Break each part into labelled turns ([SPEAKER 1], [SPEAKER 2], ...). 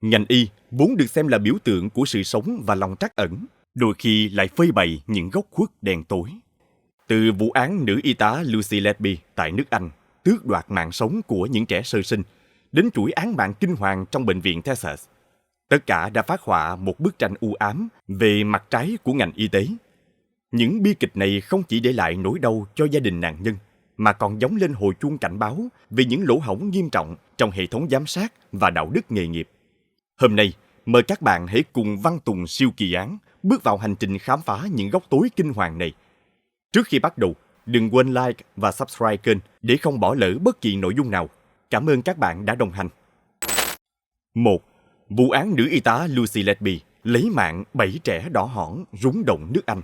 [SPEAKER 1] Ngành y vốn được xem là biểu tượng của sự sống và lòng trắc ẩn, đôi khi lại phơi bày những góc khuất đen tối. Từ vụ án nữ y tá Lucy Letby tại nước Anh tước đoạt mạng sống của những trẻ sơ sinh, đến chuỗi án mạng kinh hoàng trong bệnh viện Texas, tất cả đã phác họa một bức tranh u ám về mặt trái của ngành y tế. Những bi kịch này không chỉ để lại nỗi đau cho gia đình nạn nhân, mà còn gióng lên hồi chuông cảnh báo về những lỗ hổng nghiêm trọng trong hệ thống giám sát và đạo đức nghề nghiệp. Hôm nay, mời các bạn hãy cùng Văn Tùng siêu kỳ án bước vào hành trình khám phá những góc tối kinh hoàng này. Trước khi bắt đầu, đừng quên like và subscribe kênh để không bỏ lỡ bất kỳ nội dung nào. Cảm ơn các bạn đã đồng hành. 1. Vụ án nữ y tá Lucy Letby lấy mạng 7 trẻ đỏ hỏn rúng động nước Anh.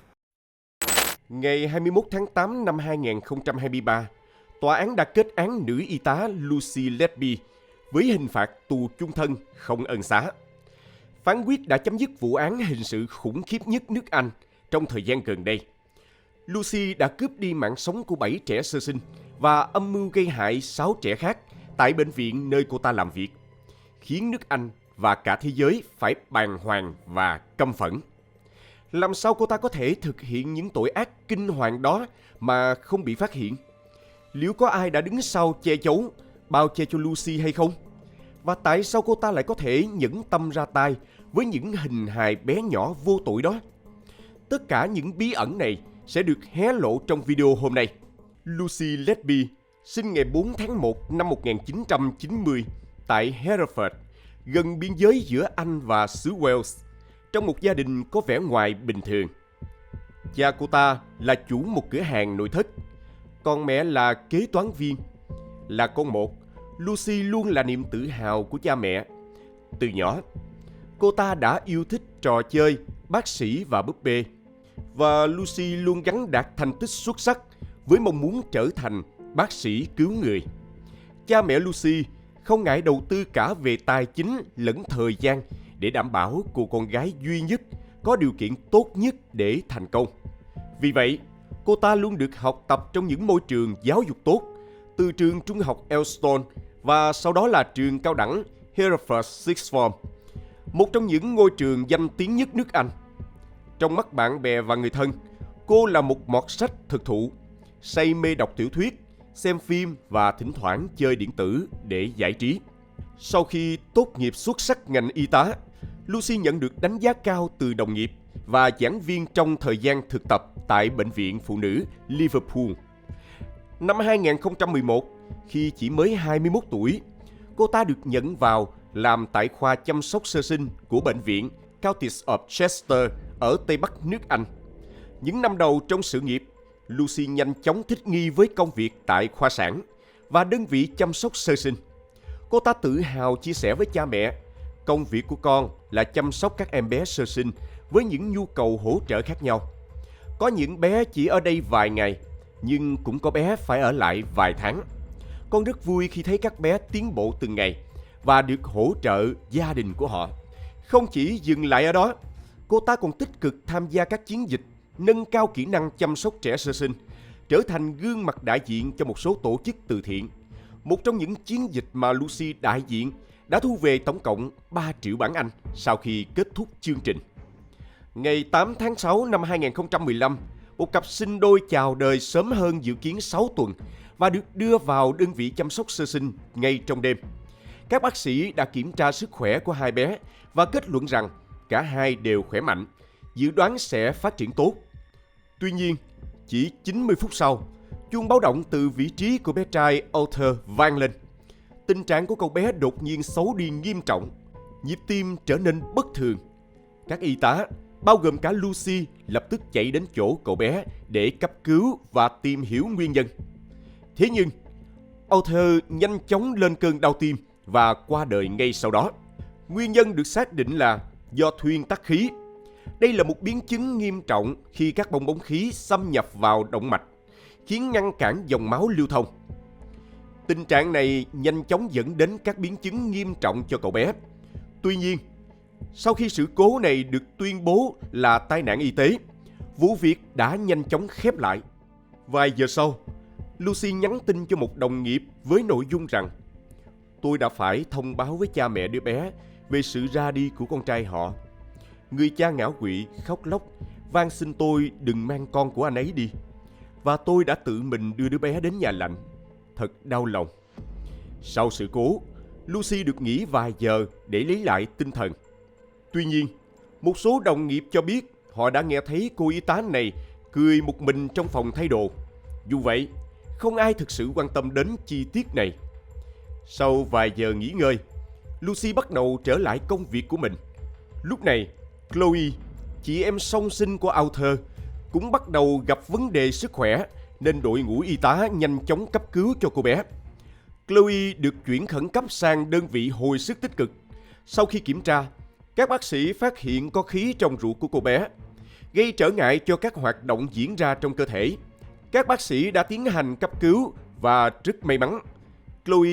[SPEAKER 2] Ngày 21 tháng 8 năm 2023, tòa án đã kết án nữ y tá Lucy Letby với hình phạt tù chung thân không ân xá. Phán quyết đã chấm dứt vụ án hình sự khủng khiếp nhất nước Anh trong thời gian gần đây. Lucy đã cướp đi mạng sống của 7 trẻ sơ sinh và âm mưu gây hại 6 trẻ khác tại bệnh viện nơi cô ta làm việc, khiến nước Anh và cả thế giới phải bàng hoàng và căm phẫn. Làm sao cô ta có thể thực hiện những tội ác kinh hoàng đó mà không bị phát hiện? Liệu có ai đã đứng sau che giấu, bao che cho Lucy hay không? Và tại sao cô ta lại có thể nhẫn tâm ra tay với những hình hài bé nhỏ vô tội đó? Tất cả những bí ẩn này sẽ được hé lộ trong video hôm nay. Lucy Letby sinh ngày 4 tháng 1 năm 1990 tại Hereford, gần biên giới giữa Anh và xứ Wales, trong một gia đình có vẻ ngoài bình thường. Cha cô ta là chủ một cửa hàng nội thất, còn mẹ là kế toán viên. Là con một, Lucy luôn là niềm tự hào của cha mẹ. Từ nhỏ, cô ta đã yêu thích trò chơi, bác sĩ và búp bê. Và Lucy luôn gắn đạt thành tích xuất sắc với mong muốn trở thành bác sĩ cứu người. Cha mẹ Lucy không ngại đầu tư cả về tài chính lẫn thời gian để đảm bảo cô con gái duy nhất có điều kiện tốt nhất để thành công. Vì vậy, cô ta luôn được học tập trong những môi trường giáo dục tốt, từ trường trung học Elston và sau đó là trường cao đẳng Hereford Sixth Form, một trong những ngôi trường danh tiếng nhất nước Anh. Trong mắt bạn bè và người thân, cô là một mọt sách thực thụ, say mê đọc tiểu thuyết, xem phim và thỉnh thoảng chơi điện tử để giải trí. Sau khi tốt nghiệp xuất sắc ngành y tá, Lucy nhận được đánh giá cao từ đồng nghiệp và giảng viên trong thời gian thực tập tại Bệnh viện Phụ nữ Liverpool. Năm 2011, khi chỉ mới 21 tuổi, cô ta được nhận vào làm tại khoa chăm sóc sơ sinh của Bệnh viện Counties of Chester ở Tây Bắc nước Anh. Những năm đầu trong sự nghiệp, Lucy nhanh chóng thích nghi với công việc tại khoa sản và đơn vị chăm sóc sơ sinh. Cô ta tự hào chia sẻ với cha mẹ, công việc của con là chăm sóc các em bé sơ sinh với những nhu cầu hỗ trợ khác nhau. Có những bé chỉ ở đây vài ngày, nhưng cũng có bé phải ở lại vài tháng. Con rất vui khi thấy các bé tiến bộ từng ngày và được hỗ trợ gia đình của họ. Không chỉ dừng lại ở đó, cô ta còn tích cực tham gia các chiến dịch nâng cao kỹ năng chăm sóc trẻ sơ sinh, trở thành gương mặt đại diện cho một số tổ chức từ thiện. Một trong những chiến dịch mà Lucy đại diện đã thu về tổng cộng 3 triệu bảng Anh sau khi kết thúc chương trình. Ngày 8 tháng 6 năm 2015, một cặp sinh đôi chào đời sớm hơn dự kiến 6 tuần và được đưa vào đơn vị chăm sóc sơ sinh ngay trong đêm. Các bác sĩ đã kiểm tra sức khỏe của hai bé và kết luận rằng cả hai đều khỏe mạnh, dự đoán sẽ phát triển tốt. Tuy nhiên, chỉ 90 phút sau, chuông báo động từ vị trí của bé trai Arthur vang lên. Tình trạng của cậu bé đột nhiên xấu đi nghiêm trọng, nhịp tim trở nên bất thường. Các y tá, bao gồm cả Lucy, lập tức chạy đến chỗ cậu bé để cấp cứu và tìm hiểu nguyên nhân. Thế nhưng, Arthur nhanh chóng lên cơn đau tim và qua đời ngay sau đó. Nguyên nhân được xác định là do thuyên tắc khí. Đây là một biến chứng nghiêm trọng khi các bong bóng khí xâm nhập vào động mạch, khiến ngăn cản dòng máu lưu thông. Tình trạng này nhanh chóng dẫn đến các biến chứng nghiêm trọng cho cậu bé. Tuy nhiên, sau khi sự cố này được tuyên bố là tai nạn y tế, vụ việc đã nhanh chóng khép lại. Vài giờ sau, Lucy nhắn tin cho một đồng nghiệp với nội dung rằng: "Tôi đã phải thông báo với cha mẹ đứa bé về sự ra đi của con trai họ. Người cha ngã quỵ khóc lóc van xin tôi đừng mang con của anh ấy đi, và tôi đã tự mình đưa đứa bé đến nhà lạnh. Thật đau lòng. Sau sự cố, Lucy được nghỉ vài giờ để lấy lại tinh thần. Tuy nhiên, một số đồng nghiệp cho biết họ đã nghe thấy cô y tá này cười một mình trong phòng thay đồ. Dù vậy, không ai thực sự quan tâm đến chi tiết này. Sau vài giờ nghỉ ngơi, Lucy bắt đầu trở lại công việc của mình. Lúc này, Chloe, chị em song sinh của Arthur, cũng bắt đầu gặp vấn đề sức khỏe, nên đội ngũ y tá nhanh chóng cấp cứu cho cô bé. Chloe được chuyển khẩn cấp sang đơn vị hồi sức tích cực. Sau khi kiểm tra, các bác sĩ phát hiện có khí trong ruột của cô bé, gây trở ngại cho các hoạt động diễn ra trong cơ thể. Các bác sĩ đã tiến hành cấp cứu và rất may mắn, Chloe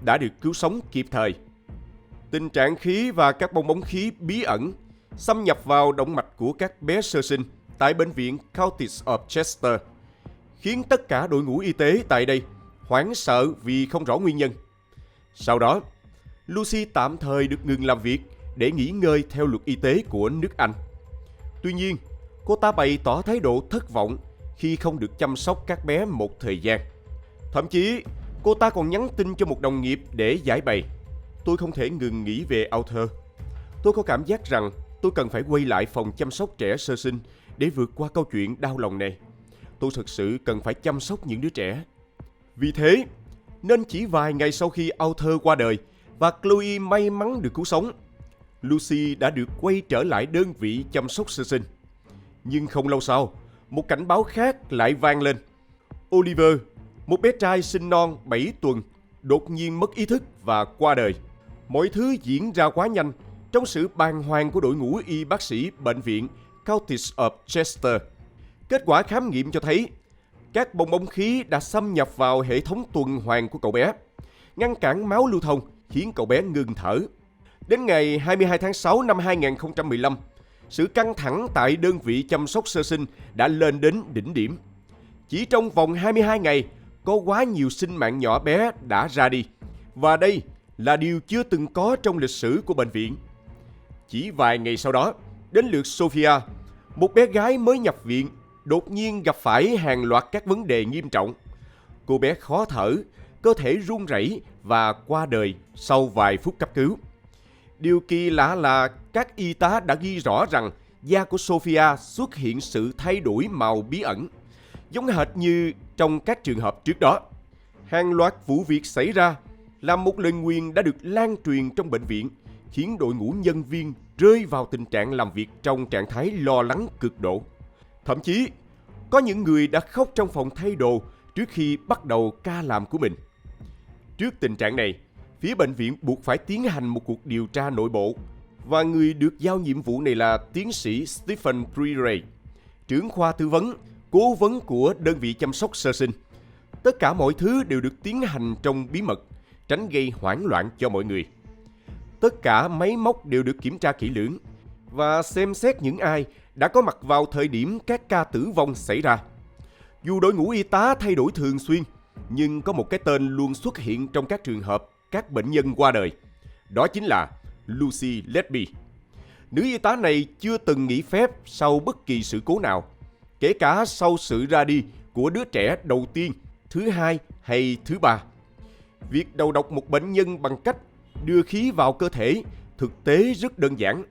[SPEAKER 2] đã được cứu sống kịp thời. Tình trạng khí và các bong bóng khí bí ẩn xâm nhập vào động mạch của các bé sơ sinh tại bệnh viện County of Chester, khiến tất cả đội ngũ y tế tại đây hoảng sợ vì không rõ nguyên nhân. Sau đó, Lucy tạm thời được ngừng làm việc để nghỉ ngơi theo luật y tế của nước Anh. Tuy nhiên, cô ta bày tỏ thái độ thất vọng khi không được chăm sóc các bé một thời gian. Thậm chí, cô ta còn nhắn tin cho một đồng nghiệp để giải bày: "Tôi không thể ngừng nghĩ về Arthur. Tôi có cảm giác rằng tôi cần phải quay lại phòng chăm sóc trẻ sơ sinh để vượt qua câu chuyện đau lòng này. Tôi thực sự cần phải chăm sóc những đứa trẻ." Vì thế, nên chỉ vài ngày sau khi Arthur qua đời và Chloe may mắn được cứu sống, Lucy đã được quay trở lại đơn vị chăm sóc sơ sinh. Nhưng không lâu sau, một cảnh báo khác lại vang lên. Oliver, một bé trai sinh non 7 tuần, đột nhiên mất ý thức và qua đời. Mọi thứ diễn ra quá nhanh trong sự bàng hoàng của đội ngũ y bác sĩ bệnh viện County of Chester. Kết quả khám nghiệm cho thấy các bong bóng khí đã xâm nhập vào hệ thống tuần hoàn của cậu bé, ngăn cản máu lưu thông, khiến cậu bé ngừng thở. Đến ngày 22 tháng 6 năm 2015, sự căng thẳng tại đơn vị chăm sóc sơ sinh đã lên đến đỉnh điểm. Chỉ trong vòng 22 ngày, có quá nhiều sinh mạng nhỏ bé đã ra đi, và đây là điều chưa từng có trong lịch sử của bệnh viện. Chỉ vài ngày sau đó, đến lượt Sophia, một bé gái mới nhập viện, đột nhiên gặp phải hàng loạt các vấn đề nghiêm trọng. Cô bé khó thở, cơ thể run rẩy và qua đời sau vài phút cấp cứu. Điều kỳ lạ là các y tá đã ghi rõ rằng da của Sophia xuất hiện sự thay đổi màu bí ẩn, giống hệt như trong các trường hợp trước đó. Hàng loạt vụ việc xảy ra là một lời nguyền đã được lan truyền trong bệnh viện, khiến đội ngũ nhân viên rơi vào tình trạng làm việc trong trạng thái lo lắng cực độ. Thậm chí, có những người đã khóc trong phòng thay đồ trước khi bắt đầu ca làm của mình. Trước tình trạng này, phía bệnh viện buộc phải tiến hành một cuộc điều tra nội bộ, và người được giao nhiệm vụ này là tiến sĩ Stephen Preray, trưởng khoa tư vấn, cố vấn của đơn vị chăm sóc sơ sinh. Tất cả mọi thứ đều được tiến hành trong bí mật, tránh gây hoảng loạn cho mọi người. Tất cả máy móc đều được kiểm tra kỹ lưỡng và xem xét những ai đã có mặt vào thời điểm các ca tử vong xảy ra. Dù đội ngũ y tá thay đổi thường xuyên, nhưng có một cái tên luôn xuất hiện trong các trường hợp các bệnh nhân qua đời. Đó chính là Lucy Letby. Nữ y tá này chưa từng nghỉ phép sau bất kỳ sự cố nào, kể cả sau sự ra đi của đứa trẻ đầu tiên, thứ hai hay thứ ba. Việc đầu độc một bệnh nhân bằng cách đưa khí vào cơ thể thực tế rất đơn giản.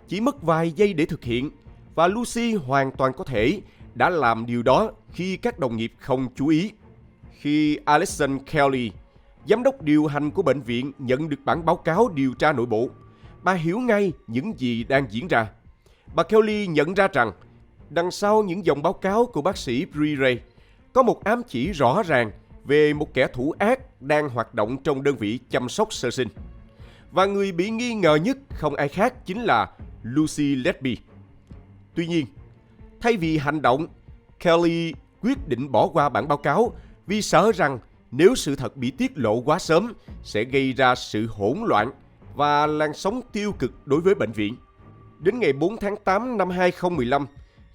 [SPEAKER 2] Chỉ mất vài giây để thực hiện, và Lucy hoàn toàn có thể đã làm điều đó khi các đồng nghiệp không chú ý. Khi Alison Kelly, giám đốc điều hành của bệnh viện, nhận được bản báo cáo điều tra nội bộ, bà hiểu ngay những gì đang diễn ra. Bà Kelly nhận ra rằng đằng sau những dòng báo cáo của bác sĩ Preray có một ám chỉ rõ ràng về một kẻ thủ ác đang hoạt động trong đơn vị chăm sóc sơ sinh. Và người bị nghi ngờ nhất không ai khác chính là Lucy Letby. Tuy nhiên, thay vì hành động, Kelly quyết định bỏ qua bản báo cáo vì sợ rằng nếu sự thật bị tiết lộ quá sớm sẽ gây ra sự hỗn loạn và làn sóng tiêu cực đối với bệnh viện. Đến ngày 4 tháng 8 năm 2015,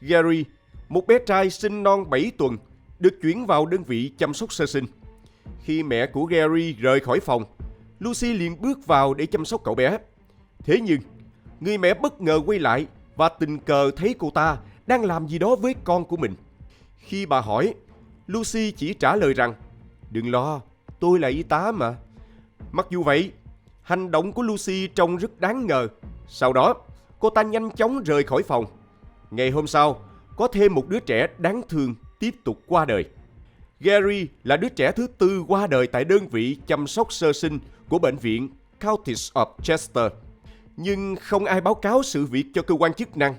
[SPEAKER 2] Gary, một bé trai sinh non 7 tuần, được chuyển vào đơn vị chăm sóc sơ sinh. Khi mẹ của Gary rời khỏi phòng, Lucy liền bước vào để chăm sóc cậu bé. Thế nhưng, người mẹ bất ngờ quay lại và tình cờ thấy cô ta đang làm gì đó với con của mình. Khi bà hỏi, Lucy chỉ trả lời rằng, đừng lo, tôi là y tá mà. Mặc dù vậy, hành động của Lucy trông rất đáng ngờ. Sau đó, cô ta nhanh chóng rời khỏi phòng. Ngày hôm sau, có thêm một đứa trẻ đáng thương tiếp tục qua đời. Gary là đứa trẻ thứ 4 qua đời tại đơn vị chăm sóc sơ sinh của bệnh viện Counties of Chester. Nhưng không ai báo cáo sự việc cho cơ quan chức năng.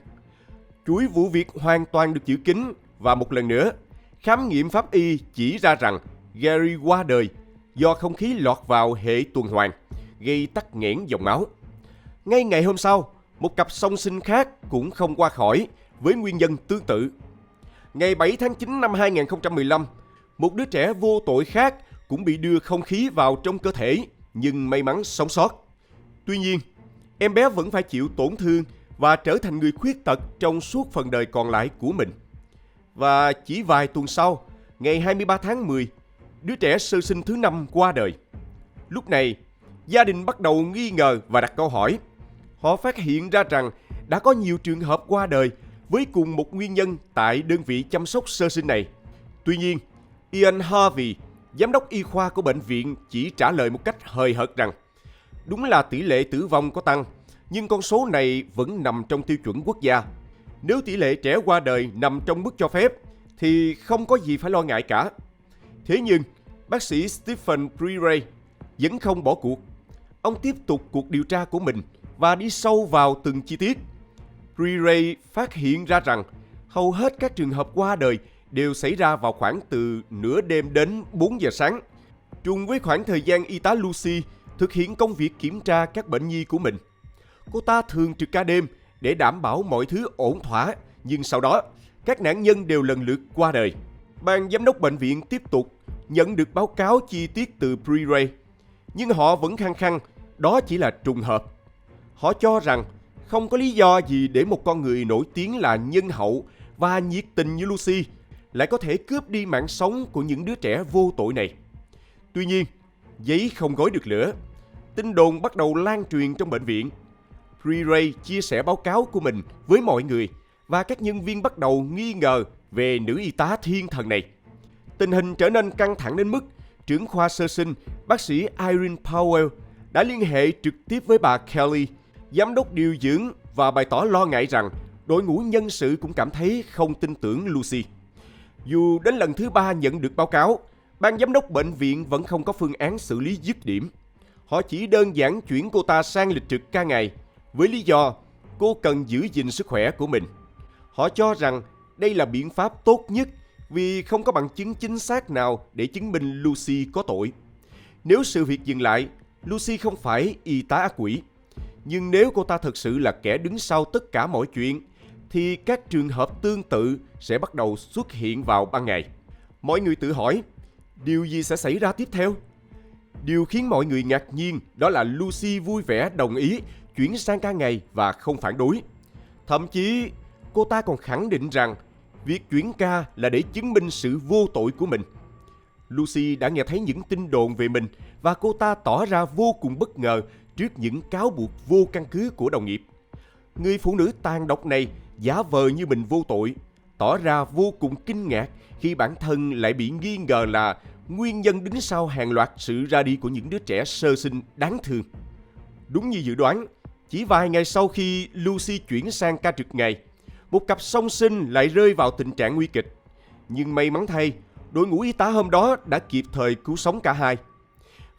[SPEAKER 2] Chuỗi vụ việc hoàn toàn được giữ kín và một lần nữa, khám nghiệm pháp y chỉ ra rằng Gary qua đời do không khí lọt vào hệ tuần hoàn, gây tắc nghẽn dòng máu. Ngay ngày hôm sau, một cặp song sinh khác cũng không qua khỏi với nguyên nhân tương tự. Ngày 7 tháng 9 năm 2015, một đứa trẻ vô tội khác cũng bị đưa không khí vào trong cơ thể nhưng may mắn sống sót. Tuy nhiên, em bé vẫn phải chịu tổn thương và trở thành người khuyết tật trong suốt phần đời còn lại của mình. Và chỉ vài tuần sau, ngày 23 tháng 10, đứa trẻ sơ sinh thứ 5 qua đời. Lúc này, gia đình bắt đầu nghi ngờ và đặt câu hỏi. Họ phát hiện ra rằng đã có nhiều trường hợp qua đời với cùng một nguyên nhân tại đơn vị chăm sóc sơ sinh này. Tuy nhiên, Ian Harvey, giám đốc y khoa của bệnh viện, chỉ trả lời một cách hời hợt rằng đúng là tỷ lệ tử vong có tăng, nhưng con số này vẫn nằm trong tiêu chuẩn quốc gia. Nếu tỷ lệ trẻ qua đời nằm trong mức cho phép, thì không có gì phải lo ngại cả. Thế nhưng, bác sĩ Stephen Preray vẫn không bỏ cuộc. Ông tiếp tục cuộc điều tra của mình và đi sâu vào từng chi tiết. Preray phát hiện ra rằng hầu hết các trường hợp qua đời đều xảy ra vào khoảng từ nửa đêm đến 4 giờ sáng, trùng với khoảng thời gian y tá Lucy thực hiện công việc kiểm tra các bệnh nhi của mình. Cô ta thường trực ca đêm để đảm bảo mọi thứ ổn thỏa, nhưng sau đó, các nạn nhân đều lần lượt qua đời. Ban giám đốc bệnh viện tiếp tục nhận được báo cáo chi tiết từ Preray, nhưng họ vẫn khăng khăng đó chỉ là trùng hợp. Họ cho rằng không có lý do gì để một con người nổi tiếng là nhân hậu và nhiệt tình như Lucy lại có thể cướp đi mạng sống của những đứa trẻ vô tội này. Tuy nhiên, giấy không gói được lửa. Tin đồn bắt đầu lan truyền trong bệnh viện. Preray chia sẻ báo cáo của mình với mọi người và các nhân viên bắt đầu nghi ngờ về nữ y tá thiên thần này. Tình hình trở nên căng thẳng đến mức trưởng khoa sơ sinh, bác sĩ Irene Powell đã liên hệ trực tiếp với bà Kelly, giám đốc điều dưỡng, và bày tỏ lo ngại rằng đội ngũ nhân sự cũng cảm thấy không tin tưởng Lucy. Dù đến lần thứ 3 nhận được báo cáo, ban giám đốc bệnh viện vẫn không có phương án xử lý dứt điểm. Họ chỉ đơn giản chuyển cô ta sang lịch trực ca ngày với lý do cô cần giữ gìn sức khỏe của mình. Họ cho rằng đây là biện pháp tốt nhất vì không có bằng chứng chính xác nào để chứng minh Lucy có tội. Nếu sự việc dừng lại, Lucy không phải y tá ác quỷ. Nhưng nếu cô ta thực sự là kẻ đứng sau tất cả mọi chuyện, thì các trường hợp tương tự sẽ bắt đầu xuất hiện vào ban ngày. Mọi người tự hỏi, điều gì sẽ xảy ra tiếp theo? Điều khiến mọi người ngạc nhiên đó là Lucy vui vẻ đồng ý chuyển sang ca ngày và không phản đối. Thậm chí, cô ta còn khẳng định rằng việc chuyển ca là để chứng minh sự vô tội của mình. Lucy đã nghe thấy những tin đồn về mình và cô ta tỏ ra vô cùng bất ngờ trước những cáo buộc vô căn cứ của đồng nghiệp. Người phụ nữ tàn độc này giả vờ như mình vô tội, tỏ ra vô cùng kinh ngạc khi bản thân lại bị nghi ngờ là nguyên nhân đứng sau hàng loạt sự ra đi của những đứa trẻ sơ sinh đáng thương. Đúng như dự đoán, chỉ vài ngày sau khi Lucy chuyển sang ca trực ngày, một cặp song sinh lại rơi vào tình trạng nguy kịch. Nhưng may mắn thay, đội ngũ y tá hôm đó đã kịp thời cứu sống cả hai.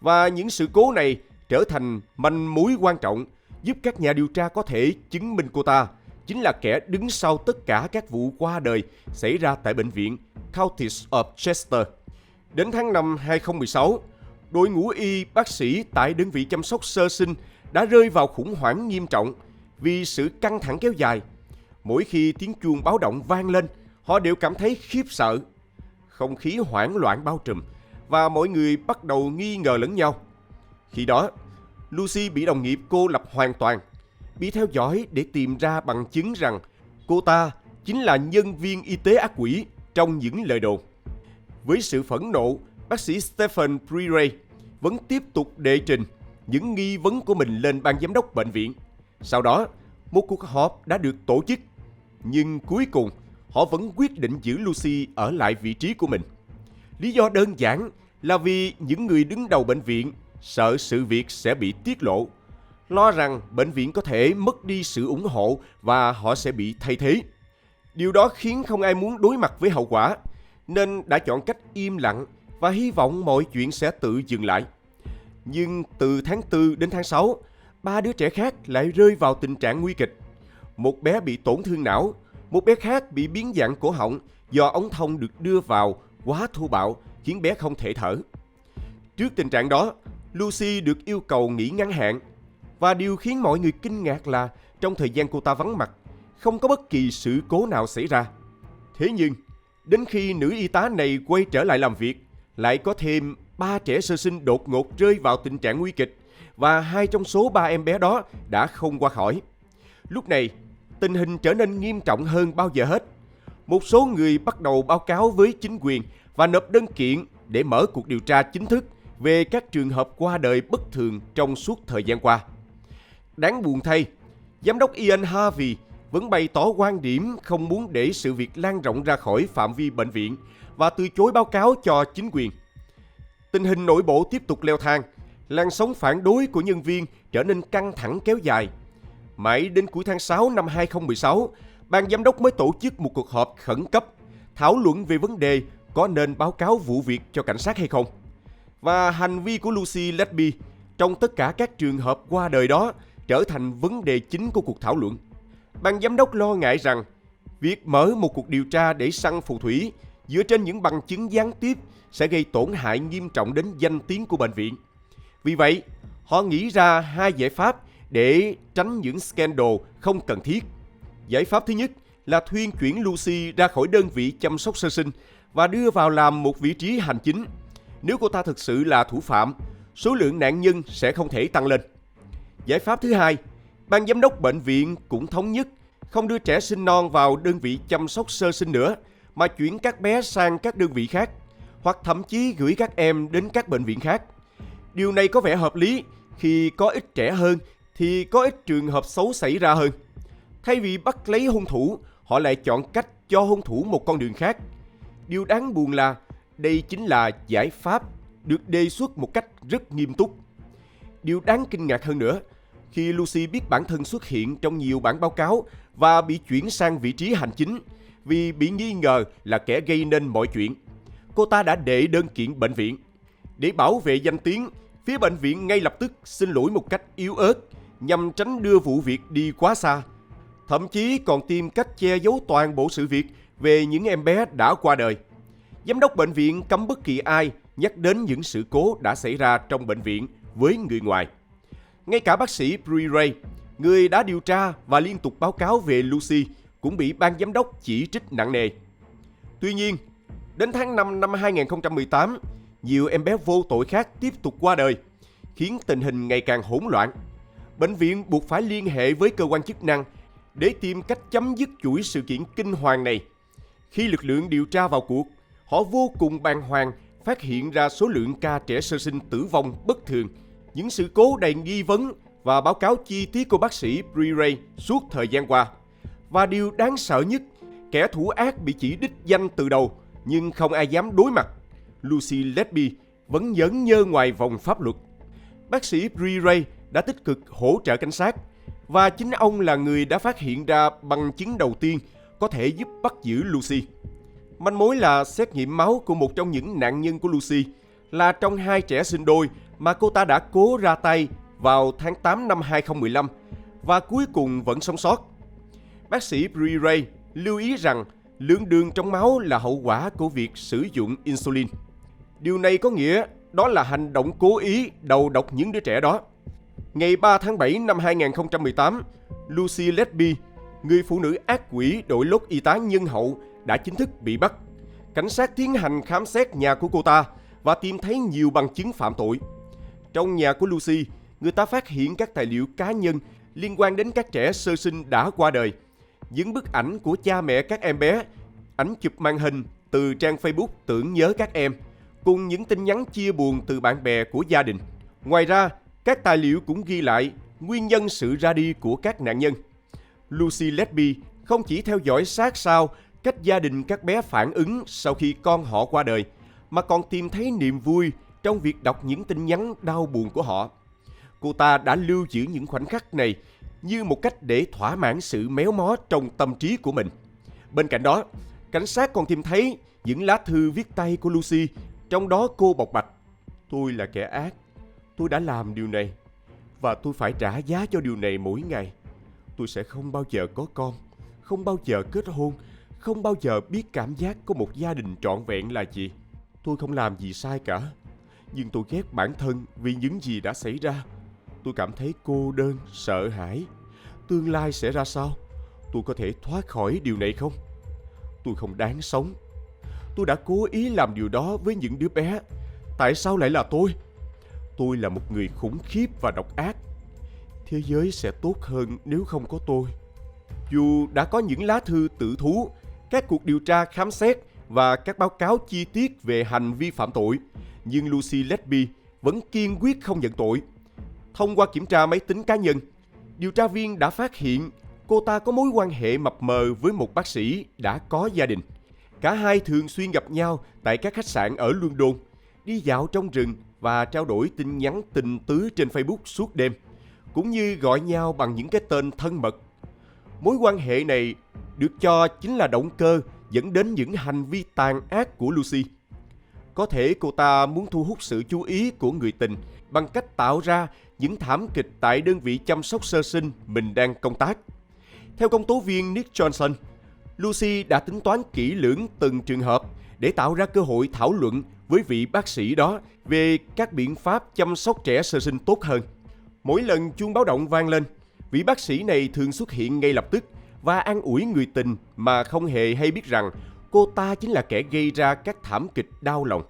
[SPEAKER 2] Và những sự cố này trở thành manh mối quan trọng giúp các nhà điều tra có thể chứng minh cô ta chính là kẻ đứng sau tất cả các vụ qua đời xảy ra tại bệnh viện Counties of Chester. Đến tháng 5 2016, đội ngũ y bác sĩ tại đơn vị chăm sóc sơ sinh đã rơi vào khủng hoảng nghiêm trọng vì sự căng thẳng kéo dài. Mỗi khi tiếng chuông báo động vang lên, họ đều cảm thấy khiếp sợ. Không khí hoảng loạn bao trùm và mọi người bắt đầu nghi ngờ lẫn nhau. Khi đó, Lucy bị đồng nghiệp cô lập hoàn toàn, bị theo dõi để tìm ra bằng chứng rằng cô ta chính là nhân viên y tế ác quỷ trong những lời đồn. Với sự phẫn nộ, bác sĩ Stephen Preray vẫn tiếp tục đệ trình những nghi vấn của mình lên ban giám đốc bệnh viện. Sau đó, một cuộc họp đã được tổ chức, nhưng cuối cùng họ vẫn quyết định giữ Lucy ở lại vị trí của mình. Lý do đơn giản là vì những người đứng đầu bệnh viện sợ sự việc sẽ bị tiết lộ, lo rằng bệnh viện có thể mất đi sự ủng hộ và họ sẽ bị thay thế. Điều đó khiến không ai muốn đối mặt với hậu quả, nên đã chọn cách im lặng và hy vọng mọi chuyện sẽ tự dừng lại. Nhưng từ tháng 4 đến tháng 6, 3 đứa trẻ khác lại rơi vào tình trạng nguy kịch. Một bé bị tổn thương não, một bé khác bị biến dạng cổ họng do ống thông được đưa vào quá thô bạo khiến bé không thể thở. Trước tình trạng đó, Lucy được yêu cầu nghỉ ngắn hạn, và điều khiến mọi người kinh ngạc là trong thời gian cô ta vắng mặt, không có bất kỳ sự cố nào xảy ra. Thế nhưng, đến khi nữ y tá này quay trở lại làm việc, lại có thêm 3 trẻ sơ sinh đột ngột rơi vào tình trạng nguy kịch, và 2 trong số 3 em bé đó đã không qua khỏi. Lúc này, tình hình trở nên nghiêm trọng hơn bao giờ hết. Một số người bắt đầu báo cáo với chính quyền và nộp đơn kiện để mở cuộc điều tra chính thức về các trường hợp qua đời bất thường trong suốt thời gian qua. Đáng buồn thay, giám đốc Ian Harvey vẫn bày tỏ quan điểm không muốn để sự việc lan rộng ra khỏi phạm vi bệnh viện và từ chối báo cáo cho chính quyền. Tình hình nội bộ tiếp tục leo thang, làn sóng phản đối của nhân viên trở nên căng thẳng kéo dài. Mãi đến cuối tháng 6 năm 2016, ban giám đốc mới tổ chức một cuộc họp khẩn cấp, thảo luận về vấn đề có nên báo cáo vụ việc cho cảnh sát hay không. Và hành vi của Lucy Letby trong tất cả các trường hợp qua đời đó trở thành vấn đề chính của cuộc thảo luận. Ban giám đốc lo ngại rằng việc mở một cuộc điều tra để săn phù thủy dựa trên những bằng chứng gián tiếp sẽ gây tổn hại nghiêm trọng đến danh tiếng của bệnh viện. Vì vậy, họ nghĩ ra 2 giải pháp để tránh những scandal không cần thiết. Giải pháp thứ nhất là thuyên chuyển Lucy ra khỏi đơn vị chăm sóc sơ sinh và đưa vào làm một vị trí hành chính. Nếu cô ta thực sự là thủ phạm, số lượng nạn nhân sẽ không thể tăng lên. Giải pháp thứ hai, ban giám đốc bệnh viện cũng thống nhất không đưa trẻ sinh non vào đơn vị chăm sóc sơ sinh nữa, mà chuyển các bé sang các đơn vị khác, hoặc thậm chí gửi các em đến các bệnh viện khác. Điều này có vẻ hợp lý, khi có ít trẻ hơn thì có ít trường hợp xấu xảy ra hơn. Thay vì bắt lấy hung thủ, họ lại chọn cách cho hung thủ một con đường khác. Điều đáng buồn là đây chính là giải pháp được đề xuất một cách rất nghiêm túc. Điều đáng kinh ngạc hơn nữa, khi Lucy biết bản thân xuất hiện trong nhiều bản báo cáo và bị chuyển sang vị trí hành chính vì bị nghi ngờ là kẻ gây nên mọi chuyện, cô ta đã đệ đơn kiện bệnh viện. Để bảo vệ danh tiếng, phía bệnh viện ngay lập tức xin lỗi một cách yếu ớt nhằm tránh đưa vụ việc đi quá xa. Thậm chí còn tìm cách che giấu toàn bộ sự việc về những em bé đã qua đời. Giám đốc bệnh viện cấm bất kỳ ai nhắc đến những sự cố đã xảy ra trong bệnh viện với người ngoài. Ngay cả bác sĩ Bree Ray, người đã điều tra và liên tục báo cáo về Lucy, cũng bị ban giám đốc chỉ trích nặng nề. Tuy nhiên, đến tháng 5 năm 2018, nhiều em bé vô tội khác tiếp tục qua đời, khiến tình hình ngày càng hỗn loạn. Bệnh viện buộc phải liên hệ với cơ quan chức năng để tìm cách chấm dứt chuỗi sự kiện kinh hoàng này. Khi lực lượng điều tra vào cuộc, họ vô cùng bàng hoàng phát hiện ra số lượng ca trẻ sơ sinh tử vong bất thường, những sự cố đầy nghi vấn và báo cáo chi tiết của bác sĩ Bree Ray suốt thời gian qua. Và điều đáng sợ nhất, kẻ thủ ác bị chỉ đích danh từ đầu nhưng không ai dám đối mặt. Lucy Letby vẫn nhởn nhơ ngoài vòng pháp luật. Bác sĩ Bree Ray đã tích cực hỗ trợ cảnh sát, và chính ông là người đã phát hiện ra bằng chứng đầu tiên có thể giúp bắt giữ Lucy. Manh mối là xét nghiệm máu của một trong những nạn nhân của Lucy là trong 2 trẻ sinh đôi mà cô ta đã cố ra tay vào tháng 8 năm 2015 và cuối cùng vẫn sống sót. Bác sĩ Bree Ray lưu ý rằng lượng đường trong máu là hậu quả của việc sử dụng insulin. Điều này có nghĩa đó là hành động cố ý đầu độc những đứa trẻ đó. Ngày 3 tháng 7 năm 2018, Lucy Letby, người phụ nữ ác quỷ đội lốt y tá nhân hậu, đã chính thức bị bắt. Cảnh sát tiến hành khám xét nhà của cô ta và tìm thấy nhiều bằng chứng phạm tội. Trong nhà của Lucy, người ta phát hiện các tài liệu cá nhân liên quan đến các trẻ sơ sinh đã qua đời, những bức ảnh của cha mẹ các em bé, ảnh chụp màn hình từ trang Facebook tưởng nhớ các em, cùng những tin nhắn chia buồn từ bạn bè của gia đình. Ngoài ra, các tài liệu cũng ghi lại nguyên nhân sự ra đi của các nạn nhân. Lucy Letby không chỉ theo dõi sát sao cách gia đình các bé phản ứng sau khi con họ qua đời, mà còn tìm thấy niềm vui trong việc đọc những tin nhắn đau buồn của họ. Cô ta đã lưu giữ những khoảnh khắc này như một cách để thỏa mãn sự méo mó trong tâm trí của mình. Bên cạnh đó, cảnh sát còn tìm thấy những lá thư viết tay của Lucy, trong đó cô bộc bạch: "Tôi là kẻ ác, tôi đã làm điều này, và tôi phải trả giá cho điều này mỗi ngày. Tôi sẽ không bao giờ có con, không bao giờ kết hôn, không bao giờ biết cảm giác có một gia đình trọn vẹn là gì. Tôi không làm gì sai cả, nhưng tôi ghét bản thân vì những gì đã xảy ra. Tôi cảm thấy cô đơn, sợ hãi. Tương lai sẽ ra sao? Tôi có thể thoát khỏi điều này không? Tôi không đáng sống. Tôi đã cố ý làm điều đó với những đứa bé. Tại sao lại là tôi? Tôi là một người khủng khiếp và độc ác. Thế giới sẽ tốt hơn nếu không có tôi." Dù đã có những lá thư tự thú, các cuộc điều tra khám xét và các báo cáo chi tiết về hành vi phạm tội, nhưng Lucy Letby vẫn kiên quyết không nhận tội. Thông qua kiểm tra máy tính cá nhân, điều tra viên đã phát hiện cô ta có mối quan hệ mập mờ với một bác sĩ đã có gia đình. Cả hai thường xuyên gặp nhau tại các khách sạn ở London, đi dạo trong rừng và trao đổi tin nhắn tình tứ trên Facebook suốt đêm, cũng như gọi nhau bằng những cái tên thân mật. Mối quan hệ này được cho chính là động cơ dẫn đến những hành vi tàn ác của Lucy. Có thể cô ta muốn thu hút sự chú ý của người tình bằng cách tạo ra những thảm kịch tại đơn vị chăm sóc sơ sinh mình đang công tác. Theo công tố viên Nick Johnson, Lucy đã tính toán kỹ lưỡng từng trường hợp để tạo ra cơ hội thảo luận với vị bác sĩ đó về các biện pháp chăm sóc trẻ sơ sinh tốt hơn. Mỗi lần chuông báo động vang lên, vị bác sĩ này thường xuất hiện ngay lập tức và an ủi người tình mà không hề hay biết rằng cô ta chính là kẻ gây ra các thảm kịch đau lòng.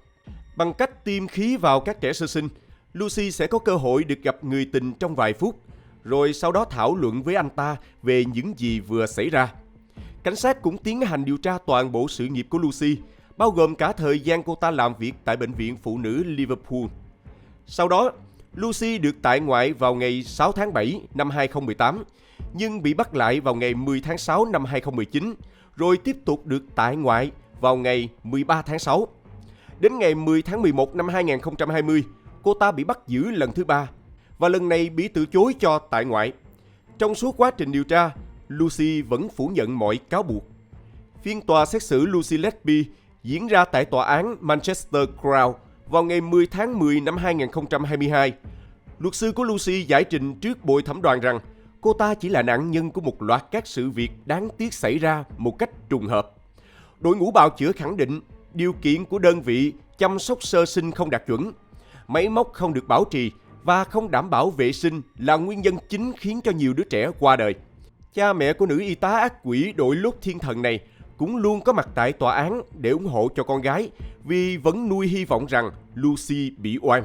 [SPEAKER 2] Bằng cách tiêm khí vào các trẻ sơ sinh, Lucy sẽ có cơ hội được gặp người tình trong vài phút, rồi sau đó thảo luận với anh ta về những gì vừa xảy ra. Cảnh sát cũng tiến hành điều tra toàn bộ sự nghiệp của Lucy, bao gồm cả thời gian cô ta làm việc tại Bệnh viện Phụ nữ Liverpool. Sau đó, Lucy được tại ngoại vào ngày 6 tháng 7 năm 2018, nhưng bị bắt lại vào ngày 10 tháng 6 năm 2019, rồi tiếp tục được tại ngoại vào ngày 13 tháng 6. Đến ngày 10 tháng 11 năm 2020, cô ta bị bắt giữ lần thứ 3, và lần này bị từ chối cho tại ngoại. Trong suốt quá trình điều tra, Lucy vẫn phủ nhận mọi cáo buộc. Phiên tòa xét xử Lucy Letby diễn ra tại tòa án Manchester Crown vào ngày 10 tháng 10 năm 2022. Luật sư của Lucy giải trình trước bồi thẩm đoàn rằng cô ta chỉ là nạn nhân của một loạt các sự việc đáng tiếc xảy ra một cách trùng hợp. Đội ngũ bào chữa khẳng định điều kiện của đơn vị chăm sóc sơ sinh không đạt chuẩn, máy móc không được bảo trì và không đảm bảo vệ sinh là nguyên nhân chính khiến cho nhiều đứa trẻ qua đời. Cha mẹ của nữ y tá ác quỷ đội lốt thiên thần này cũng luôn có mặt tại tòa án để ủng hộ cho con gái vì vẫn nuôi hy vọng rằng Lucy bị oan.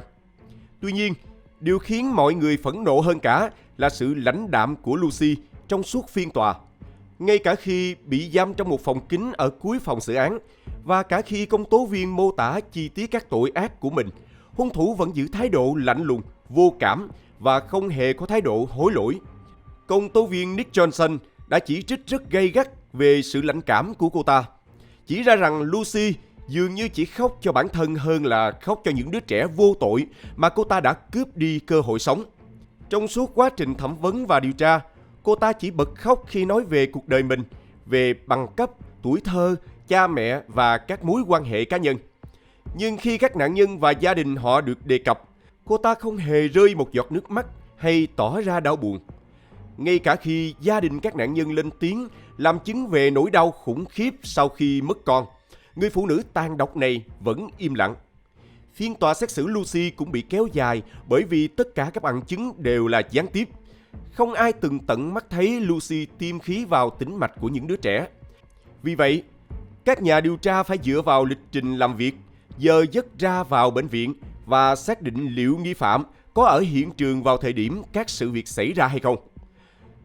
[SPEAKER 2] Tuy nhiên, điều khiến mọi người phẫn nộ hơn cả là sự lãnh đạm của Lucy trong suốt phiên tòa. Ngay cả khi bị giam trong một phòng kín ở cuối phòng xử án và cả khi công tố viên mô tả chi tiết các tội ác của mình, hung thủ vẫn giữ thái độ lạnh lùng, vô cảm và không hề có thái độ hối lỗi. Công tố viên Nick Johnson đã chỉ trích rất gay gắt về sự lãnh cảm của cô ta, chỉ ra rằng Lucy dường như chỉ khóc cho bản thân hơn là khóc cho những đứa trẻ vô tội mà cô ta đã cướp đi cơ hội sống. Trong suốt quá trình thẩm vấn và điều tra, cô ta chỉ bật khóc khi nói về cuộc đời mình, về bằng cấp, tuổi thơ, cha mẹ và các mối quan hệ cá nhân. Nhưng khi các nạn nhân và gia đình họ được đề cập, cô ta không hề rơi một giọt nước mắt hay tỏ ra đau buồn. Ngay cả khi gia đình các nạn nhân lên tiếng làm chứng về nỗi đau khủng khiếp sau khi mất con, người phụ nữ tàn độc này vẫn im lặng. Phiên tòa xét xử Lucy cũng bị kéo dài bởi vì tất cả các bằng chứng đều là gián tiếp. Không ai từng tận mắt thấy Lucy tiêm khí vào tĩnh mạch của những đứa trẻ. Vì vậy, các nhà điều tra phải dựa vào lịch trình làm việc, giờ giấc ra vào bệnh viện và xác định liệu nghi phạm có ở hiện trường vào thời điểm các sự việc xảy ra hay không.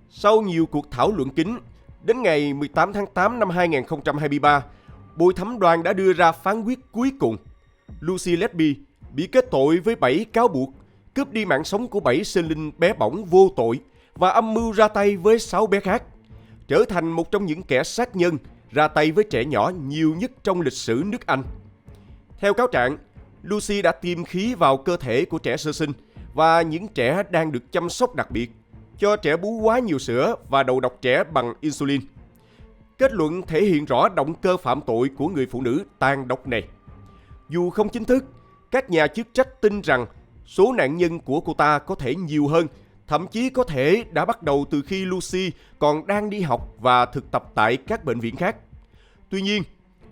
[SPEAKER 2] Sau nhiều cuộc thảo luận kín, đến ngày 18 tháng 8 năm 2023, bồi thẩm đoàn đã đưa ra phán quyết cuối cùng. Lucy Letby bị kết tội với 7 cáo buộc, cướp đi mạng sống của 7 sinh linh bé bỏng vô tội và âm mưu ra tay với 6 bé khác, trở thành một trong những kẻ sát nhân ra tay với trẻ nhỏ nhiều nhất trong lịch sử nước Anh. Theo cáo trạng, Lucy đã tiêm khí vào cơ thể của trẻ sơ sinh và những trẻ đang được chăm sóc đặc biệt, cho trẻ bú quá nhiều sữa và đầu độc trẻ bằng insulin. Kết luận thể hiện rõ động cơ phạm tội của người phụ nữ tàn độc này. Dù không chính thức, các nhà chức trách tin rằng số nạn nhân của cô ta có thể nhiều hơn, thậm chí có thể đã bắt đầu từ khi Lucy còn đang đi học và thực tập tại các bệnh viện khác. Tuy nhiên,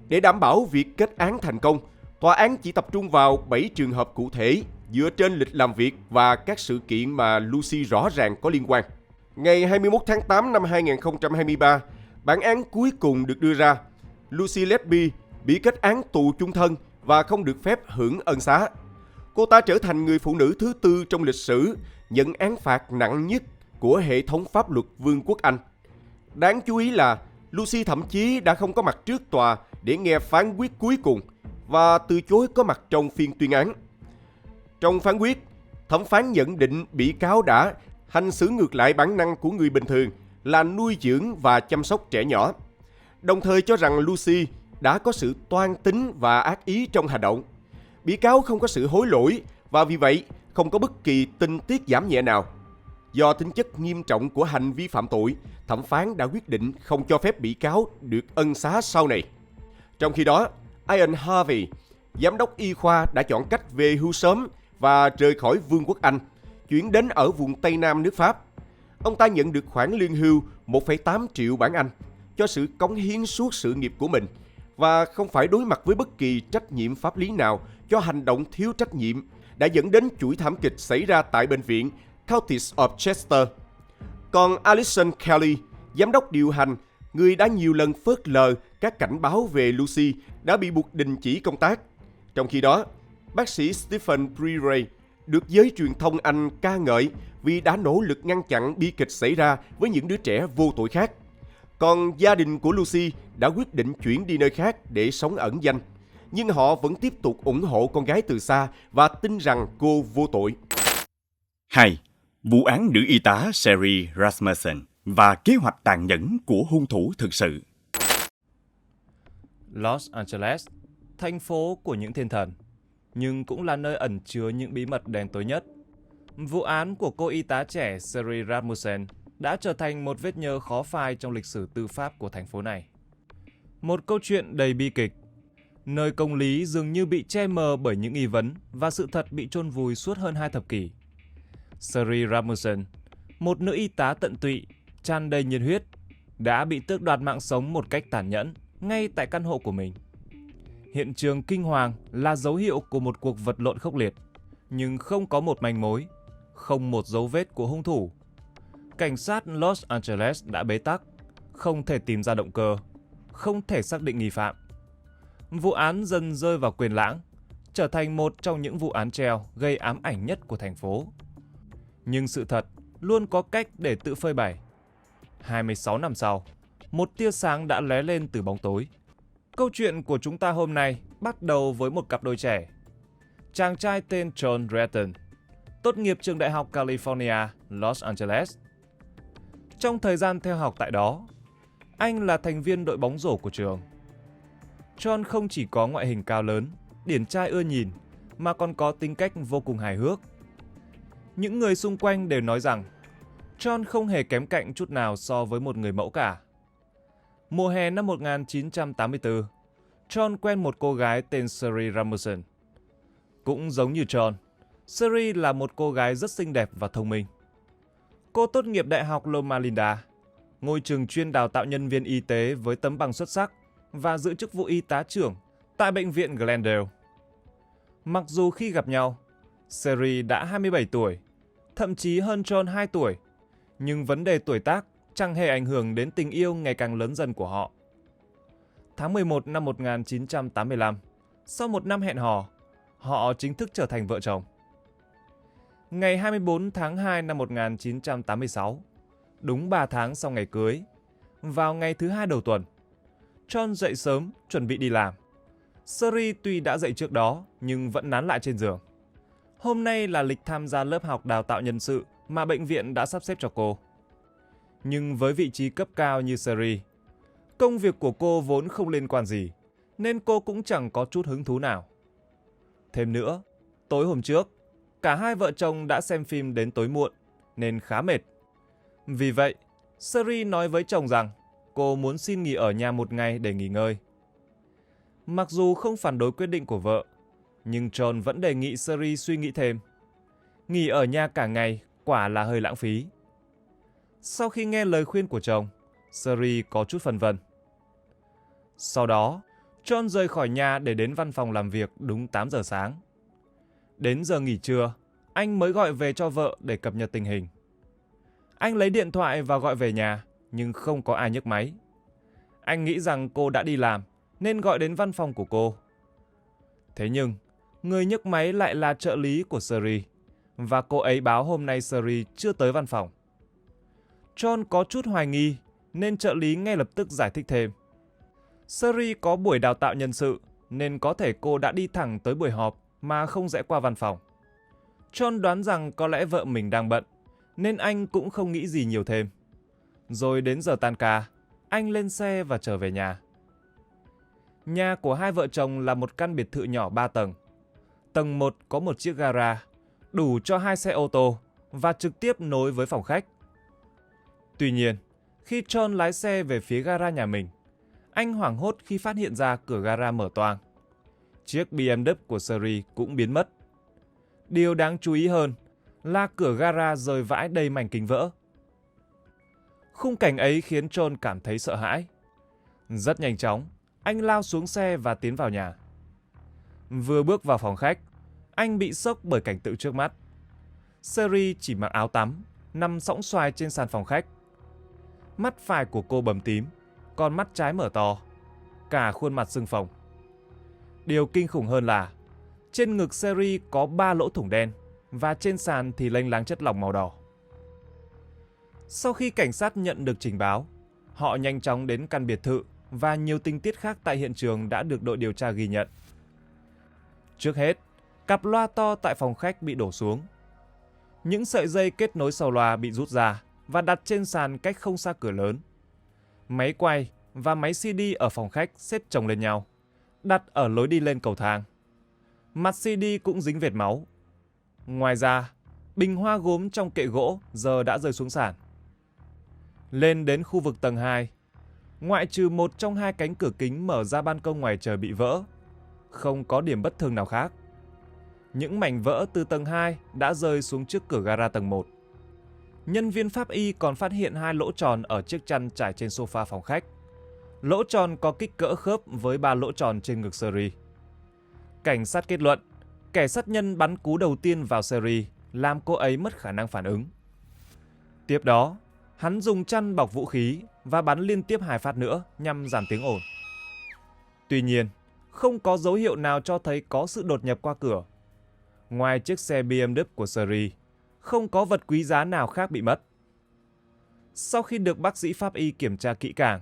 [SPEAKER 2] để đảm bảo việc kết án thành công, tòa án chỉ tập trung vào 7 trường hợp cụ thể dựa trên lịch làm việc và các sự kiện mà Lucy rõ ràng có liên quan. Ngày 21 tháng 8 năm 2023, bản án cuối cùng được đưa ra. Lucy Letby bị kết án tù chung thân và không được phép hưởng ân xá. Cô ta trở thành người phụ nữ thứ tư trong lịch sử nhận án phạt nặng nhất của hệ thống pháp luật Vương quốc Anh. Đáng chú ý là Lucy thậm chí đã không có mặt trước tòa để nghe phán quyết cuối cùng và từ chối có mặt trong phiên tuyên án. Trong phán quyết, thẩm phán nhận định bị cáo đã hành xử ngược lại bản năng của người bình thường là nuôi dưỡng và chăm sóc trẻ nhỏ, đồng thời cho rằng Lucy đã có sự toan tính và ác ý trong hành động. Bị cáo không có sự hối lỗi và vì vậy không có bất kỳ tình tiết giảm nhẹ nào. Do tính chất nghiêm trọng của hành vi phạm tội, thẩm phán đã quyết định không cho phép bị cáo được ân xá sau này. Trong khi đó, Ian Harvey, giám đốc y khoa, đã chọn cách về hưu sớm và rời khỏi Vương quốc Anh, chuyển đến ở vùng Tây Nam nước Pháp. Ông ta nhận được khoản lương hưu 1,8 triệu bảng Anh cho sự cống hiến suốt sự nghiệp của mình và không phải đối mặt với bất kỳ trách nhiệm pháp lý nào cho hành động thiếu trách nhiệm đã dẫn đến chuỗi thảm kịch xảy ra tại bệnh viện Curtis of Chester. Còn Alison Kelly, giám đốc điều hành, người đã nhiều lần phớt lờ các cảnh báo về Lucy, đã bị buộc đình chỉ công tác. Trong khi đó, bác sĩ Stephen Breray được giới truyền thông Anh ca ngợi vì đã nỗ lực ngăn chặn bi kịch xảy ra với những đứa trẻ vô tội khác. Còn gia đình của Lucy đã quyết định chuyển đi nơi khác để sống ẩn danh, nhưng họ vẫn tiếp tục ủng hộ con gái từ xa và tin rằng cô vô tội.
[SPEAKER 1] 2. Vụ án nữ y tá Sherry Rasmussen và kế hoạch tàn nhẫn của hung thủ thực sự.
[SPEAKER 3] Los Angeles, thành phố của những thiên thần, nhưng cũng là nơi ẩn chứa những bí mật đen tối nhất. Vụ án của cô y tá trẻ Sherry Rasmussen đã trở thành một vết nhơ khó phai trong lịch sử tư pháp của thành phố này. Một câu chuyện đầy bi kịch, nơi công lý dường như bị che mờ bởi những nghi vấn và sự thật bị chôn vùi suốt hơn 2 thập kỷ. Sherry Rasmussen, một nữ y tá tận tụy, tràn đầy nhiệt huyết, đã bị tước đoạt mạng sống một cách tàn nhẫn ngay tại căn hộ của mình. Hiện trường kinh hoàng là dấu hiệu của một cuộc vật lộn khốc liệt, nhưng không có một manh mối, không một dấu vết của hung thủ. Cảnh sát Los Angeles đã bế tắc, không thể tìm ra động cơ, không thể xác định nghi phạm. Vụ án dần rơi vào quên lãng, trở thành một trong những vụ án treo gây ám ảnh nhất của thành phố. Nhưng sự thật luôn có cách để tự phơi bày. 26 năm sau, một tia sáng đã lóe lên từ bóng tối. Câu chuyện của chúng ta hôm nay bắt đầu với một cặp đôi trẻ. Chàng trai tên John Retton, tốt nghiệp trường đại học California, Los Angeles. Trong thời gian theo học tại đó, anh là thành viên đội bóng rổ của trường. John không chỉ có ngoại hình cao lớn, điển trai ưa nhìn, mà còn có tính cách vô cùng hài hước. Những người xung quanh đều nói rằng John không hề kém cạnh chút nào so với một người mẫu cả. Mùa hè năm 1984, John quen một cô gái tên Sherry Rasmussen. Cũng giống như John, Sherry là một cô gái rất xinh đẹp và thông minh. Cô tốt nghiệp Đại học Loma Linda, ngôi trường chuyên đào tạo nhân viên y tế với tấm bằng xuất sắc và giữ chức vụ y tá trưởng tại bệnh viện Glendale. Mặc dù khi gặp nhau, Sherry đã 27 tuổi, thậm chí hơn John 2 tuổi, nhưng vấn đề tuổi tác chẳng hề ảnh hưởng đến tình yêu ngày càng lớn dần của họ. Tháng 11 năm 1985, sau một năm hẹn hò, họ chính thức trở thành vợ chồng. Ngày 24 tháng 2 năm 1986, đúng 3 tháng sau ngày cưới, vào ngày thứ 2 đầu tuần, John dậy sớm chuẩn bị đi làm. Sherry tuy đã dậy trước đó nhưng vẫn nán lại trên giường. Hôm nay là lịch tham gia lớp học đào tạo nhân sự mà bệnh viện đã sắp xếp cho cô. Nhưng với vị trí cấp cao như Seri, công việc của cô vốn không liên quan gì, nên cô cũng chẳng có chút hứng thú nào. Thêm nữa, tối hôm trước, cả hai vợ chồng đã xem phim đến tối muộn, nên khá mệt. Vì vậy, Seri nói với chồng rằng cô muốn xin nghỉ ở nhà một ngày để nghỉ ngơi. Mặc dù không phản đối quyết định của vợ, nhưng John vẫn đề nghị Seri suy nghĩ thêm. Nghỉ ở nhà cả ngày quả là hơi lãng phí. Sau khi nghe lời khuyên của chồng, Seri có chút phân vân. Sau đó, John rời khỏi nhà để đến văn phòng làm việc đúng 8 giờ sáng. Đến giờ nghỉ trưa, anh mới gọi về cho vợ để cập nhật tình hình. Anh lấy điện thoại và gọi về nhà, nhưng không có ai nhấc máy. Anh nghĩ rằng cô đã đi làm, nên gọi đến văn phòng của cô. Thế nhưng, người nhấc máy lại là trợ lý của Seri, và cô ấy báo hôm nay Seri chưa tới văn phòng. John có chút hoài nghi, nên trợ lý ngay lập tức giải thích thêm. Seri có buổi đào tạo nhân sự, nên có thể cô đã đi thẳng tới buổi họp mà không rẽ qua văn phòng. John đoán rằng có lẽ vợ mình đang bận, nên anh cũng không nghĩ gì nhiều thêm. Rồi đến giờ tan ca, anh lên xe và trở về nhà. Nhà của hai vợ chồng là một căn biệt thự nhỏ 3 tầng. Tầng 1 có một chiếc gara, đủ cho 2 xe ô tô và trực tiếp nối với phòng khách. Tuy nhiên, khi John lái xe về phía gara nhà mình, anh hoảng hốt khi phát hiện ra cửa gara mở toang. Chiếc BMW của Seri cũng biến mất. Điều đáng chú ý hơn là cửa gara rơi vãi đầy mảnh kính vỡ. Khung cảnh ấy khiến John cảm thấy sợ hãi. Rất nhanh chóng, anh lao xuống xe và tiến vào nhà. Vừa bước vào phòng khách, anh bị sốc bởi cảnh tượng trước mắt. Seri chỉ mặc áo tắm, nằm sõng soài trên sàn phòng khách. Mắt phải của cô bầm tím, còn mắt trái mở to, cả khuôn mặt sưng phồng. Điều kinh khủng hơn là trên ngực Seri có 3 lỗ thủng đen và trên sàn thì lênh láng chất lỏng màu đỏ. Sau khi cảnh sát nhận được trình báo, họ nhanh chóng đến căn biệt thự và nhiều tình tiết khác tại hiện trường đã được đội điều tra ghi nhận. Trước hết, cặp loa to tại phòng khách bị đổ xuống. Những sợi dây kết nối sau loa bị rút ra và đặt trên sàn cách không xa cửa lớn. Máy quay và máy CD ở phòng khách xếp chồng lên nhau, đặt ở lối đi lên cầu thang. Mặt CD cũng dính vệt máu. Ngoài ra, bình hoa gốm trong kệ gỗ giờ đã rơi xuống sàn. Lên đến khu vực tầng 2, ngoại trừ một trong 2 cánh cửa kính mở ra ban công ngoài trời bị vỡ, không có điểm bất thường nào khác. Những mảnh vỡ từ tầng 2 đã rơi xuống trước cửa gara tầng 1. Nhân viên pháp y còn phát hiện 2 lỗ tròn ở chiếc chăn trải trên sofa phòng khách. Lỗ tròn có kích cỡ khớp với 3 lỗ tròn trên ngực Seri. Cảnh sát kết luận, kẻ sát nhân bắn cú đầu tiên vào Seri làm cô ấy mất khả năng phản ứng. Tiếp đó, hắn dùng chăn bọc vũ khí và bắn liên tiếp 2 phát nữa nhằm giảm tiếng ồn. Tuy nhiên, không có dấu hiệu nào cho thấy có sự đột nhập qua cửa. Ngoài chiếc xe BMW của Seri, không có vật quý giá nào khác bị mất. Sau khi được bác sĩ pháp y kiểm tra kỹ càng,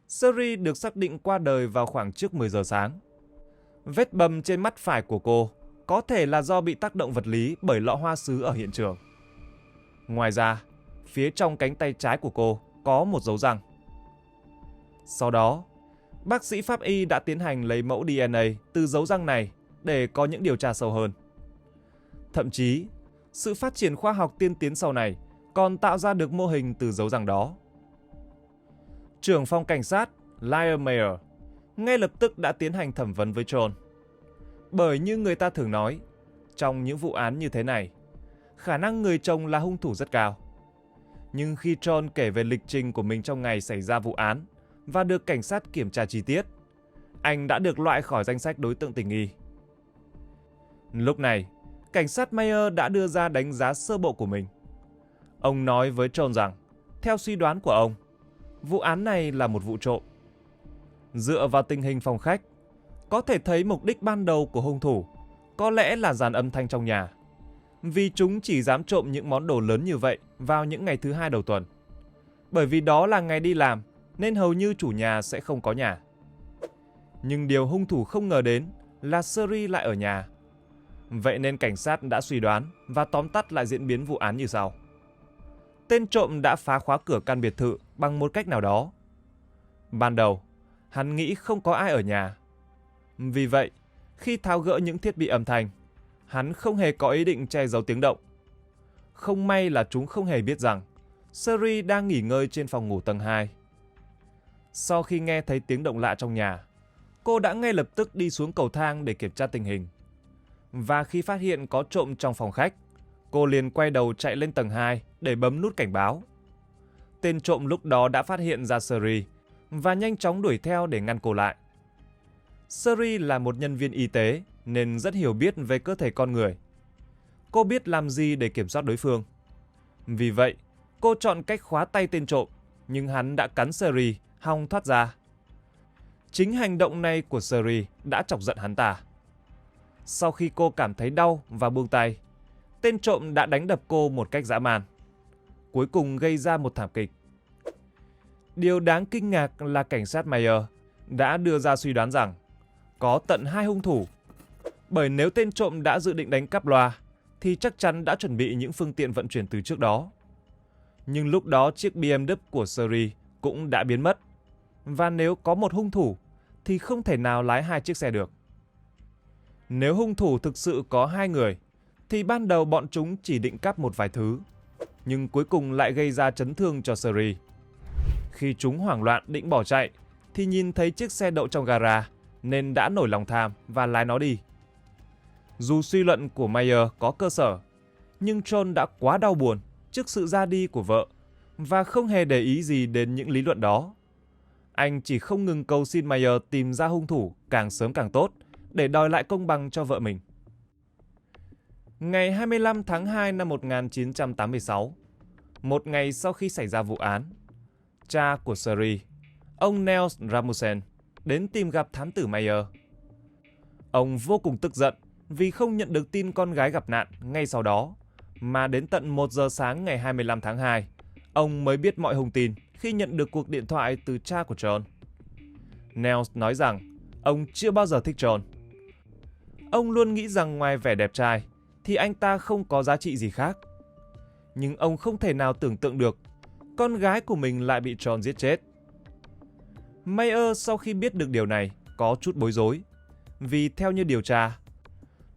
[SPEAKER 3] Seri được xác định qua đời vào khoảng trước 10 giờ sáng. Vết bầm trên mắt phải của cô có thể là do bị tác động vật lý bởi lọ hoa sứ ở hiện trường. Ngoài ra, phía trong cánh tay trái của cô có một dấu răng. Sau đó, bác sĩ pháp y đã tiến hành lấy mẫu DNA từ dấu răng này để có những điều tra sâu hơn. Thậm chí, sự phát triển khoa học tiên tiến sau này còn tạo ra được mô hình từ dấu răng đó. Trưởng phòng cảnh sát Lyle Mayer ngay lập tức đã tiến hành thẩm vấn với John. Bởi như người ta thường nói, trong những vụ án như thế này, khả năng người chồng là hung thủ rất cao. Nhưng khi John kể về lịch trình của mình trong ngày xảy ra vụ án và được cảnh sát kiểm tra chi tiết, anh đã được loại khỏi danh sách đối tượng tình nghi. Lúc này, cảnh sát Mayer đã đưa ra đánh giá sơ bộ của mình. Ông nói với John rằng, theo suy đoán của ông, vụ án này là một vụ trộm. Dựa vào tình hình phòng khách, có thể thấy mục đích ban đầu của hung thủ có lẽ là dàn âm thanh trong nhà, vì chúng chỉ dám trộm những món đồ lớn như vậy vào những ngày thứ 2 đầu tuần. Bởi vì đó là ngày đi làm nên hầu như chủ nhà sẽ không có nhà. Nhưng điều hung thủ không ngờ đến là Seri lại ở nhà. Vậy nên cảnh sát đã suy đoán và tóm tắt lại diễn biến vụ án như sau. Tên trộm đã phá khóa cửa căn biệt thự bằng một cách nào đó. Ban đầu, hắn nghĩ không có ai ở nhà. Vì vậy, khi tháo gỡ những thiết bị âm thanh, hắn không hề có ý định che giấu tiếng động. Không may là chúng không hề biết rằng Sherry đang nghỉ ngơi trên phòng ngủ tầng 2. Sau khi nghe thấy tiếng động lạ trong nhà, cô đã ngay lập tức đi xuống cầu thang để kiểm tra tình hình. Và khi phát hiện có trộm trong phòng khách, cô liền quay đầu chạy lên tầng 2 để bấm nút cảnh báo. Tên trộm lúc đó đã phát hiện ra Sherry và nhanh chóng đuổi theo để ngăn cô lại. Sherry là một nhân viên y tế nên rất hiểu biết về cơ thể con người. Cô biết làm gì để kiểm soát đối phương. Vì vậy, cô chọn cách khóa tay tên trộm, nhưng hắn đã cắn Sherry, hòng thoát ra. Chính hành động này của Sherry đã chọc giận hắn ta. Sau khi cô cảm thấy đau và buông tay, tên trộm đã đánh đập cô một cách dã man, cuối cùng gây ra một thảm kịch. Điều đáng kinh ngạc là cảnh sát Mayer đã đưa ra suy đoán rằng có tận 2 hung thủ. Bởi nếu tên trộm đã dự định đánh cắp loa, thì chắc chắn đã chuẩn bị những phương tiện vận chuyển từ trước đó. Nhưng lúc đó chiếc BMW của Sherry cũng đã biến mất. Và nếu có một hung thủ, thì không thể nào lái 2 chiếc xe được. Nếu hung thủ thực sự có 2 người, thì ban đầu bọn chúng chỉ định cắp một vài thứ, nhưng cuối cùng lại gây ra chấn thương cho Sherry. Khi chúng hoảng loạn định bỏ chạy, thì nhìn thấy chiếc xe đậu trong gara, nên đã nổi lòng tham và lái nó đi. Dù suy luận của Mayer có cơ sở, nhưng John đã quá đau buồn trước sự ra đi của vợ và không hề để ý gì đến những lý luận đó. Anh chỉ không ngừng cầu xin Mayer tìm ra hung thủ càng sớm càng tốt để đòi lại công bằng cho vợ mình. Ngày 25 tháng 2 năm 1986, một ngày sau khi xảy ra vụ án, cha của Sherry, ông Nels Rasmussen, đến tìm gặp thám tử Mayer. Ông vô cùng tức giận vì không nhận được tin con gái gặp nạn ngay sau đó, mà đến tận 1 giờ sáng ngày 25 tháng 2, ông mới biết mọi thông tin khi nhận được cuộc điện thoại từ cha của John. Nels nói rằng ông chưa bao giờ thích John. Ông luôn nghĩ rằng ngoài vẻ đẹp trai thì anh ta không có giá trị gì khác. Nhưng ông không thể nào tưởng tượng được con gái của mình lại bị John giết chết. Mayer sau khi biết được điều này có chút bối rối, vì theo như điều tra,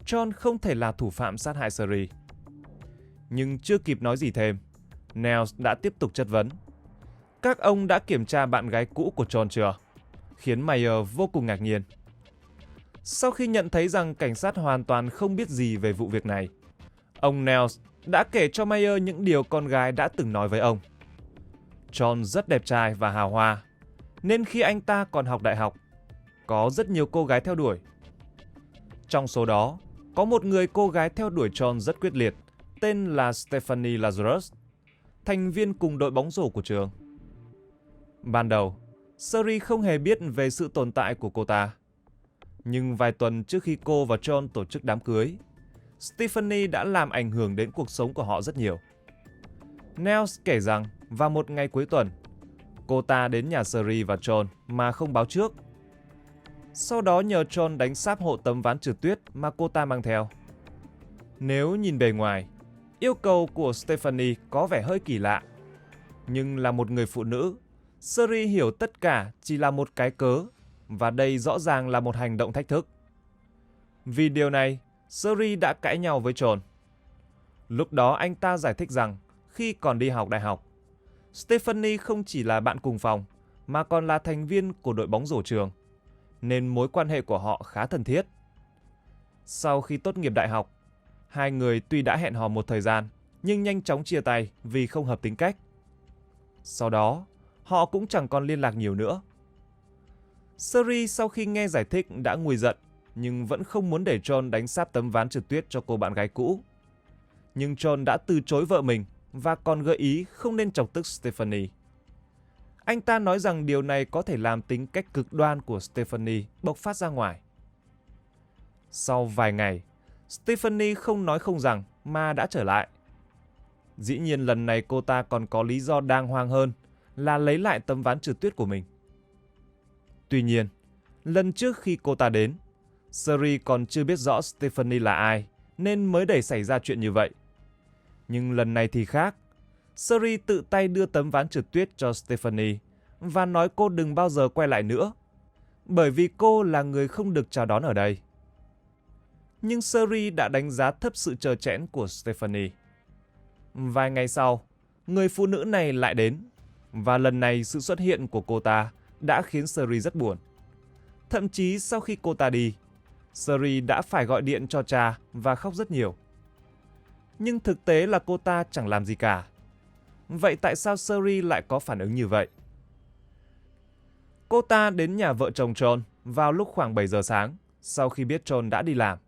[SPEAKER 3] John không thể là thủ phạm sát hại Sherry. Nhưng chưa kịp nói gì thêm, Nels đã tiếp tục chất vấn. Các ông đã kiểm tra bạn gái cũ của John chưa? Khiến Mayer vô cùng ngạc nhiên. Sau khi nhận thấy rằng cảnh sát hoàn toàn không biết gì về vụ việc này, ông Nels đã kể cho Mayer những điều con gái đã từng nói với ông. John rất đẹp trai và hào hoa, nên khi anh ta còn học đại học, có rất nhiều cô gái theo đuổi. Trong số đó, có một người cô gái theo đuổi John rất quyết liệt, tên là Stephanie Lazarus, thành viên cùng đội bóng rổ của trường. Ban đầu, Sherry không hề biết về sự tồn tại của cô ta. Nhưng vài tuần trước khi cô và John tổ chức đám cưới, Stephanie đã làm ảnh hưởng đến cuộc sống của họ rất nhiều. Nels kể rằng vào một ngày cuối tuần, cô ta đến nhà Sherry và John mà không báo trước. Sau đó nhờ John đánh sáp hộ tấm ván trượt tuyết mà cô ta mang theo. Nếu nhìn bề ngoài, yêu cầu của Stephanie có vẻ hơi kỳ lạ. Nhưng là một người phụ nữ, Sherry hiểu tất cả chỉ là một cái cớ, và đây rõ ràng là một hành động thách thức. Vì điều này, Sherry đã cãi nhau với John. Lúc đó anh ta giải thích rằng khi còn đi học đại học, Stephanie không chỉ là bạn cùng phòng mà còn là thành viên của đội bóng rổ trường, nên mối quan hệ của họ khá thân thiết. Sau khi tốt nghiệp đại học, hai người tuy đã hẹn hò một thời gian nhưng nhanh chóng chia tay vì không hợp tính cách. Sau đó, họ cũng chẳng còn liên lạc nhiều nữa. Sherry sau khi nghe giải thích đã nguôi giận, nhưng vẫn không muốn để John đánh sáp tấm ván trượt tuyết cho cô bạn gái cũ. Nhưng John đã từ chối vợ mình và còn gợi ý không nên chọc tức Stephanie. Anh ta nói rằng điều này có thể làm tính cách cực đoan của Stephanie bộc phát ra ngoài. Sau vài ngày, Stephanie không nói không rằng mà đã trở lại. Dĩ nhiên lần này cô ta còn có lý do đàng hoàng hơn là lấy lại tấm ván trượt tuyết của mình. Tuy nhiên, lần trước khi cô ta đến, Sherry còn chưa biết rõ Stephanie là ai nên mới đẩy xảy ra chuyện như vậy. Nhưng lần này thì khác. Suri tự tay đưa tấm ván trượt tuyết cho Stephanie và nói cô đừng bao giờ quay lại nữa, bởi vì cô là người không được chào đón ở đây. Nhưng Suri đã đánh giá thấp sự trơ trẽn của Stephanie. Vài ngày sau, người phụ nữ này lại đến, và lần này sự xuất hiện của cô ta đã khiến Suri rất buồn. Thậm chí sau khi cô ta đi, Suri đã phải gọi điện cho cha và khóc rất nhiều. Nhưng thực tế là cô ta chẳng làm gì cả. Vậy tại sao Suri lại có phản ứng như vậy? Cô ta đến nhà vợ chồng John vào lúc khoảng 7 giờ sáng sau khi biết John đã đi làm.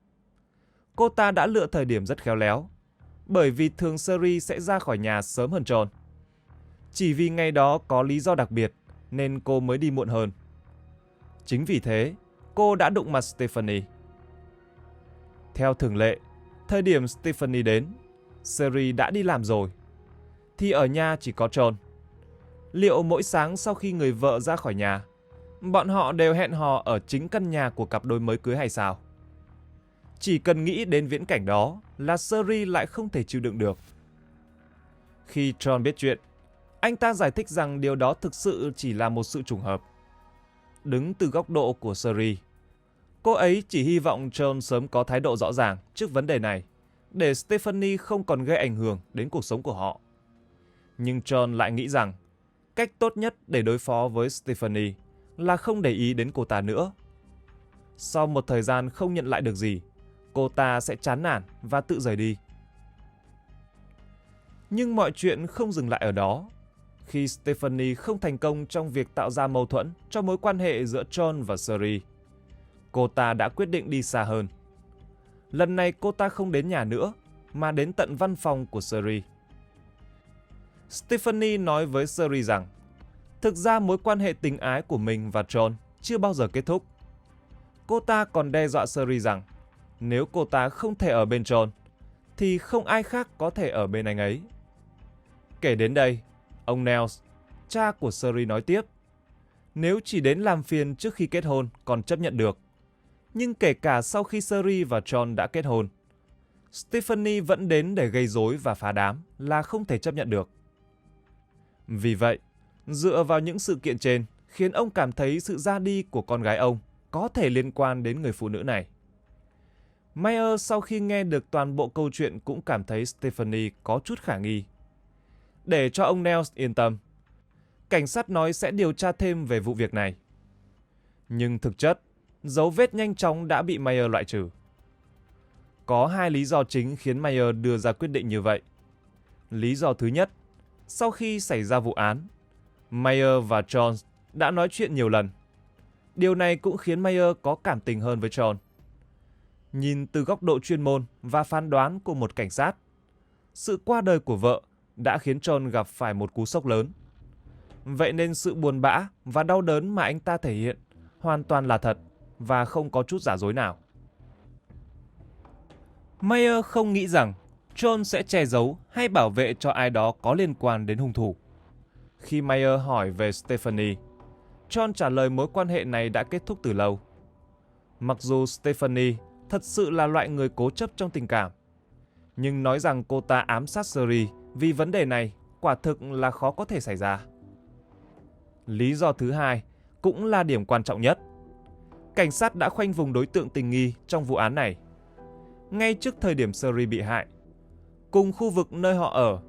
[SPEAKER 3] Cô ta đã lựa thời điểm rất khéo léo, bởi vì thường Suri sẽ ra khỏi nhà sớm hơn John. Chỉ vì ngày đó có lý do đặc biệt nên cô mới đi muộn hơn. Chính vì thế, cô đã đụng mặt Stephanie. Theo thường lệ, thời điểm Stephanie đến, Suri đã đi làm rồi, thì ở nhà chỉ có John. Liệu mỗi sáng sau khi người vợ ra khỏi nhà, bọn họ đều hẹn hò ở chính căn nhà của cặp đôi mới cưới hay sao? Chỉ cần nghĩ đến viễn cảnh đó là Suri lại không thể chịu đựng được. Khi John biết chuyện, anh ta giải thích rằng điều đó thực sự chỉ là một sự trùng hợp. Đứng từ góc độ của Suri, cô ấy chỉ hy vọng John sớm có thái độ rõ ràng trước vấn đề này, để Stephanie không còn gây ảnh hưởng đến cuộc sống của họ. Nhưng John lại nghĩ rằng cách tốt nhất để đối phó với Stephanie là không để ý đến cô ta nữa. Sau một thời gian không nhận lại được gì, cô ta sẽ chán nản và tự rời đi. Nhưng mọi chuyện không dừng lại ở đó. Khi Stephanie không thành công trong việc tạo ra mâu thuẫn cho mối quan hệ giữa John và Suri, cô ta đã quyết định đi xa hơn. Lần này cô ta không đến nhà nữa, mà đến tận văn phòng của Suri. Stephanie nói với Suri rằng thực ra mối quan hệ tình ái của mình và John chưa bao giờ kết thúc. Cô ta còn đe dọa Suri rằng nếu cô ta không thể ở bên John, thì không ai khác có thể ở bên anh ấy. Kể đến đây, ông Nels, cha của Suri nói tiếp, nếu chỉ đến làm phiền trước khi kết hôn còn chấp nhận được, nhưng kể cả sau khi Suri và John đã kết hôn, Stephanie vẫn đến để gây rối và phá đám là không thể chấp nhận được. Vì vậy, dựa vào những sự kiện trên khiến ông cảm thấy sự ra đi của con gái ông có thể liên quan đến người phụ nữ này. Mayer sau khi nghe được toàn bộ câu chuyện cũng cảm thấy Stephanie có chút khả nghi. Để cho ông Nels yên tâm, cảnh sát nói sẽ điều tra thêm về vụ việc này. Nhưng thực chất, dấu vết nhanh chóng đã bị Mayer loại trừ. Có hai lý do chính khiến Mayer đưa ra quyết định như vậy. Lý do thứ nhất, sau khi xảy ra vụ án, Mayer và John đã nói chuyện nhiều lần. Điều này cũng khiến Mayer có cảm tình hơn với John. Nhìn từ góc độ chuyên môn và phán đoán của một cảnh sát, sự qua đời của vợ đã khiến John gặp phải một cú sốc lớn. Vậy nên sự buồn bã và đau đớn mà anh ta thể hiện hoàn toàn là thật và không có chút giả dối nào. Mayer không nghĩ rằng John sẽ che giấu hay bảo vệ cho ai đó có liên quan đến hung thủ. Khi Mayer hỏi về Stephanie, John trả lời mối quan hệ này đã kết thúc từ lâu. Mặc dù Stephanie thật sự là loại người cố chấp trong tình cảm, nhưng nói rằng cô ta ám sát Suri vì vấn đề này quả thực là khó có thể xảy ra. Lý do thứ hai cũng là điểm quan trọng nhất. Cảnh sát đã khoanh vùng đối tượng tình nghi trong vụ án này. Ngay trước thời điểm Suri bị hại, cùng khu vực nơi họ ở,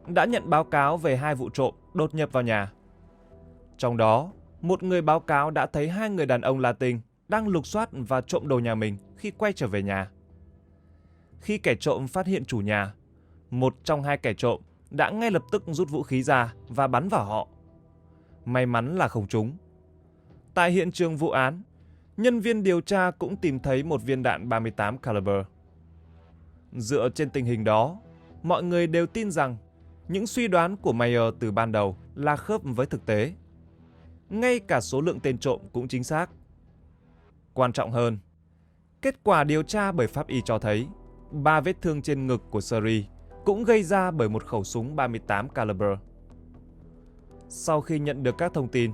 [SPEAKER 3] đã nhận báo cáo về 2 vụ trộm đột nhập vào nhà. Trong đó, một người báo cáo đã thấy 2 người đàn ông Latin đang lục soát và trộm đồ nhà mình khi quay trở về nhà. Khi kẻ trộm phát hiện chủ nhà, một trong 2 kẻ trộm đã ngay lập tức rút vũ khí ra và bắn vào họ. May mắn là không trúng. Tại hiện trường vụ án, nhân viên điều tra cũng tìm thấy một viên đạn 38 caliber. Dựa trên tình hình đó, mọi người đều tin rằng những suy đoán của Mayer từ ban đầu là khớp với thực tế. Ngay cả số lượng tên trộm cũng chính xác. Quan trọng hơn, kết quả điều tra bởi pháp y cho thấy 3 vết thương trên ngực của Suri cũng gây ra bởi một khẩu súng 38 caliber. Sau khi nhận được các thông tin,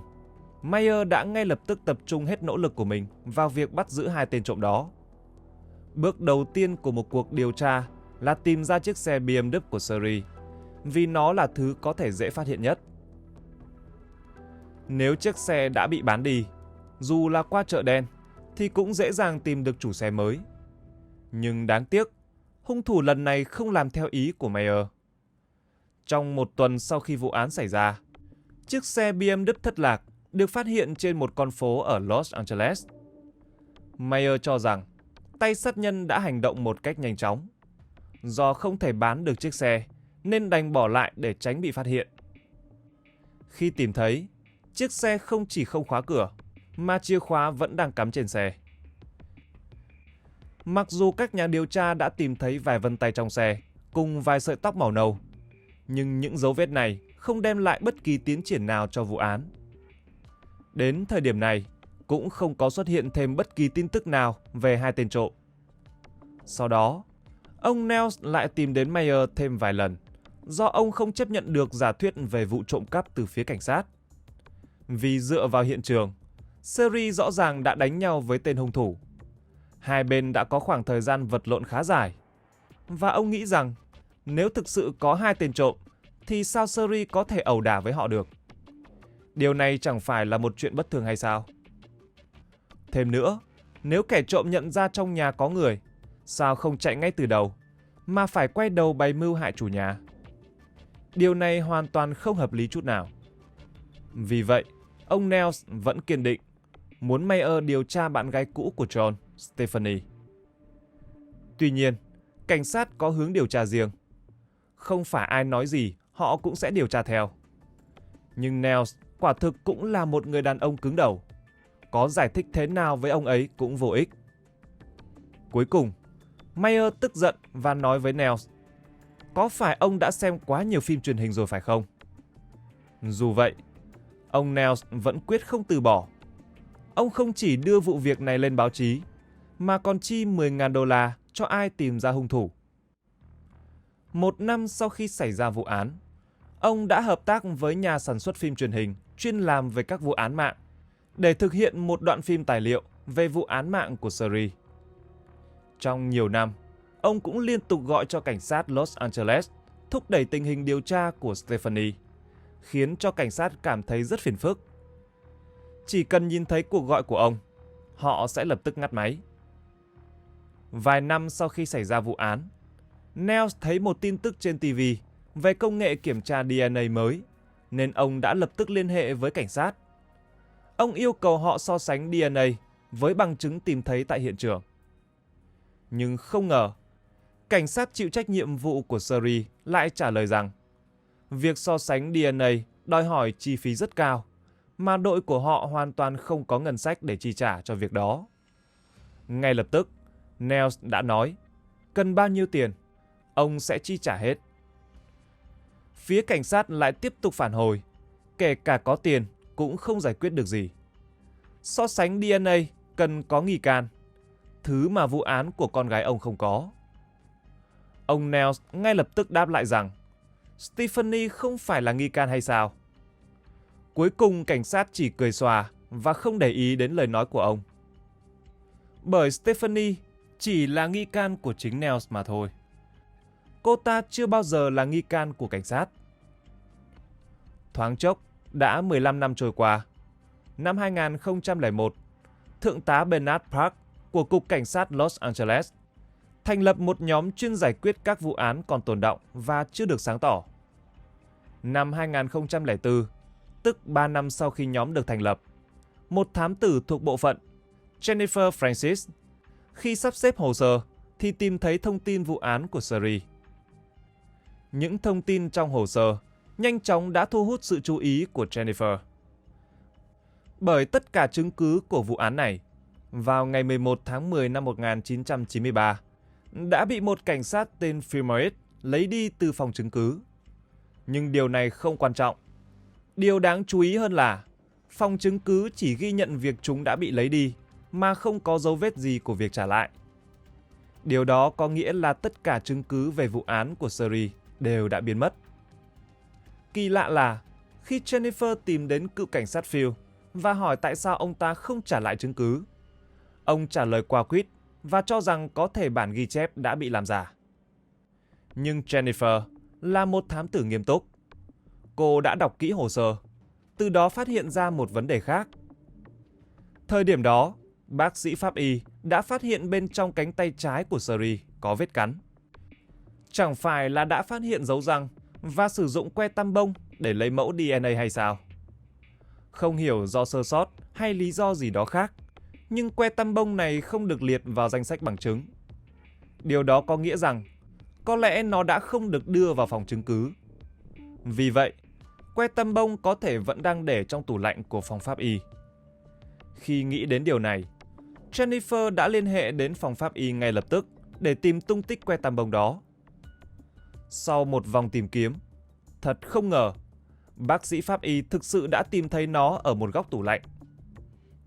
[SPEAKER 3] Mayer đã ngay lập tức tập trung hết nỗ lực của mình vào việc bắt giữ 2 tên trộm đó. Bước đầu tiên của một cuộc điều tra là tìm ra chiếc xe BMW của Sherry, vì nó là thứ có thể dễ phát hiện nhất. Nếu chiếc xe đã bị bán đi, dù là qua chợ đen, thì cũng dễ dàng tìm được chủ xe mới. Nhưng đáng tiếc, hung thủ lần này không làm theo ý của Mayer. Trong một tuần sau khi vụ án xảy ra, chiếc xe BMW thất lạc được phát hiện trên một con phố ở Los Angeles. Mayer cho rằng tay sát nhân đã hành động một cách nhanh chóng. Do không thể bán được chiếc xe, nên đành bỏ lại để tránh bị phát hiện. Khi tìm thấy, chiếc xe không chỉ không khóa cửa, mà chìa khóa vẫn đang cắm trên xe. Mặc dù các nhà điều tra đã tìm thấy vài vân tay trong xe, cùng vài sợi tóc màu nâu, nhưng những dấu vết này không đem lại bất kỳ tiến triển nào cho vụ án. Đến thời điểm này, cũng không có xuất hiện thêm bất kỳ tin tức nào về hai tên trộm. Sau đó, ông Nels lại tìm đến Mayer thêm vài lần, do ông không chấp nhận được giả thuyết về vụ trộm cắp từ phía cảnh sát. Vì dựa vào hiện trường, Sherry rõ ràng đã đánh nhau với tên hung thủ. Hai bên đã có khoảng thời gian vật lộn khá dài. Và ông nghĩ rằng, nếu thực sự có hai tên trộm, thì sao Sherry có thể ẩu đả với họ được? Điều này chẳng phải là một chuyện bất thường hay sao? Thêm nữa, nếu kẻ trộm nhận ra trong nhà có người, sao không chạy ngay từ đầu, mà phải quay đầu bày mưu hại chủ nhà? Điều này hoàn toàn không hợp lý chút nào. Vì vậy, ông Nels vẫn kiên định muốn Mayer điều tra bạn gái cũ của John, Stephanie. Tuy nhiên, cảnh sát có hướng điều tra riêng. Không phải ai nói gì họ cũng sẽ điều tra theo. Nhưng Nels quả thực cũng là một người đàn ông cứng đầu. Có giải thích thế nào với ông ấy cũng vô ích. Cuối cùng, Mayer tức giận và nói với Nels, có phải ông đã xem quá nhiều phim truyền hình rồi phải không? Dù vậy, ông Nels vẫn quyết không từ bỏ. Ông không chỉ đưa vụ việc này lên báo chí, mà còn chi $10.000 cho ai tìm ra hung thủ. Một năm sau khi xảy ra vụ án, ông đã hợp tác với nhà sản xuất phim truyền hình chuyên làm về các vụ án mạng để thực hiện một đoạn phim tài liệu về vụ án mạng của Sherry. Trong nhiều năm, ông cũng liên tục gọi cho cảnh sát Los Angeles thúc đẩy tình hình điều tra của Stephanie, khiến cho cảnh sát cảm thấy rất phiền phức. Chỉ cần nhìn thấy cuộc gọi của ông, họ sẽ lập tức ngắt máy. Vài năm sau khi xảy ra vụ án, Nels thấy một tin tức trên TV về công nghệ kiểm tra DNA mới, nên ông đã lập tức liên hệ với cảnh sát. Ông yêu cầu họ so sánh DNA với bằng chứng tìm thấy tại hiện trường. Nhưng không ngờ, cảnh sát chịu trách nhiệm vụ của Sherry lại trả lời rằng việc so sánh DNA đòi hỏi chi phí rất cao, mà đội của họ hoàn toàn không có ngân sách để chi trả cho việc đó. Ngay lập tức, Nels đã nói, cần bao nhiêu tiền, ông sẽ chi trả hết. Phía cảnh sát lại tiếp tục phản hồi, kể cả có tiền cũng không giải quyết được gì. So sánh DNA cần có nghi can, thứ mà vụ án của con gái ông không có. Ông Nels ngay lập tức đáp lại rằng Stephanie không phải là nghi can hay sao? Cuối cùng cảnh sát chỉ cười xòa và không để ý đến lời nói của ông. Bởi Stephanie chỉ là nghi can của chính Nels mà thôi. Cô ta chưa bao giờ là nghi can của cảnh sát. Thoáng chốc, đã 15 năm trôi qua. Năm 2001, Thượng tá Bernard Park của Cục Cảnh sát Los Angeles thành lập một nhóm chuyên giải quyết các vụ án còn tồn đọng và chưa được sáng tỏ. Năm 2004, tức 3 năm sau khi nhóm được thành lập, một thám tử thuộc bộ phận, Jennifer Francis, khi sắp xếp hồ sơ thì tìm thấy thông tin vụ án của Sherry. Những thông tin trong hồ sơ nhanh chóng đã thu hút sự chú ý của Jennifer. Bởi tất cả chứng cứ của vụ án này, vào ngày 11 tháng 10 năm 1993, đã bị một cảnh sát tên Firmaid lấy đi từ phòng chứng cứ. Nhưng điều này không quan trọng. Điều đáng chú ý hơn là phòng chứng cứ chỉ ghi nhận việc chúng đã bị lấy đi, mà không có dấu vết gì của việc trả lại. Điều đó có nghĩa là tất cả chứng cứ về vụ án của Sherry đều đã biến mất. Kỳ lạ là, khi Jennifer tìm đến cựu cảnh sát Phil và hỏi tại sao ông ta không trả lại chứng cứ, ông trả lời quả quyết và cho rằng có thể bản ghi chép đã bị làm giả. Nhưng Jennifer là một thám tử nghiêm túc. Cô đã đọc kỹ hồ sơ, từ đó phát hiện ra một vấn đề khác. Thời điểm đó, bác sĩ pháp y đã phát hiện bên trong cánh tay trái của Sherry có vết cắn. Chẳng phải là đã phát hiện dấu răng và sử dụng que tăm bông để lấy mẫu DNA hay sao? Không hiểu do sơ sót hay lý do gì đó khác, nhưng que tăm bông này không được liệt vào danh sách bằng chứng. Điều đó có nghĩa rằng có lẽ nó đã không được đưa vào phòng chứng cứ. Vì vậy, que tăm bông có thể vẫn đang để trong tủ lạnh của phòng pháp y. Khi nghĩ đến điều này, Jennifer đã liên hệ đến phòng pháp y ngay lập tức để tìm tung tích que tăm bông đó. Sau một vòng tìm kiếm, thật không ngờ, bác sĩ pháp y thực sự đã tìm thấy nó ở một góc tủ lạnh.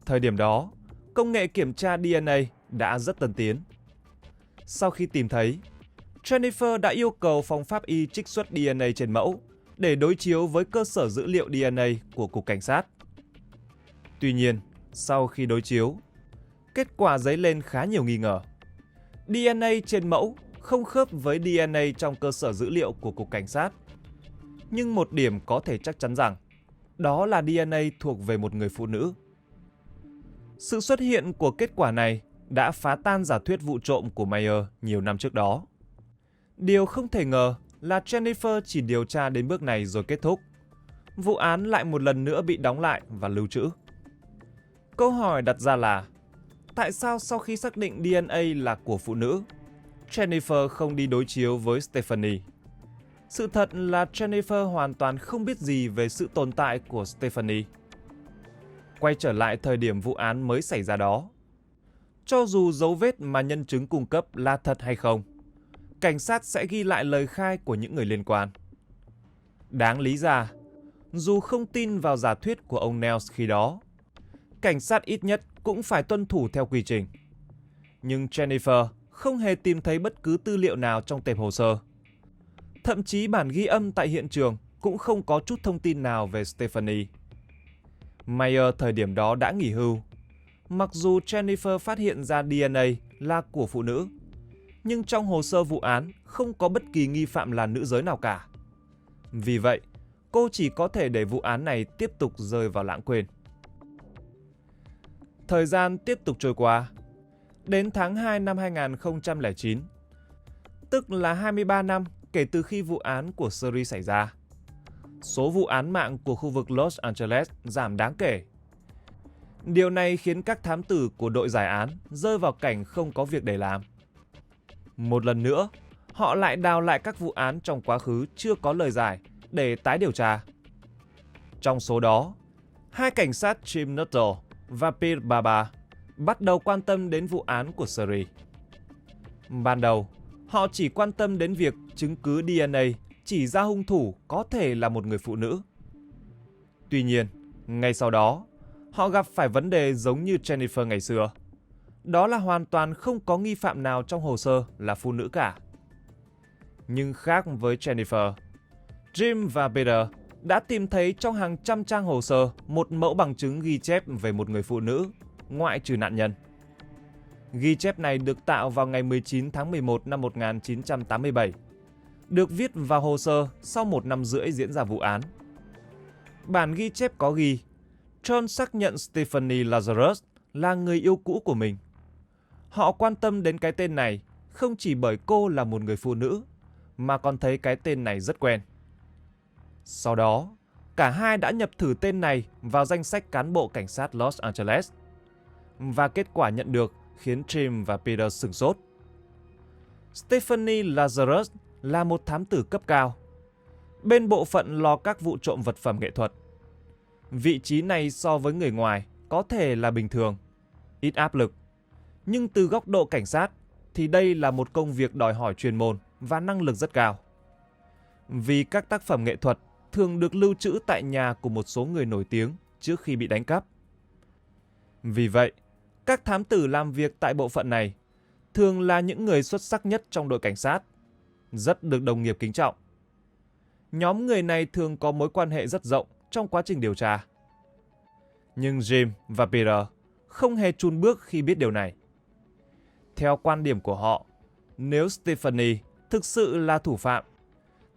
[SPEAKER 3] Thời điểm đó, công nghệ kiểm tra DNA đã rất tân tiến. Sau khi tìm thấy, Jennifer đã yêu cầu phòng pháp y trích xuất DNA trên mẫu để đối chiếu với cơ sở dữ liệu DNA của Cục Cảnh sát. Tuy nhiên, sau khi đối chiếu, kết quả dấy lên khá nhiều nghi ngờ. DNA trên mẫu không khớp với DNA trong cơ sở dữ liệu của Cục Cảnh sát. Nhưng một điểm có thể chắc chắn rằng, đó là DNA thuộc về một người phụ nữ. Sự xuất hiện của kết quả này đã phá tan giả thuyết vụ trộm của Mayer nhiều năm trước đó. Điều không thể ngờ là Jennifer chỉ điều tra đến bước này rồi kết thúc. Vụ án lại một lần nữa bị đóng lại và lưu trữ. Câu hỏi đặt ra là, tại sao sau khi xác định DNA là của phụ nữ, Jennifer không đi đối chiếu với Stephanie? Sự thật là Jennifer hoàn toàn không biết gì về sự tồn tại của Stephanie. Quay trở lại thời điểm vụ án mới xảy ra đó. Cho dù dấu vết mà nhân chứng cung cấp là thật hay không, cảnh sát sẽ ghi lại lời khai của những người liên quan. Đáng lý ra, dù không tin vào giả thuyết của ông Nels khi đó, cảnh sát ít nhất cũng phải tuân thủ theo quy trình. Nhưng Jennifer không hề tìm thấy bất cứ tư liệu nào trong tệp hồ sơ. Thậm chí bản ghi âm tại hiện trường cũng không có chút thông tin nào về Stephanie. Mayer thời điểm đó đã nghỉ hưu. Mặc dù Jennifer phát hiện ra DNA là của phụ nữ, nhưng trong hồ sơ vụ án không có bất kỳ nghi phạm là nữ giới nào cả. Vì vậy, cô chỉ có thể để vụ án này tiếp tục rơi vào lãng quên. Thời gian tiếp tục trôi qua. Đến tháng 2 năm 2009, tức là 23 năm kể từ khi vụ án của Sherry xảy ra, số vụ án mạng của khu vực Los Angeles giảm đáng kể. Điều này khiến các thám tử của đội giải án rơi vào cảnh không có việc để làm. Một lần nữa, họ lại đào lại các vụ án trong quá khứ chưa có lời giải để tái điều tra. Trong số đó, hai cảnh sát Jim Nuttall và Pete Baba bắt đầu quan tâm đến vụ án của Sherry. Ban đầu, họ chỉ quan tâm đến việc chứng cứ DNA chỉ ra hung thủ có thể là một người phụ nữ. Tuy nhiên, ngay sau đó, họ gặp phải vấn đề giống như Jennifer ngày xưa. Đó là hoàn toàn không có nghi phạm nào trong hồ sơ là phụ nữ cả. Nhưng khác với Jennifer, Jim và Peter đã tìm thấy trong hàng trăm trang hồ sơ một mẫu bằng chứng ghi chép về một người phụ nữ, ngoại trừ nạn nhân. Ghi chép này được tạo vào ngày 19 tháng 11 năm 1987, được viết vào hồ sơ sau 1 năm rưỡi diễn ra vụ án. Bản ghi chép có ghi, John xác nhận Stephanie Lazarus là người yêu cũ của mình. Họ quan tâm đến cái tên này không chỉ bởi cô là một người phụ nữ, mà còn thấy cái tên này rất quen. Sau đó, cả hai đã nhập thử tên này vào danh sách cán bộ cảnh sát Los Angeles. Và kết quả nhận được khiến Jim và Peter sửng sốt. Stephanie Lazarus là một thám tử cấp cao, bên bộ phận lo các vụ trộm vật phẩm nghệ thuật. Vị trí này so với người ngoài có thể là bình thường, ít áp lực. Nhưng từ góc độ cảnh sát thì đây là một công việc đòi hỏi chuyên môn và năng lực rất cao. Vì các tác phẩm nghệ thuật thường được lưu trữ tại nhà của một số người nổi tiếng trước khi bị đánh cắp. Vì vậy, các thám tử làm việc tại bộ phận này thường là những người xuất sắc nhất trong đội cảnh sát, rất được đồng nghiệp kính trọng. Nhóm người này thường có mối quan hệ rất rộng trong quá trình điều tra. Nhưng Jim và Peter không hề chùn bước khi biết điều này. Theo quan điểm của họ, nếu Stephanie thực sự là thủ phạm,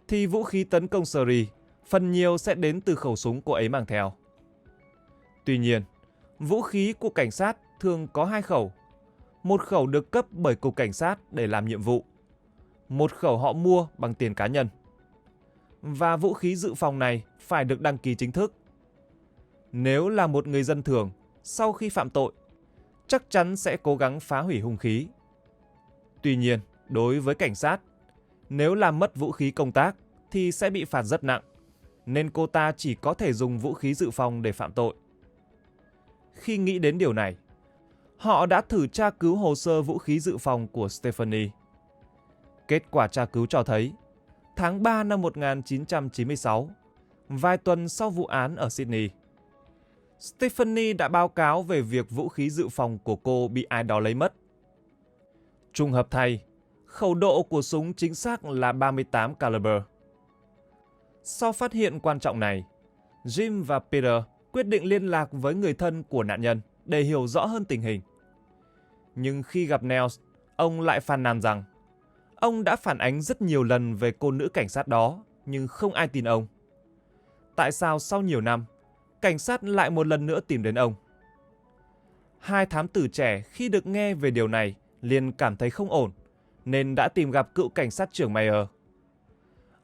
[SPEAKER 3] thì vũ khí tấn công Sherry phần nhiều sẽ đến từ khẩu súng cô ấy mang theo. Tuy nhiên, vũ khí của cảnh sát thường có 2 khẩu. Một khẩu được cấp bởi cục cảnh sát để làm nhiệm vụ. Một khẩu họ mua bằng tiền cá nhân. Và vũ khí dự phòng này phải được đăng ký chính thức. Nếu là một người dân thường, sau khi phạm tội, chắc chắn sẽ cố gắng phá hủy hung khí. Tuy nhiên, đối với cảnh sát, nếu làm mất vũ khí công tác thì sẽ bị phạt rất nặng, nên cô ta chỉ có thể dùng vũ khí dự phòng để phạm tội. Khi nghĩ đến điều này, họ đã thử tra cứu hồ sơ vũ khí dự phòng của Stephanie. Kết quả tra cứu cho thấy, tháng 3 năm 1996, vài tuần sau vụ án ở Sydney, Stephanie đã báo cáo về việc vũ khí dự phòng của cô bị ai đó lấy mất. Trùng hợp thay, khẩu độ của súng chính xác là 38 caliber. Sau phát hiện quan trọng này, Jim và Peter quyết định liên lạc với người thân của nạn nhân để hiểu rõ hơn tình hình. Nhưng khi gặp Nels, ông lại phàn nàn rằng ông đã phản ánh rất nhiều lần về cô nữ cảnh sát đó, nhưng không ai tin ông. Tại sao sau nhiều năm, cảnh sát lại một lần nữa tìm đến ông? Hai thám tử trẻ khi được nghe về điều này liền cảm thấy không ổn, nên đã tìm gặp cựu cảnh sát trưởng Mayer.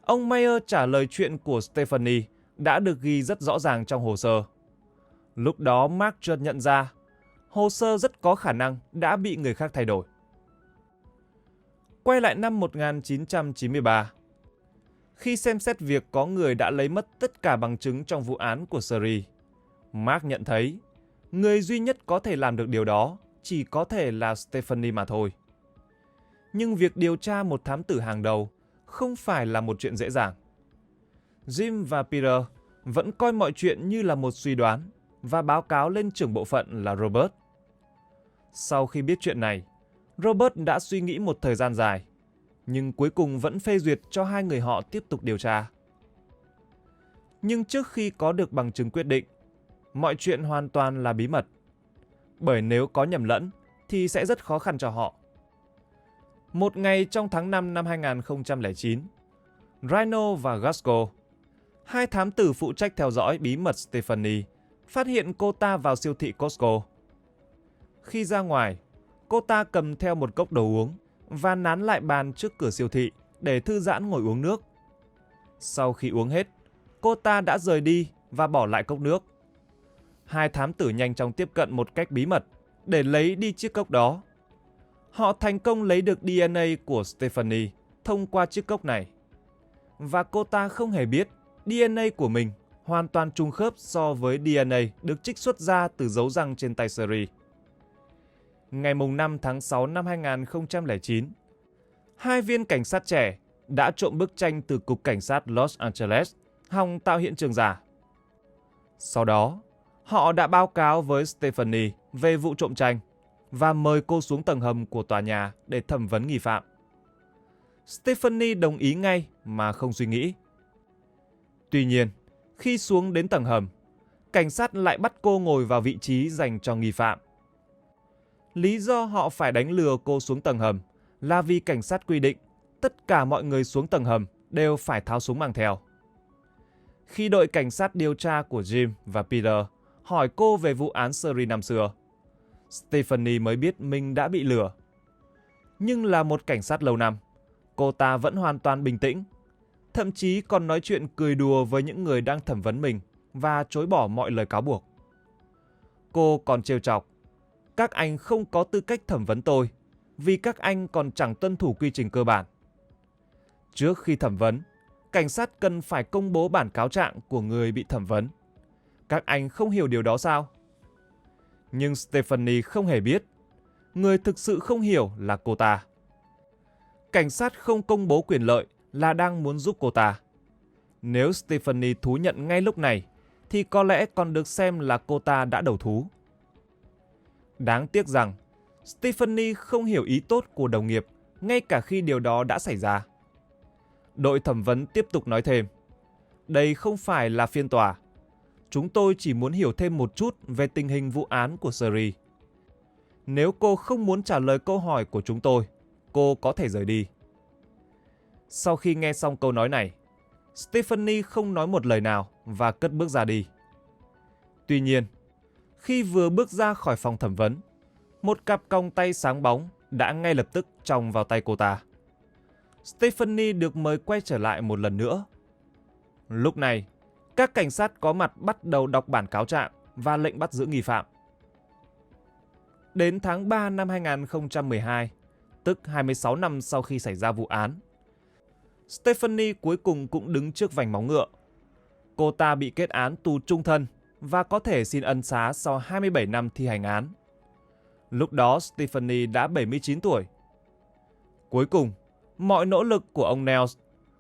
[SPEAKER 3] Ông Mayer trả lời chuyện của Stephanie đã được ghi rất rõ ràng trong hồ sơ. Lúc đó Mark chợt nhận ra, hồ sơ rất có khả năng đã bị người khác thay đổi. Quay lại năm 1993. Khi xem xét việc có người đã lấy mất tất cả bằng chứng trong vụ án của Sherry, Mark nhận thấy người duy nhất có thể làm được điều đó chỉ có thể là Stephanie mà thôi. Nhưng việc điều tra một thám tử hàng đầu không phải là một chuyện dễ dàng. Jim và Peter vẫn coi mọi chuyện như là một suy đoán và báo cáo lên trưởng bộ phận là Robert. Sau khi biết chuyện này, Robert đã suy nghĩ một thời gian dài, nhưng cuối cùng vẫn phê duyệt cho hai người họ tiếp tục điều tra. Nhưng trước khi có được bằng chứng quyết định, mọi chuyện hoàn toàn là bí mật, bởi nếu có nhầm lẫn thì sẽ rất khó khăn cho họ. Một ngày trong tháng 5 năm 2009, Rhino và Gasco, hai thám tử phụ trách theo dõi bí mật Stephanie, phát hiện cô ta vào siêu thị Costco. Khi ra ngoài, cô ta cầm theo một cốc đồ uống và nán lại bàn trước cửa siêu thị để thư giãn ngồi uống nước. Sau khi uống hết, cô ta đã rời đi và bỏ lại cốc nước. Hai thám tử nhanh chóng tiếp cận một cách bí mật để lấy đi chiếc cốc đó. Họ thành công lấy được DNA của Stephanie thông qua chiếc cốc này. Và cô ta không hề biết DNA của mình hoàn toàn trùng khớp so với DNA được trích xuất ra từ dấu răng trên tay Sherry. Ngày 5 tháng 6 năm 2009, hai viên cảnh sát trẻ đã trộm bức tranh từ Cục Cảnh sát Los Angeles hòng tạo hiện trường giả. Sau đó, họ đã báo cáo với Stephanie về vụ trộm tranh và mời cô xuống tầng hầm của tòa nhà để thẩm vấn nghi phạm. Stephanie đồng ý ngay mà không suy nghĩ. Tuy nhiên, khi xuống đến tầng hầm, cảnh sát lại bắt cô ngồi vào vị trí dành cho nghi phạm. Lý do họ phải đánh lừa cô xuống tầng hầm là vì cảnh sát quy định tất cả mọi người xuống tầng hầm đều phải tháo súng mang theo. Khi đội cảnh sát điều tra của Jim và Peter hỏi cô về vụ án Sherry năm xưa, Stephanie mới biết mình đã bị lừa. Nhưng là một cảnh sát lâu năm, cô ta vẫn hoàn toàn bình tĩnh, thậm chí còn nói chuyện cười đùa với những người đang thẩm vấn mình và chối bỏ mọi lời cáo buộc. Cô còn trêu chọc: "Các anh không có tư cách thẩm vấn tôi, vì các anh còn chẳng tuân thủ quy trình cơ bản. Trước khi thẩm vấn, cảnh sát cần phải công bố bản cáo trạng của người bị thẩm vấn. Các anh không hiểu điều đó sao?" Nhưng Stephanie không hề biết. Người thực sự không hiểu là cô ta. Cảnh sát không công bố quyền lợi là đang muốn giúp cô ta. Nếu Stephanie thú nhận ngay lúc này, thì có lẽ còn được xem là cô ta đã đầu thú. Đáng tiếc rằng, Stephanie không hiểu ý tốt của đồng nghiệp ngay cả khi điều đó đã xảy ra. Đội thẩm vấn tiếp tục nói thêm: "Đây không phải là phiên tòa. Chúng tôi chỉ muốn hiểu thêm một chút về tình hình vụ án của Sherry. Nếu cô không muốn trả lời câu hỏi của chúng tôi, cô có thể rời đi. Sau khi nghe xong câu nói này, Stephanie không nói một lời nào và cất bước ra đi. Tuy nhiên, khi vừa bước ra khỏi phòng thẩm vấn, một cặp còng tay sáng bóng đã ngay lập tức chòng vào tay cô ta. Stephanie được mời quay trở lại một lần nữa. Lúc này, các cảnh sát có mặt bắt đầu đọc bản cáo trạng và lệnh bắt giữ nghi phạm. Đến tháng 3 năm 2012, tức 26 năm sau khi xảy ra vụ án, Stephanie cuối cùng cũng đứng trước vành móng ngựa. Cô ta bị kết án tù chung thân và có thể xin ân xá sau 27 năm thi hành án. Lúc đó Stephanie đã 79 tuổi. Cuối cùng, mọi nỗ lực của ông Nels,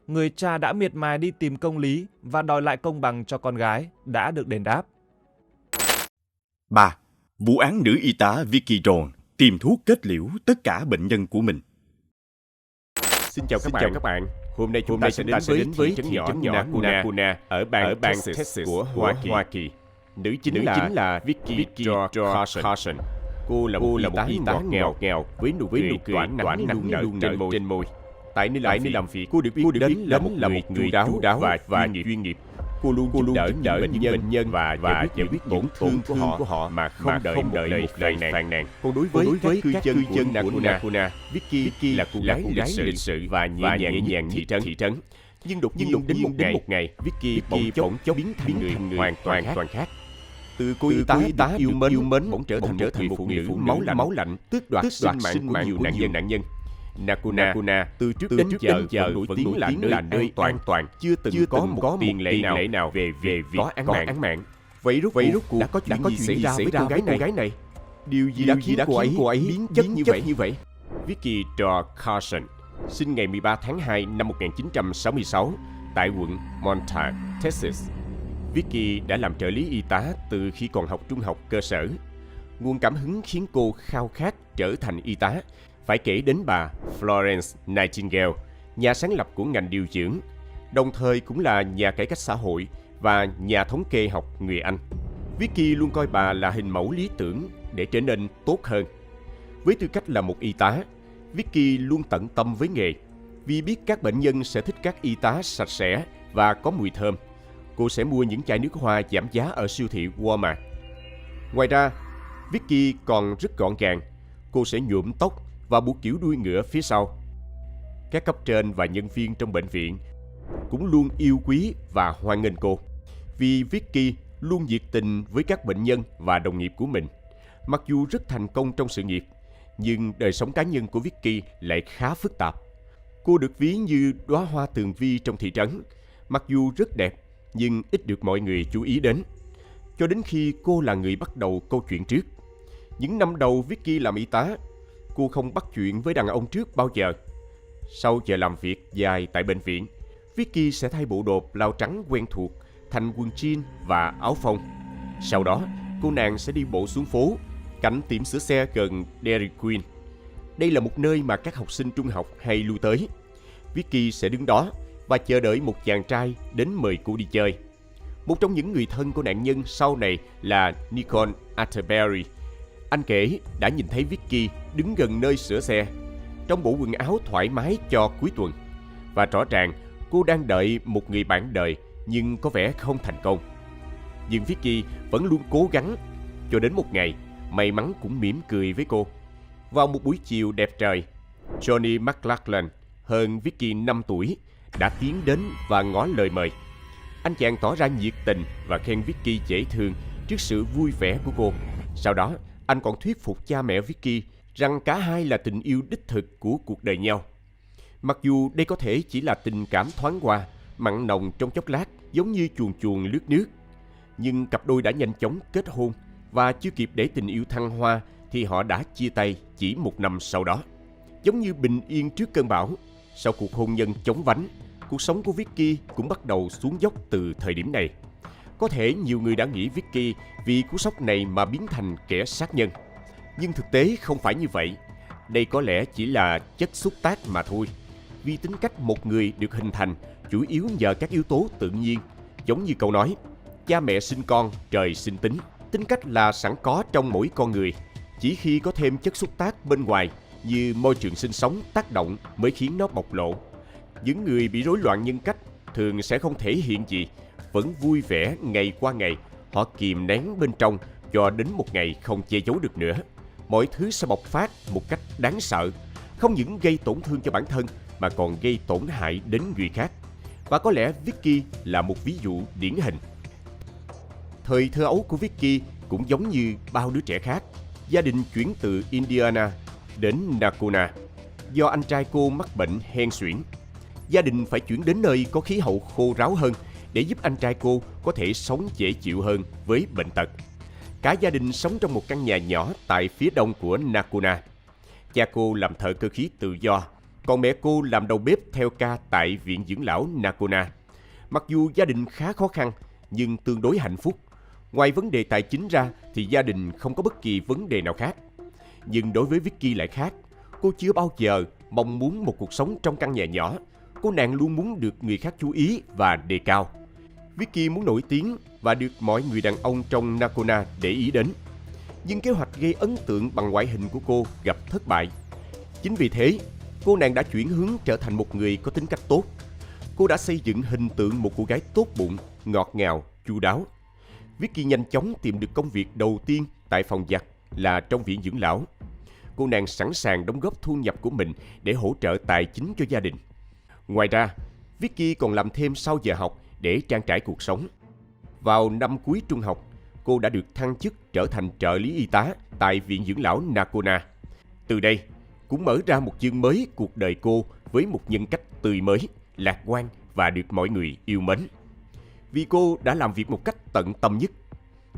[SPEAKER 3] người cha đã miệt mài đi tìm công lý và đòi lại công bằng cho con gái, đã được đền đáp.
[SPEAKER 1] 3. Vụ án nữ y tá Vicky Jones tìm thuốc kết liễu tất cả bệnh nhân của mình.
[SPEAKER 2] Xin chào các bạn. Hôm nay chúng ta sẽ đến với thị trấn nhỏ Nakuna ở bang Texas của Hoa Kỳ. Nữ chính là Vicky Jones Carson. Cô là một y tá ngọt ngào với nụ cười tỏa nắng luôn nở trên môi. Tại nơi làm việc, cô được biết đến là một người chu đáo và chuyên nghiệp. Cô luôn giúp đỡ bệnh nhân và giải quyết tổn thương của họ mà không đợi một lời phàn nàn. Còn đối với cư dân của Nakuna, Vicky là cô gái lịch sự và nhẹ nhàng thị trấn. Nhưng đột nhiên đến một ngày, Vicky bỗng chốc biến thành người hoàn toàn khác. Từ cô y tá yêu mến bỗng trở thành một phụ nữ máu lạnh, tước đoạt sinh mạng của nhiều nạn nhân. Nakuna từ trước đến giờ nổi tiếng là nơi an toàn, chưa từng có một tiền lệ nào về việc có án mạng. Vậy rốt cuộc đã có chuyện gì xảy ra với cô gái này? Điều gì đã khiến cô ấy biến chất như vậy? Vicky Jones Carson sinh ngày 13 tháng 2 năm 1966 tại quận Montague, Texas. Vicky đã làm trợ lý y tá từ khi còn học trung học cơ sở. Nguồn cảm hứng khiến cô khao khát trở thành y tá phải kể đến bà Florence Nightingale, nhà sáng lập của ngành điều dưỡng, đồng thời cũng là nhà cải cách xã hội và nhà thống kê học người Anh. Vicky luôn coi bà là hình mẫu lý tưởng để trở nên tốt hơn. Với tư cách là một y tá, Vicky luôn tận tâm với nghề, vì biết các bệnh nhân sẽ thích các y tá sạch sẽ và có mùi thơm. Cô sẽ mua những chai nước hoa giảm giá ở siêu thị Walmart. Ngoài ra, Vicky còn rất gọn gàng. Cô sẽ nhuộm tóc và buộc kiểu đuôi ngựa phía sau. Các cấp trên và nhân viên trong bệnh viện cũng luôn yêu quý và hoan nghênh cô, vì Vicky luôn nhiệt tình với các bệnh nhân và đồng nghiệp của mình. Mặc dù rất thành công trong sự nghiệp, nhưng đời sống cá nhân của Vicky lại khá phức tạp. Cô được ví như đóa hoa tường vi trong thị trấn, mặc dù rất đẹp nhưng ít được mọi người chú ý đến. Cho đến khi cô là người bắt đầu câu chuyện trước. Những năm đầu Vicky làm y tá, cô không bắt chuyện với đàn ông trước bao giờ. Sau giờ làm việc dài tại bệnh viện, Vicky sẽ thay bộ đồ blau trắng quen thuộc thành quần jean và áo phông. Sau đó, cô nàng sẽ đi bộ xuống phố, cạnh tiệm sửa xe gần Dairy Queen. Đây là một nơi mà các học sinh trung học hay lui tới. Vicky sẽ đứng đó và chờ đợi một chàng trai đến mời cô đi chơi. Một trong những người thân của nạn nhân sau này là Nicole Atterbury. Anh kể đã nhìn thấy Vicky đứng gần nơi sửa xe, trong bộ quần áo thoải mái cho cuối tuần. Và rõ ràng cô đang đợi một người bạn đời nhưng có vẻ không thành công. Nhưng Vicky vẫn luôn cố gắng, cho đến một ngày, may mắn cũng mỉm cười với cô. Vào một buổi chiều đẹp trời, Johnny McLachlan, hơn Vicky 5 tuổi, đã tiến đến và ngỏ lời mời. Anh chàng tỏ ra nhiệt tình và khen Vicky dễ thương trước sự vui vẻ của cô. Sau đó, anh còn thuyết phục cha mẹ Vicky rằng cả hai là tình yêu đích thực của cuộc đời nhau. Mặc dù đây có thể chỉ là tình cảm thoáng qua, mặn nồng trong chốc lát, giống như chuồn chuồn lướt nước, nhưng cặp đôi đã nhanh chóng kết hôn và chưa kịp để tình yêu thăng hoa thì họ đã chia tay chỉ 1 năm sau đó. Giống như bình yên trước cơn bão, sau cuộc hôn nhân chóng vánh, cuộc sống của Vicky cũng bắt đầu xuống dốc từ thời điểm này. Có thể nhiều người đã nghĩ Vicky vì cú sốc này mà biến thành kẻ sát nhân. Nhưng thực tế không phải như vậy. Đây có lẽ chỉ là chất xúc tác mà thôi. Vì tính cách một người được hình thành chủ yếu nhờ các yếu tố tự nhiên. Giống như câu nói, cha mẹ sinh con, trời sinh tính. Tính cách là sẵn có trong mỗi con người. Chỉ khi có thêm chất xúc tác bên ngoài như môi trường sinh sống tác động mới khiến nó bộc lộ. Những người bị rối loạn nhân cách thường sẽ không thể hiện gì, vẫn vui vẻ ngày qua ngày. Họ kìm nén bên trong cho đến một ngày không che giấu được nữa. Mọi thứ sẽ bộc phát một cách đáng sợ, không những gây tổn thương cho bản thân mà còn gây tổn hại đến người khác. Và có lẽ Vicky là một ví dụ điển hình. Thời thơ ấu của Vicky cũng giống như bao đứa trẻ khác. Gia đình chuyển từ Indiana đến Nacona do anh trai cô mắc bệnh hen suyễn. Gia đình phải chuyển đến nơi có khí hậu khô ráo hơn để giúp anh trai cô có thể sống dễ chịu hơn với bệnh tật. Cả gia đình sống trong một căn nhà nhỏ tại phía đông của Nacona. Cha cô làm thợ cơ khí tự do, còn mẹ cô làm đầu bếp theo ca tại viện dưỡng lão Nacona. Mặc dù gia đình khá khó khăn, nhưng tương đối hạnh phúc. Ngoài vấn đề tài chính ra thì gia đình không có bất kỳ vấn đề nào khác. Nhưng đối với Vicky lại khác. Cô chưa bao giờ mong muốn một cuộc sống trong căn nhà nhỏ. Cô nàng luôn muốn được người khác chú ý và đề cao. Vicky muốn nổi tiếng và được mọi người đàn ông trong Nacona để ý đến. Nhưng kế hoạch gây ấn tượng bằng ngoại hình của cô gặp thất bại. Chính vì thế, cô nàng đã chuyển hướng trở thành một người có tính cách tốt. Cô đã xây dựng hình tượng một cô gái tốt bụng, ngọt ngào, chu đáo. Vicky nhanh chóng tìm được công việc đầu tiên tại phòng giặt là trong viện dưỡng lão. Cô nàng sẵn sàng đóng góp thu nhập của mình để hỗ trợ tài chính cho gia đình. Ngoài ra, Vicky còn làm thêm sau giờ học để trang trải cuộc sống. Vào năm cuối trung học, cô đã được thăng chức trở thành trợ lý y tá tại viện dưỡng lão Nacona. Từ đây, cũng mở ra một chương mới cuộc đời cô với một nhân cách tươi mới, lạc quan và được mọi người yêu mến. Vì cô đã làm việc một cách tận tâm nhất.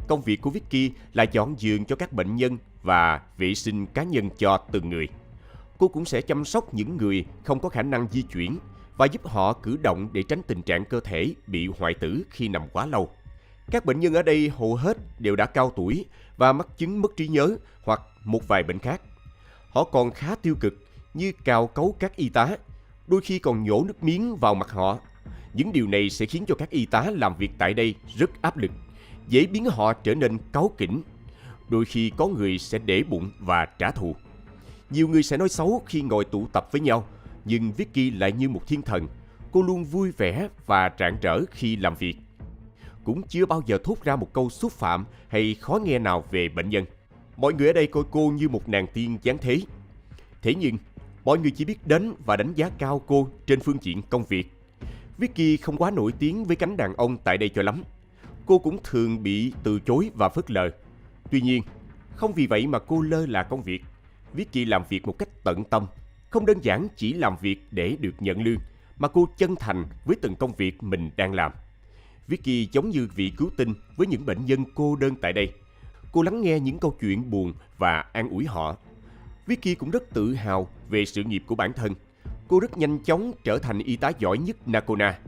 [SPEAKER 2] Công việc của Vicky là dọn giường cho các bệnh nhân và vệ sinh cá nhân cho từng người. Cô cũng sẽ chăm sóc những người không có khả năng di chuyển và giúp họ cử động để tránh tình trạng cơ thể bị hoại tử khi nằm quá lâu. Các bệnh nhân ở đây hầu hết đều đã cao tuổi và mắc chứng mất trí nhớ hoặc một vài bệnh khác. Họ còn khá tiêu cực như cào cấu các y tá, đôi khi còn nhổ nước miếng vào mặt họ. Những điều này sẽ khiến cho các y tá làm việc tại đây rất áp lực, dễ biến họ trở nên cáu kỉnh. Đôi khi có người sẽ để bụng và trả thù. Nhiều người sẽ nói xấu khi ngồi tụ tập với nhau, nhưng Vicky lại như một thiên thần. Cô luôn vui vẻ và rạng rỡ khi làm việc. Cũng chưa bao giờ thốt ra một câu xúc phạm hay khó nghe nào về bệnh nhân. Mọi người ở đây coi cô như một nàng tiên giáng thế. Thế nhưng, mọi người chỉ biết đến và đánh giá cao cô trên phương diện công việc. Vicky không quá nổi tiếng với cánh đàn ông tại đây cho lắm. Cô cũng thường bị từ chối và phớt lờ. Tuy nhiên, không vì vậy mà cô lơ là công việc. Vicky làm việc một cách tận tâm, không đơn giản chỉ làm việc để được nhận lương, mà cô chân thành với từng công việc mình đang làm. Vicky giống như vị cứu tinh với những bệnh nhân cô đơn tại đây. Cô lắng nghe những câu chuyện buồn và an ủi họ. Vicky cũng rất tự hào về sự nghiệp của bản thân. Cô rất nhanh chóng trở thành y tá giỏi nhất Nacona.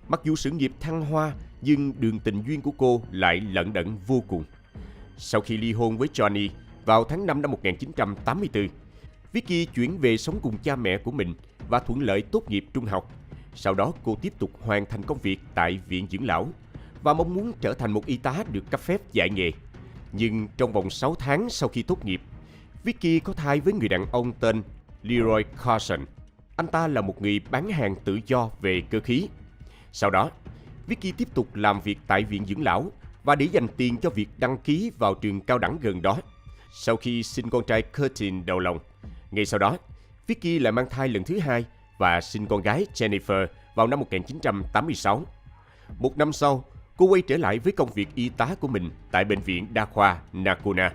[SPEAKER 2] Mặc dù sự nghiệp thăng hoa, nhưng đường tình duyên của cô lại lận đận vô cùng. Sau khi ly hôn với Johnny vào tháng 5 năm 1984, Vicky chuyển về sống cùng cha mẹ của mình và thuận lợi tốt nghiệp trung học. Sau đó cô tiếp tục hoàn thành công việc tại viện dưỡng lão và mong muốn trở thành một y tá được cấp phép dạy nghề. Nhưng trong vòng 6 tháng sau khi tốt nghiệp, Vicky có thai với người đàn ông tên Leroy Carson. Anh ta là một người bán hàng tự do về cơ khí. Sau đó, Vicky tiếp tục làm việc tại viện dưỡng lão và để dành tiền cho việc đăng ký vào trường cao đẳng gần đó. Sau khi sinh con trai Curtin đầu lòng, ngay sau đó, Vicky lại mang thai lần thứ hai và sinh con gái Jennifer vào năm 1986. Một năm sau, cô quay trở lại với công việc y tá của mình tại bệnh viện đa khoa Nacona.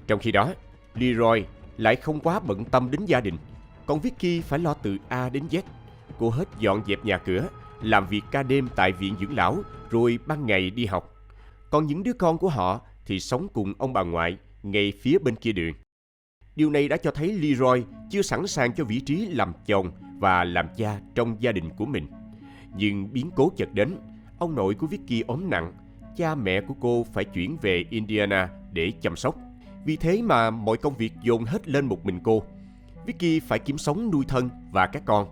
[SPEAKER 2] Trong khi đó, Leroy lại không quá bận tâm đến gia đình, còn Vicky phải lo từ A đến Z. Cô hết dọn dẹp nhà cửa, làm việc ca đêm tại viện dưỡng lão, rồi ban ngày đi học. Còn những đứa con của họ thì sống cùng ông bà ngoại ngay phía bên kia đường. Điều này đã cho thấy Leroy chưa sẵn sàng cho vị trí làm chồng và làm cha trong gia đình của mình. Nhưng biến cố chợt đến, ông nội của Vicky ốm nặng, cha mẹ của cô phải chuyển về Indiana để chăm sóc. Vì thế mà mọi công việc dồn hết lên một mình cô. Vicky phải kiếm sống nuôi thân và các con,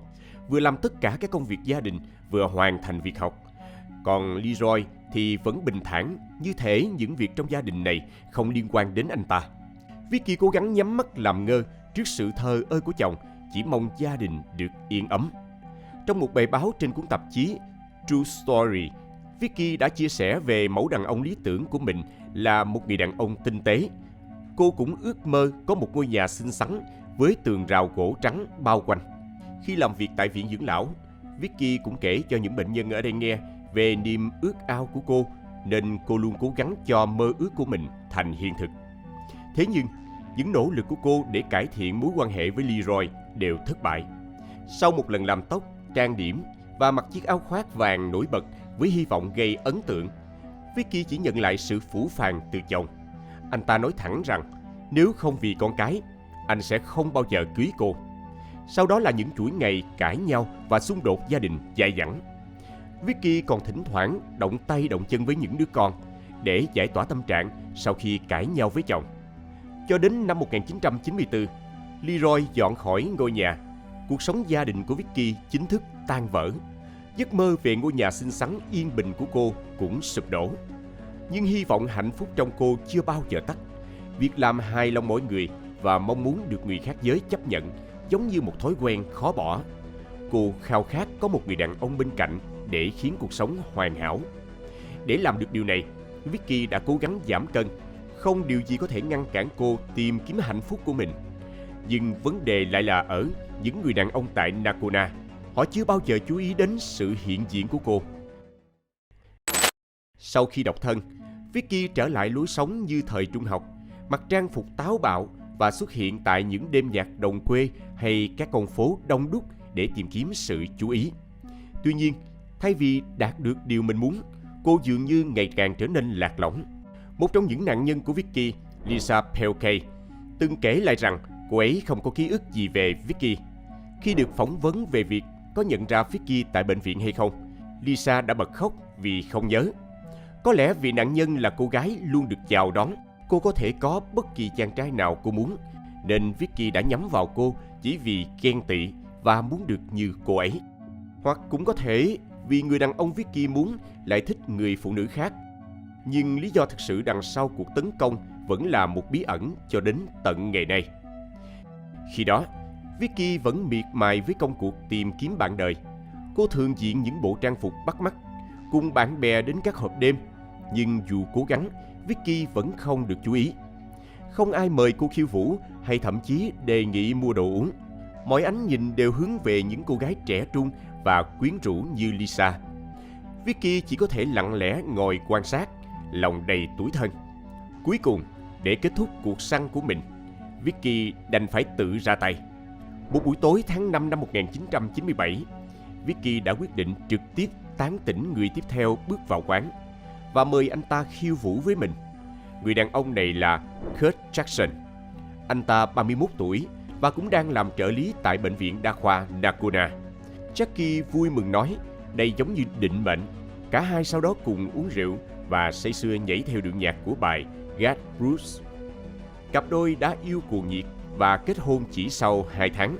[SPEAKER 2] vừa làm tất cả các công việc gia đình, vừa hoàn thành việc học. Còn Leroy thì vẫn bình thản, như thể những việc trong gia đình này không liên quan đến anh ta. Vicky cố gắng nhắm mắt làm ngơ trước sự thờ ơ của chồng, chỉ mong gia đình được yên ấm. Trong một bài báo trên cuốn tạp chí True Story, Vicky đã chia sẻ về mẫu đàn ông lý tưởng của mình là một người đàn ông tinh tế. Cô cũng ước mơ có một ngôi nhà xinh xắn với tường rào gỗ trắng bao quanh. Khi làm việc tại viện dưỡng lão, Vicky cũng kể cho những bệnh nhân ở đây nghe về niềm ước ao của cô, nên cô luôn cố gắng cho mơ ước của mình thành hiện thực. Thế nhưng, những nỗ lực của cô để cải thiện mối quan hệ với Leroy đều thất bại. Sau một lần làm tóc, trang điểm và mặc chiếc áo khoác vàng nổi bật với hy vọng gây ấn tượng, Vicky chỉ nhận lại sự phũ phàng từ chồng. Anh ta nói thẳng rằng nếu không vì con cái, anh sẽ không bao giờ cưới cô. Sau đó là những chuỗi ngày cãi nhau và xung đột gia đình dai dẳng. Vicky còn thỉnh thoảng động tay động chân với những đứa con để giải tỏa tâm trạng sau khi cãi nhau với chồng. Cho đến năm 1994, Leroy dọn khỏi ngôi nhà. Cuộc sống gia đình của Vicky chính thức tan vỡ. Giấc mơ về ngôi nhà xinh xắn yên bình của cô cũng sụp đổ. Nhưng hy vọng hạnh phúc trong cô chưa bao giờ tắt. Việc làm hài lòng mọi người và mong muốn được người khác giới chấp nhận giống như một thói quen khó bỏ. Cô khao khát có một người đàn ông bên cạnh để khiến cuộc sống hoàn hảo. Để làm được điều này, Vicky đã cố gắng giảm cân. Không điều gì có thể ngăn cản cô tìm kiếm hạnh phúc của mình. Nhưng vấn đề lại là ở những người đàn ông tại Nacona. Họ chưa bao giờ chú ý đến sự hiện diện của cô. Sau khi độc thân, Vicky trở lại lối sống như thời trung học, mặc trang phục táo bạo và xuất hiện tại những đêm nhạc đồng quê hay các con phố đông đúc để tìm kiếm sự chú ý. Tuy nhiên, thay vì đạt được điều mình muốn, cô dường như ngày càng trở nên lạc lõng. Một trong những nạn nhân của Vicky, Lisa Pelkey, từng kể lại rằng cô ấy không có ký ức gì về Vicky. Khi được phỏng vấn về việc có nhận ra Vicky tại bệnh viện hay không, Lisa đã bật khóc vì không nhớ. Có lẽ vì nạn nhân là cô gái luôn được chào đón, cô có thể có bất kỳ chàng trai nào cô muốn, nên Vicky đã nhắm vào cô chỉ vì ghen tị và muốn được như cô ấy. Hoặc cũng có thể vì người đàn ông Vicky muốn lại thích người phụ nữ khác. Nhưng lý do thực sự đằng sau cuộc tấn công vẫn là một bí ẩn cho đến tận ngày nay. Khi đó, Vicky vẫn miệt mài với công cuộc tìm kiếm bạn đời. Cô thường diện những bộ trang phục bắt mắt, cùng bạn bè đến các họp đêm. Nhưng dù cố gắng, Vicky vẫn không được chú ý. Không ai mời cô khiêu vũ hay thậm chí đề nghị mua đồ uống. Mọi ánh nhìn đều hướng về những cô gái trẻ trung và quyến rũ như Lisa. Vicky chỉ có thể lặng lẽ ngồi quan sát, lòng đầy tủi thân. Cuối cùng, để kết thúc cuộc săn của mình, Vicky đành phải tự ra tay. Một buổi tối tháng 5 năm 1997, Vicky đã quyết định trực tiếp tán tỉnh người tiếp theo bước vào quán và mời anh ta khiêu vũ với mình. Người đàn ông này là Kurt Jackson. Anh ta 31 tuổi và cũng đang làm trợ lý tại bệnh viện đa khoa Nacona. Jackie vui mừng nói đây giống như định mệnh. Cả hai sau đó cùng uống rượu và say sưa nhảy theo điệu nhạc của bài God Bruce. Cặp đôi đã yêu cuồng nhiệt và kết hôn chỉ sau 2 tháng.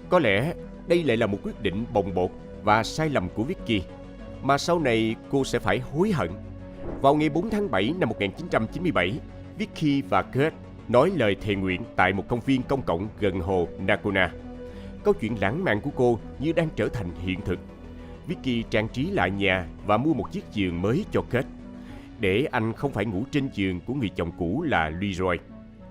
[SPEAKER 2] Có lẽ đây lại là một quyết định bồng bột và sai lầm của Vicky, mà sau này cô sẽ phải hối hận. Vào ngày 4 tháng 7 năm 1997, Vicky và Kurt nói lời thề nguyện tại một công viên công cộng gần hồ Nacona. Câu chuyện lãng mạn của cô như đang trở thành hiện thực. Vicky trang trí lại nhà và mua một chiếc giường mới cho Kurt, để anh không phải ngủ trên giường của người chồng cũ là Leroy.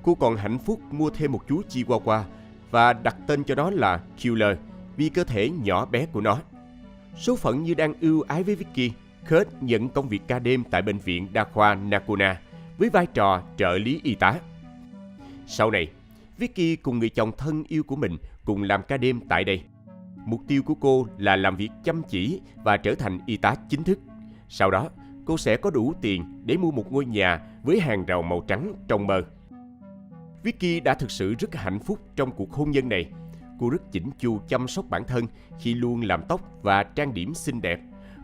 [SPEAKER 2] Cô còn hạnh phúc mua thêm một chú Chihuahua và đặt tên cho nó là Killer vì cơ thể nhỏ bé của nó. Số phận như đang ưu ái với Vicky, Kurt nhận công việc ca đêm tại bệnh viện đa khoa Nacona với vai trò trợ lý y tá. Sau này, Vicky cùng người chồng thân yêu của mình cùng làm ca đêm tại đây. Mục tiêu của cô là làm việc chăm chỉ và trở thành y tá chính thức. Sau đó, cô sẽ có đủ tiền để mua một ngôi nhà với hàng rào màu trắng trong mơ. Vicky đã thực sự rất hạnh phúc trong cuộc hôn nhân này. Cô rất chỉnh chu chăm sóc bản thân khi luôn làm tóc và trang điểm xinh đẹp,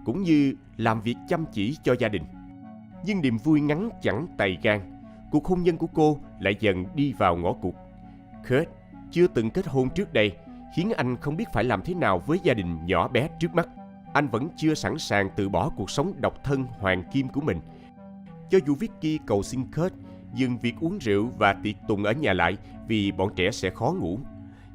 [SPEAKER 2] cũng như làm việc chăm chỉ cho gia đình. Nhưng niềm vui ngắn chẳng tày gan, cuộc hôn nhân của cô lại dần đi vào ngõ cụt. Kurt chưa từng kết hôn trước đây, khiến anh không biết phải làm thế nào với gia đình nhỏ bé trước mắt. Anh vẫn chưa sẵn sàng từ bỏ cuộc sống độc thân hoàng kim của mình. Cho dù Vicky cầu xin Kurt dừng việc uống rượu và tiệc tùng ở nhà lại vì bọn trẻ sẽ khó ngủ.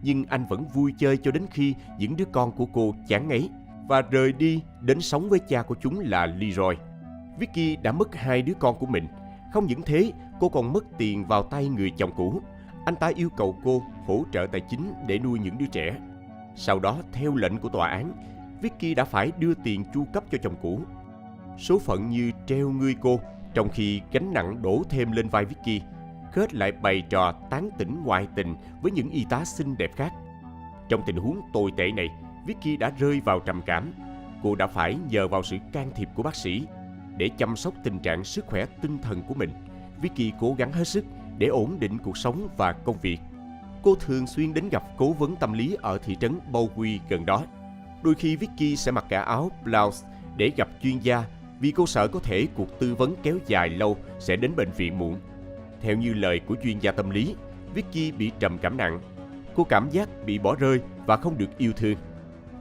[SPEAKER 2] Nhưng anh vẫn vui chơi cho đến khi những đứa con của cô chán ngấy và rời đi đến sống với cha của chúng là Leroy. Vicky đã mất 2 đứa con của mình. Không những thế, cô còn mất tiền vào tay người chồng cũ. Anh ta yêu cầu cô hỗ trợ tài chính để nuôi những đứa trẻ. Sau đó, theo lệnh của tòa án, Vicky đã phải đưa tiền chu cấp cho chồng cũ. Số phận như treo ngươi cô, trong khi gánh nặng đổ thêm lên vai Vicky. Kate lại bày trò tán tỉnh ngoại tình với những y tá xinh đẹp khác. Trong tình huống tồi tệ này, Vicky đã rơi vào trầm cảm. Cô đã phải nhờ vào sự can thiệp của bác sĩ để chăm sóc tình trạng sức khỏe tinh thần của mình. Vicky cố gắng hết sức để ổn định cuộc sống và công việc. Cô thường xuyên đến gặp cố vấn tâm lý ở thị trấn Bowie gần đó. Đôi khi Vicky sẽ mặc cả áo blouse để gặp chuyên gia vì cô sợ có thể cuộc tư vấn kéo dài lâu sẽ đến bệnh viện muộn. Theo như lời của chuyên gia tâm lý, Vicky bị trầm cảm nặng. Cô cảm giác bị bỏ rơi và không được yêu thương.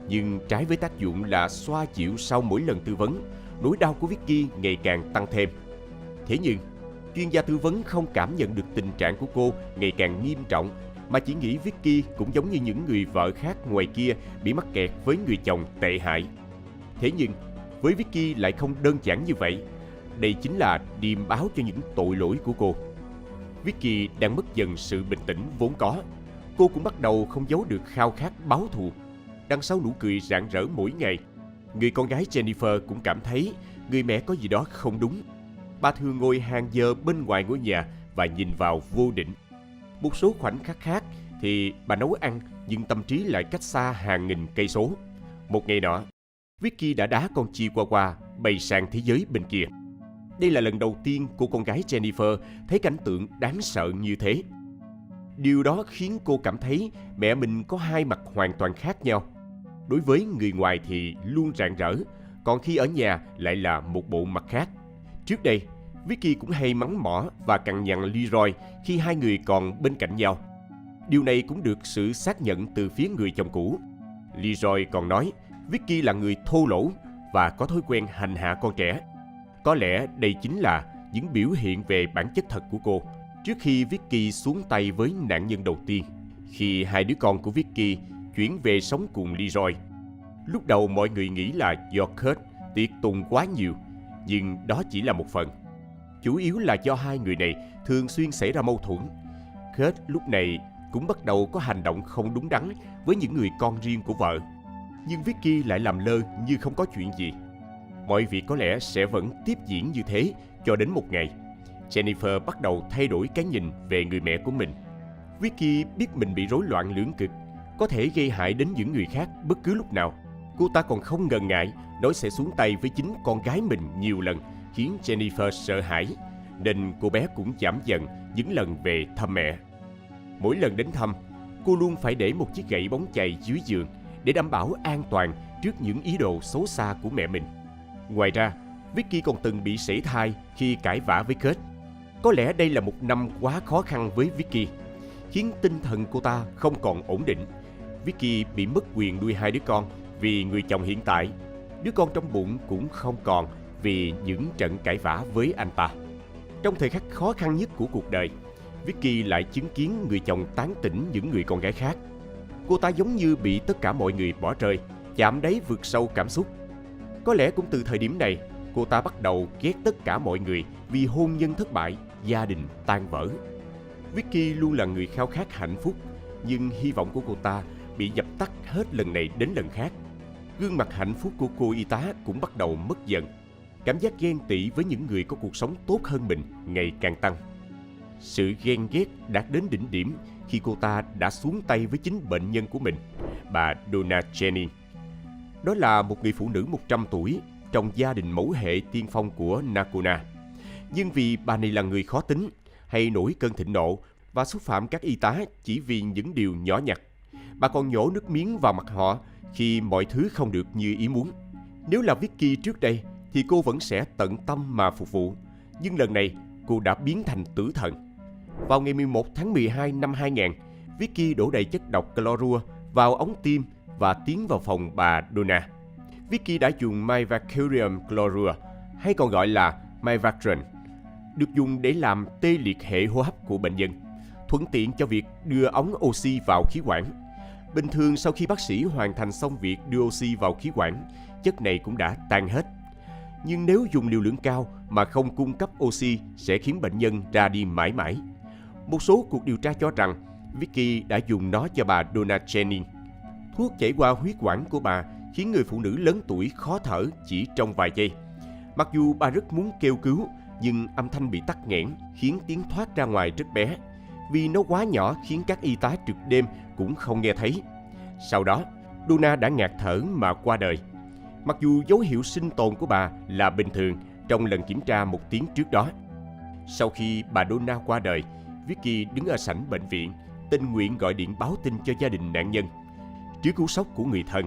[SPEAKER 2] Nhưng trái với tác dụng là xoa dịu sau mỗi lần tư vấn, nỗi đau của Vicky ngày càng tăng thêm. Thế nhưng, chuyên gia tư vấn không cảm nhận được tình trạng của cô ngày càng nghiêm trọng, mà chỉ nghĩ Vicky cũng giống như những người vợ khác ngoài kia bị mắc kẹt với người chồng tệ hại. Thế nhưng, với Vicky lại không đơn giản như vậy. Đây chính là điềm báo cho những tội lỗi của cô. Vicky đang mất dần sự bình tĩnh vốn có. Cô cũng bắt đầu không giấu được khao khát báo thù. Đằng sau nụ cười rạng rỡ mỗi ngày, người con gái Jennifer cũng cảm thấy người mẹ có gì đó không đúng. Bà thường ngồi hàng giờ bên ngoài ngôi nhà và nhìn vào vô định. Một số khoảnh khắc khác thì bà nấu ăn, nhưng tâm trí lại cách xa hàng nghìn cây số. Một ngày nọ, Vicky đã đá con Chihuahua bay sang thế giới bên kia. Đây là lần đầu tiên cô con gái Jennifer thấy cảnh tượng đáng sợ như thế. Điều đó khiến cô cảm thấy mẹ mình có hai mặt hoàn toàn khác nhau. Đối với người ngoài thì luôn rạng rỡ, còn khi ở nhà lại là một bộ mặt khác. Trước đây, Vicky cũng hay mắng mỏ và cằn nhằn Leroy khi hai người còn bên cạnh nhau. Điều này cũng được sự xác nhận từ phía người chồng cũ. Leroy còn nói Vicky là người thô lỗ và có thói quen hành hạ con trẻ. Có lẽ đây chính là những biểu hiện về bản chất thật của cô trước khi Vicky xuống tay với nạn nhân đầu tiên, khi hai đứa con của Vicky chuyển về sống cùng Leroy. Lúc đầu mọi người nghĩ là do Kate tiệc tùng quá nhiều, nhưng đó chỉ là một phần. Chủ yếu là do hai người này thường xuyên xảy ra mâu thuẫn. Kate lúc này cũng bắt đầu có hành động không đúng đắn với những người con riêng của vợ. Nhưng Vicky lại làm lơ như không có chuyện gì. Mọi việc có lẽ sẽ vẫn tiếp diễn như thế cho đến một ngày, Jennifer bắt đầu thay đổi cái nhìn về người mẹ của mình. Vicky biết mình bị rối loạn lưỡng cực, có thể gây hại đến những người khác bất cứ lúc nào. Cô ta còn không ngần ngại nói sẽ xuống tay với chính con gái mình nhiều lần, khiến Jennifer sợ hãi, nên cô bé cũng giảm dần những lần về thăm mẹ. Mỗi lần đến thăm, cô luôn phải để một chiếc gậy bóng chày dưới giường để đảm bảo an toàn trước những ý đồ xấu xa của mẹ mình. Ngoài ra, Vicky còn từng bị sảy thai khi cãi vã với Kate. Có lẽ đây là một năm quá khó khăn với Vicky, khiến tinh thần cô ta không còn ổn định. Vicky bị mất quyền nuôi hai đứa con vì người chồng hiện tại. Đứa con trong bụng cũng không còn vì những trận cãi vã với anh ta. Trong thời khắc khó khăn nhất của cuộc đời, Vicky lại chứng kiến người chồng tán tỉnh những người con gái khác. Cô ta giống như bị tất cả mọi người bỏ rơi, chạm đáy vực sâu cảm xúc. Có lẽ cũng từ thời điểm này, cô ta bắt đầu ghét tất cả mọi người vì hôn nhân thất bại, gia đình tan vỡ. Vicky luôn là người khao khát hạnh phúc, nhưng hy vọng của cô ta bị dập tắt hết lần này đến lần khác. Gương mặt hạnh phúc của cô y tá cũng bắt đầu mất dần. Cảm giác ghen tị với những người có cuộc sống tốt hơn mình ngày càng tăng. Sự ghen ghét đạt đến đỉnh điểm khi cô ta đã xuống tay với chính bệnh nhân của mình, bà Donna Jennings. Đó là một người phụ nữ 100 tuổi trong gia đình mẫu hệ tiên phong của Nakona. Nhưng vì bà này là người khó tính, hay nổi cơn thịnh nộ và xúc phạm các y tá chỉ vì những điều nhỏ nhặt. Bà còn nhổ nước miếng vào mặt họ khi mọi thứ không được như ý muốn. Nếu là Vicky trước đây thì cô vẫn sẽ tận tâm mà phục vụ, nhưng lần này cô đã biến thành tử thần. Vào ngày 11 tháng 12 năm 2000, Vicky đổ đầy chất độc clorua vào ống tim và tiến vào phòng bà Donna. Vicky đã dùng Mivacurium chlorua, hay còn gọi là Mivacron. được dùng để làm tê liệt hệ hô hấp của bệnh nhân, thuận tiện cho việc đưa ống oxy vào khí quản. Bình thường sau khi bác sĩ hoàn thành xong việc đưa oxy vào khí quản, chất này cũng đã tan hết. Nhưng nếu dùng liều lượng cao mà không cung cấp oxy sẽ khiến bệnh nhân ra đi mãi mãi. Một số cuộc điều tra cho rằng Vicky đã dùng nó cho bà Donna Jennings. Thuốc chảy qua huyết quản của bà khiến người phụ nữ lớn tuổi khó thở chỉ trong vài giây. Mặc dù bà rất muốn kêu cứu, nhưng âm thanh bị tắc nghẽn khiến tiếng thoát ra ngoài rất bé. Vì nó quá nhỏ khiến các y tá trực đêm cũng không nghe thấy. Sau đó, Donna đã ngạt thở mà qua đời. Mặc dù dấu hiệu sinh tồn của bà là bình thường trong lần kiểm tra 1 tiếng trước đó. Sau khi bà Donna qua đời, Vicky đứng ở sảnh bệnh viện, tình nguyện gọi điện báo tin cho gia đình nạn nhân. Trước cú sốc của người thân,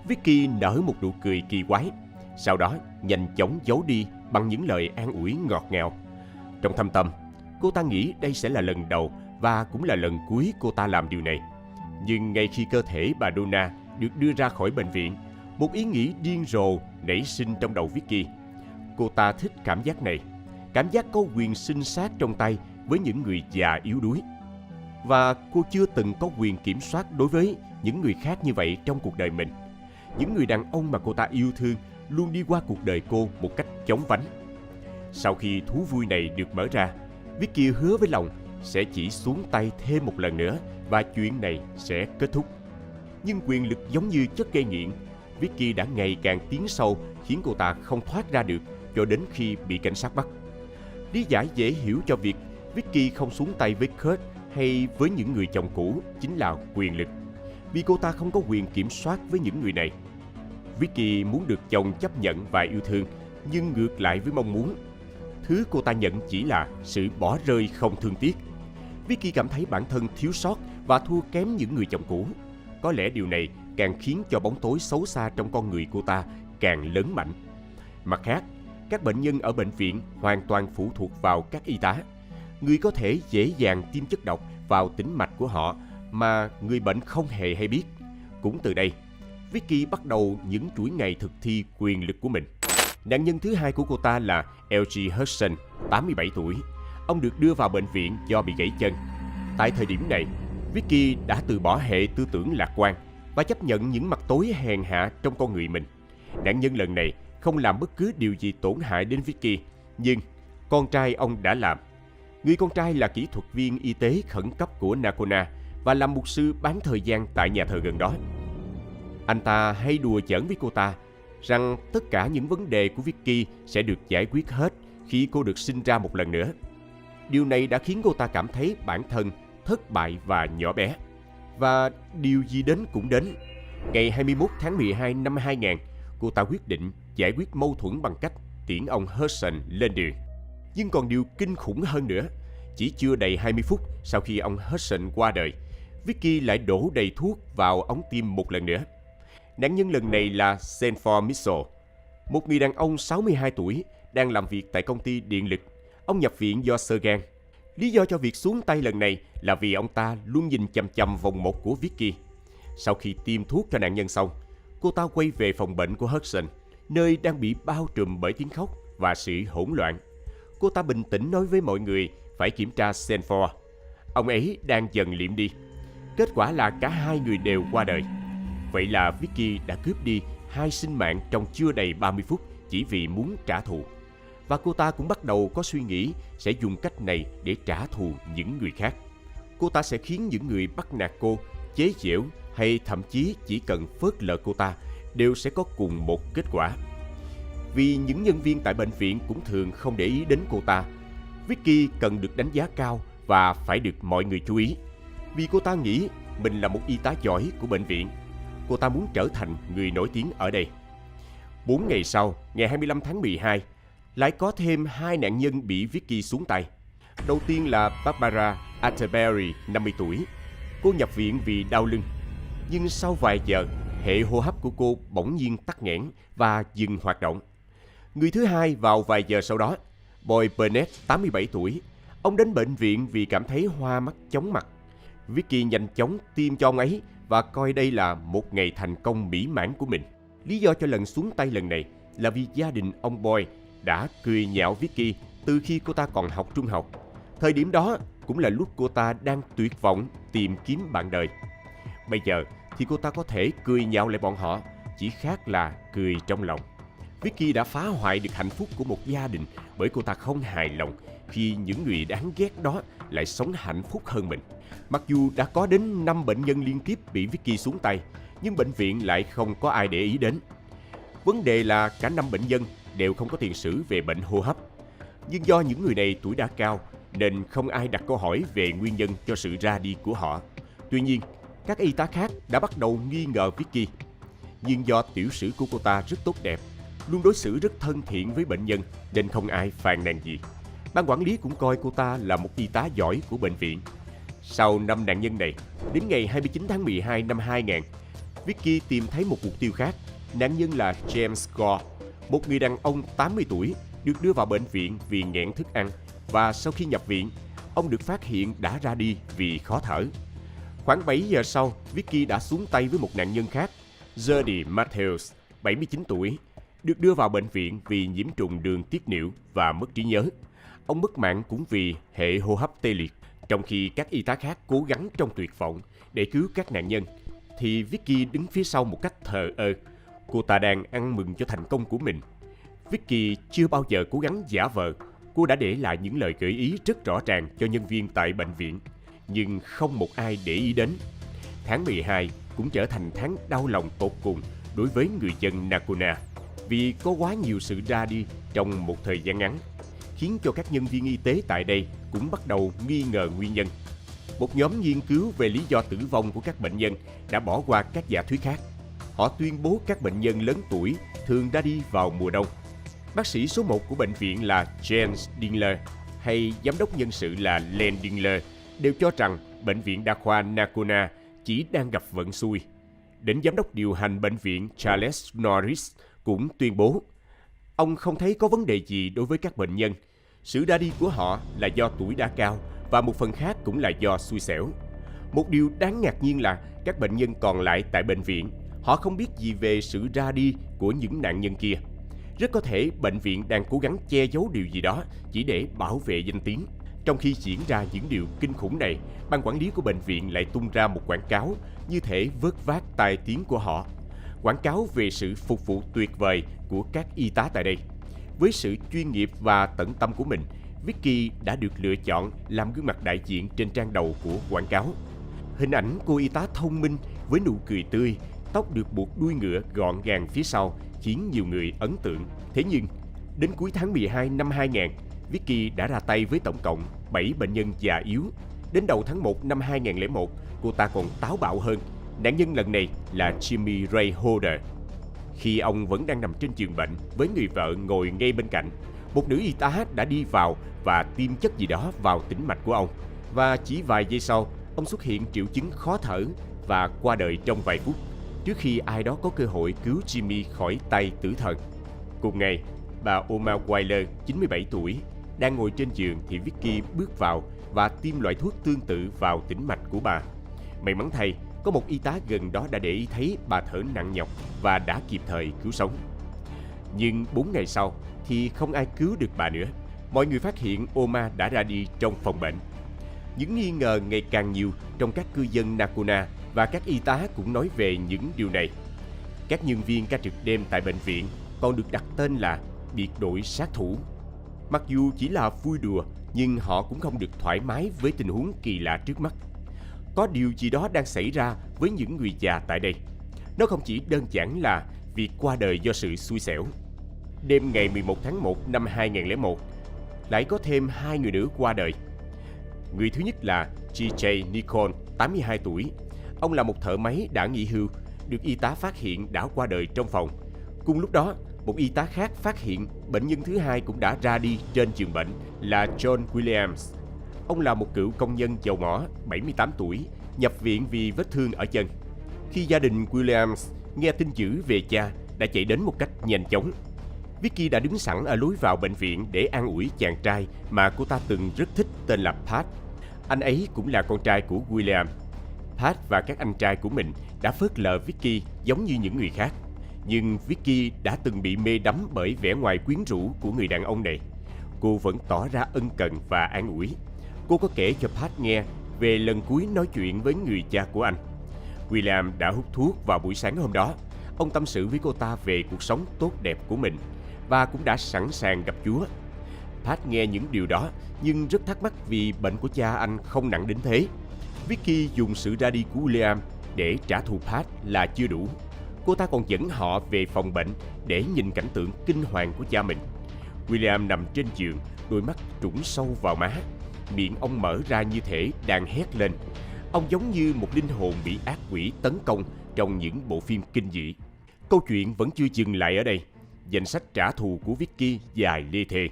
[SPEAKER 2] Vicky nở một nụ cười kỳ quái, sau đó nhanh chóng giấu đi bằng những lời an ủi ngọt ngào. Trong thâm tâm, cô ta nghĩ đây sẽ là lần đầu và cũng là lần cuối cô ta làm điều này. Nhưng ngay khi cơ thể bà Donna được đưa ra khỏi bệnh viện, một ý nghĩ điên rồ nảy sinh trong đầu Vicky. Cô ta thích cảm giác này, cảm giác có quyền sinh sát trong tay với những người già yếu đuối. Và cô chưa từng có quyền kiểm soát đối với những người khác như vậy trong cuộc đời mình. Những người đàn ông mà cô ta yêu thương luôn đi qua cuộc đời cô một cách chóng vánh. Sau khi thú vui này được mở ra, Vicky hứa với lòng sẽ chỉ xuống tay thêm một lần nữa và chuyện này sẽ kết thúc. Nhưng quyền lực giống như chất gây nghiện, Vicky đã ngày càng tiến sâu khiến cô ta không thoát ra được cho đến khi bị cảnh sát bắt. Lý giải dễ hiểu cho việc Vicky không xuống tay với Kurt hay với những người chồng cũ chính là quyền lực, vì cô ta không có quyền kiểm soát với những người này. Vicky muốn được chồng chấp nhận và yêu thương, nhưng ngược lại với mong muốn. Thứ cô ta nhận chỉ là sự bỏ rơi không thương tiếc. Vicky cảm thấy bản thân thiếu sót và thua kém những người chồng cũ. Có lẽ điều này càng khiến cho bóng tối xấu xa trong con người cô ta càng lớn mạnh. Mặt khác, các bệnh nhân ở bệnh viện hoàn toàn phụ thuộc vào các y tá. Người có thể dễ dàng tiêm chất độc vào tĩnh mạch của họ mà người bệnh không hề hay biết. Cũng từ đây, Vicky bắt đầu những chuỗi ngày thực thi quyền lực của mình. Nạn nhân thứ hai của cô ta là L.G. Hudson, 87 tuổi. Ông được đưa vào bệnh viện do bị gãy chân. Tại thời điểm này, Vicky đã từ bỏ hệ tư tưởng lạc quan và chấp nhận những mặt tối hèn hạ trong con người mình. Nạn nhân lần này không làm bất cứ điều gì tổn hại đến Vicky, nhưng con trai ông đã làm. Người con trai là kỹ thuật viên y tế khẩn cấp của Nakona và là mục sư bán thời gian tại nhà thờ gần đó. Anh ta hay đùa giỡn với cô ta rằng tất cả những vấn đề của Vicky sẽ được giải quyết hết khi cô được sinh ra một lần nữa. Điều này đã khiến cô ta cảm thấy bản thân thất bại và nhỏ bé. Và điều gì đến cũng đến. Ngày 21 tháng 12 năm 2000, cô ta quyết định giải quyết mâu thuẫn bằng cách tiễn ông Hudson lên đường. Nhưng còn điều kinh khủng hơn nữa, chỉ chưa đầy 20 phút sau khi ông Hudson qua đời, Vicky lại đổ đầy thuốc vào ống tim một lần nữa. Nạn nhân lần này là Sanford Mitchell, một người đàn ông 62 tuổi đang làm việc tại công ty điện lực. Ông nhập viện do xơ gan. Lý do cho việc xuống tay lần này là vì ông ta luôn nhìn chằm chằm vòng một của Vicky. Sau khi tiêm thuốc cho nạn nhân xong, cô ta quay về phòng bệnh của Hudson, nơi đang bị bao trùm bởi tiếng khóc và sự hỗn loạn. Cô ta bình tĩnh nói với mọi người phải kiểm tra Sanford. Ông ấy đang dần liệm đi. Kết quả là cả hai người đều qua đời. Vậy là Vicky đã cướp đi 2 sinh mạng trong chưa đầy 30 phút chỉ vì muốn trả thù. Và cô ta cũng bắt đầu có suy nghĩ sẽ dùng cách này để trả thù những người khác. Cô ta sẽ khiến những người bắt nạt cô, chế giễu hay thậm chí chỉ cần phớt lờ cô ta đều sẽ có cùng một kết quả. Vì những nhân viên tại bệnh viện cũng thường không để ý đến cô ta, Vicky cần được đánh giá cao và phải được mọi người chú ý. Vì cô ta nghĩ mình là một y tá giỏi của bệnh viện, cô ta muốn trở thành người nổi tiếng ở đây. 4 ngày sau, ngày 25 tháng 12, lại có thêm 2 nạn nhân bị Vicky xuống tay. Đầu tiên là Barbara Atterbury, 50 tuổi. Cô nhập viện vì đau lưng. Nhưng sau vài giờ, hệ hô hấp của cô bỗng nhiên tắc nghẽn và dừng hoạt động. Người thứ hai vào vài giờ sau đó, Boy Burnett, 87 tuổi. Ông đến bệnh viện vì cảm thấy hoa mắt chóng mặt. Vicky nhanh chóng tiêm cho ông ấy và coi đây là một ngày thành công mỹ mãn của mình. Lý do cho lần xuống tay lần này là vì gia đình ông Boy đã cười nhạo Vicky từ khi cô ta còn học trung học. Thời điểm đó cũng là lúc cô ta đang tuyệt vọng tìm kiếm bạn đời. Bây giờ thì cô ta có thể cười nhạo lại bọn họ, chỉ khác là cười trong lòng. Vicky đã phá hoại được hạnh phúc của một gia đình bởi cô ta không hài lòng khi những người đáng ghét đó lại sống hạnh phúc hơn mình. Mặc dù đã có đến 5 bệnh nhân liên tiếp bị Vicky xuống tay, nhưng bệnh viện lại không có ai để ý đến. Vấn đề là cả 5 bệnh nhân đều không có tiền sử về bệnh hô hấp. Nhưng do những người này tuổi đã cao nên không ai đặt câu hỏi về nguyên nhân cho sự ra đi của họ. Tuy nhiên, các y tá khác đã bắt đầu nghi ngờ Vicky. Nhưng do tiểu sử của cô ta rất tốt đẹp, luôn đối xử rất thân thiện với bệnh nhân nên không ai phàn nàn gì. Ban quản lý cũng coi cô ta là một y tá giỏi của bệnh viện. Sau 5 nạn nhân này, đến ngày 29 tháng 12 năm 2000, Vicky tìm thấy một mục tiêu khác. Nạn nhân là James Gore, một người đàn ông 80 tuổi, được đưa vào bệnh viện vì nghẹn thức ăn và sau khi nhập viện, ông được phát hiện đã ra đi vì khó thở. Khoảng 7 giờ sau, Vicky đã xuống tay với một nạn nhân khác, Jody Matthews, 79 tuổi, được đưa vào bệnh viện vì nhiễm trùng đường tiết niệu và mất trí nhớ. Ông mất mạng cũng vì hệ hô hấp tê liệt. Trong khi các y tá khác cố gắng trong tuyệt vọng để cứu các nạn nhân, thì Vicky đứng phía sau một cách thờ ơ. Cô ta đang ăn mừng cho thành công của mình. Vicky chưa bao giờ cố gắng giả vờ. Cô đã để lại những lời gợi ý rất rõ ràng cho nhân viên tại bệnh viện, nhưng không một ai để ý đến. Tháng 12 cũng trở thành tháng đau lòng tột cùng đối với người dân Nakona, vì có quá nhiều sự ra đi trong một thời gian ngắn, khiến cho các nhân viên y tế tại đây cũng bắt đầu nghi ngờ nguyên nhân. Một nhóm nghiên cứu về lý do tử vong của các bệnh nhân đã bỏ qua các giả thuyết khác. Họ tuyên bố các bệnh nhân lớn tuổi thường ra đi vào mùa đông. Bác sĩ số 1 của bệnh viện là James Dingler hay giám đốc nhân sự là Len Dingler đều cho rằng bệnh viện đa khoa Nakona chỉ đang gặp vận xui. Đến giám đốc điều hành bệnh viện Charles Norris cũng tuyên bố ông không thấy có vấn đề gì đối với các bệnh nhân. Sự ra đi của họ là do tuổi đã cao và một phần khác cũng là do xui xẻo. Một điều đáng ngạc nhiên là các bệnh nhân còn lại tại bệnh viện, họ không biết gì về sự ra đi của những nạn nhân kia. Rất có thể bệnh viện đang cố gắng che giấu điều gì đó chỉ để bảo vệ danh tiếng. Trong khi diễn ra những điều kinh khủng này, ban quản lý của bệnh viện lại tung ra một quảng cáo như thể vớt vát tai tiếng của họ. Quảng cáo về sự phục vụ tuyệt vời của các y tá tại đây. Với sự chuyên nghiệp và tận tâm của mình, Vicky đã được lựa chọn làm gương mặt đại diện trên trang đầu của quảng cáo. Hình ảnh cô y tá thông minh với nụ cười tươi, tóc được buộc đuôi ngựa gọn gàng phía sau khiến nhiều người ấn tượng. Thế nhưng, đến cuối tháng 12 năm 2000, Vicky đã ra tay với tổng cộng 7 bệnh nhân già yếu. Đến đầu tháng 1 năm 2001, cô ta còn táo bạo hơn. Nạn nhân lần này là Jimmy Ray Holder. Khi ông vẫn đang nằm trên giường bệnh với người vợ ngồi ngay bên cạnh, một nữ y tá đã đi vào và tiêm chất gì đó vào tĩnh mạch của ông. Và chỉ vài giây sau, ông xuất hiện triệu chứng khó thở và qua đời trong vài phút, trước khi ai đó có cơ hội cứu Jimmy khỏi tay tử thần. Cùng ngày, bà Oma Weiler, 97 tuổi, đang ngồi trên giường thì Vicky bước vào và tiêm loại thuốc tương tự vào tĩnh mạch của bà. May mắn thay, có một y tá gần đó đã để ý thấy bà thở nặng nhọc và đã kịp thời cứu sống. Nhưng 4 ngày sau thì không ai cứu được bà nữa. Mọi người phát hiện Oma đã ra đi trong phòng bệnh. Những nghi ngờ ngày càng nhiều trong các cư dân Nakona và các y tá cũng nói về những điều này. Các nhân viên ca trực đêm tại bệnh viện còn được đặt tên là biệt đội sát thủ. Mặc dù chỉ là vui đùa, nhưng họ cũng không được thoải mái với tình huống kỳ lạ trước mắt. Có điều gì đó đang xảy ra với những người già tại đây. Nó không chỉ đơn giản là việc qua đời do sự xui xẻo. Đêm ngày 11 tháng 1 năm 2001, lại có thêm 2 người nữa qua đời. Người thứ nhất là G.J. Nicole, 82 tuổi. Ông là một thợ máy đã nghỉ hưu, được y tá phát hiện đã qua đời trong phòng. Cùng lúc đó, một y tá khác phát hiện bệnh nhân thứ hai cũng đã ra đi trên giường bệnh là John Williams. Ông là một cựu công nhân dầu mỏ, 78 tuổi, nhập viện vì vết thương ở chân. Khi gia đình Williams nghe tin dữ về cha, đã chạy đến một cách nhanh chóng. Vicky đã đứng sẵn ở lối vào bệnh viện để an ủi chàng trai mà cô ta từng rất thích tên là Pat. Anh ấy cũng là con trai của William. Pat và các anh trai của mình đã phớt lờ Vicky giống như những người khác. Nhưng Vicky đã từng bị mê đắm bởi vẻ ngoài quyến rũ của người đàn ông này. cô vẫn tỏ ra ân cần và an ủi. Cô có kể cho Pat nghe về lần cuối nói chuyện với người cha của anh. William đã hút thuốc vào buổi sáng hôm đó. Ông tâm sự với cô ta về cuộc sống tốt đẹp của mình và cũng đã sẵn sàng gặp Chúa. Pat nghe những điều đó nhưng rất thắc mắc vì bệnh của cha anh không nặng đến thế. Vicky dùng sự ra đi của William để trả thù Pat là chưa đủ. Cô ta còn dẫn họ về phòng bệnh để nhìn cảnh tượng kinh hoàng của cha mình. William nằm trên giường, đôi mắt trũng sâu vào má. Miệng ông mở ra như thể đang hét lên. Ông giống như một linh hồn bị ác quỷ tấn công trong những bộ phim kinh dị. Câu chuyện vẫn chưa dừng lại ở đây. Danh sách trả thù của Vicky dài lê thê.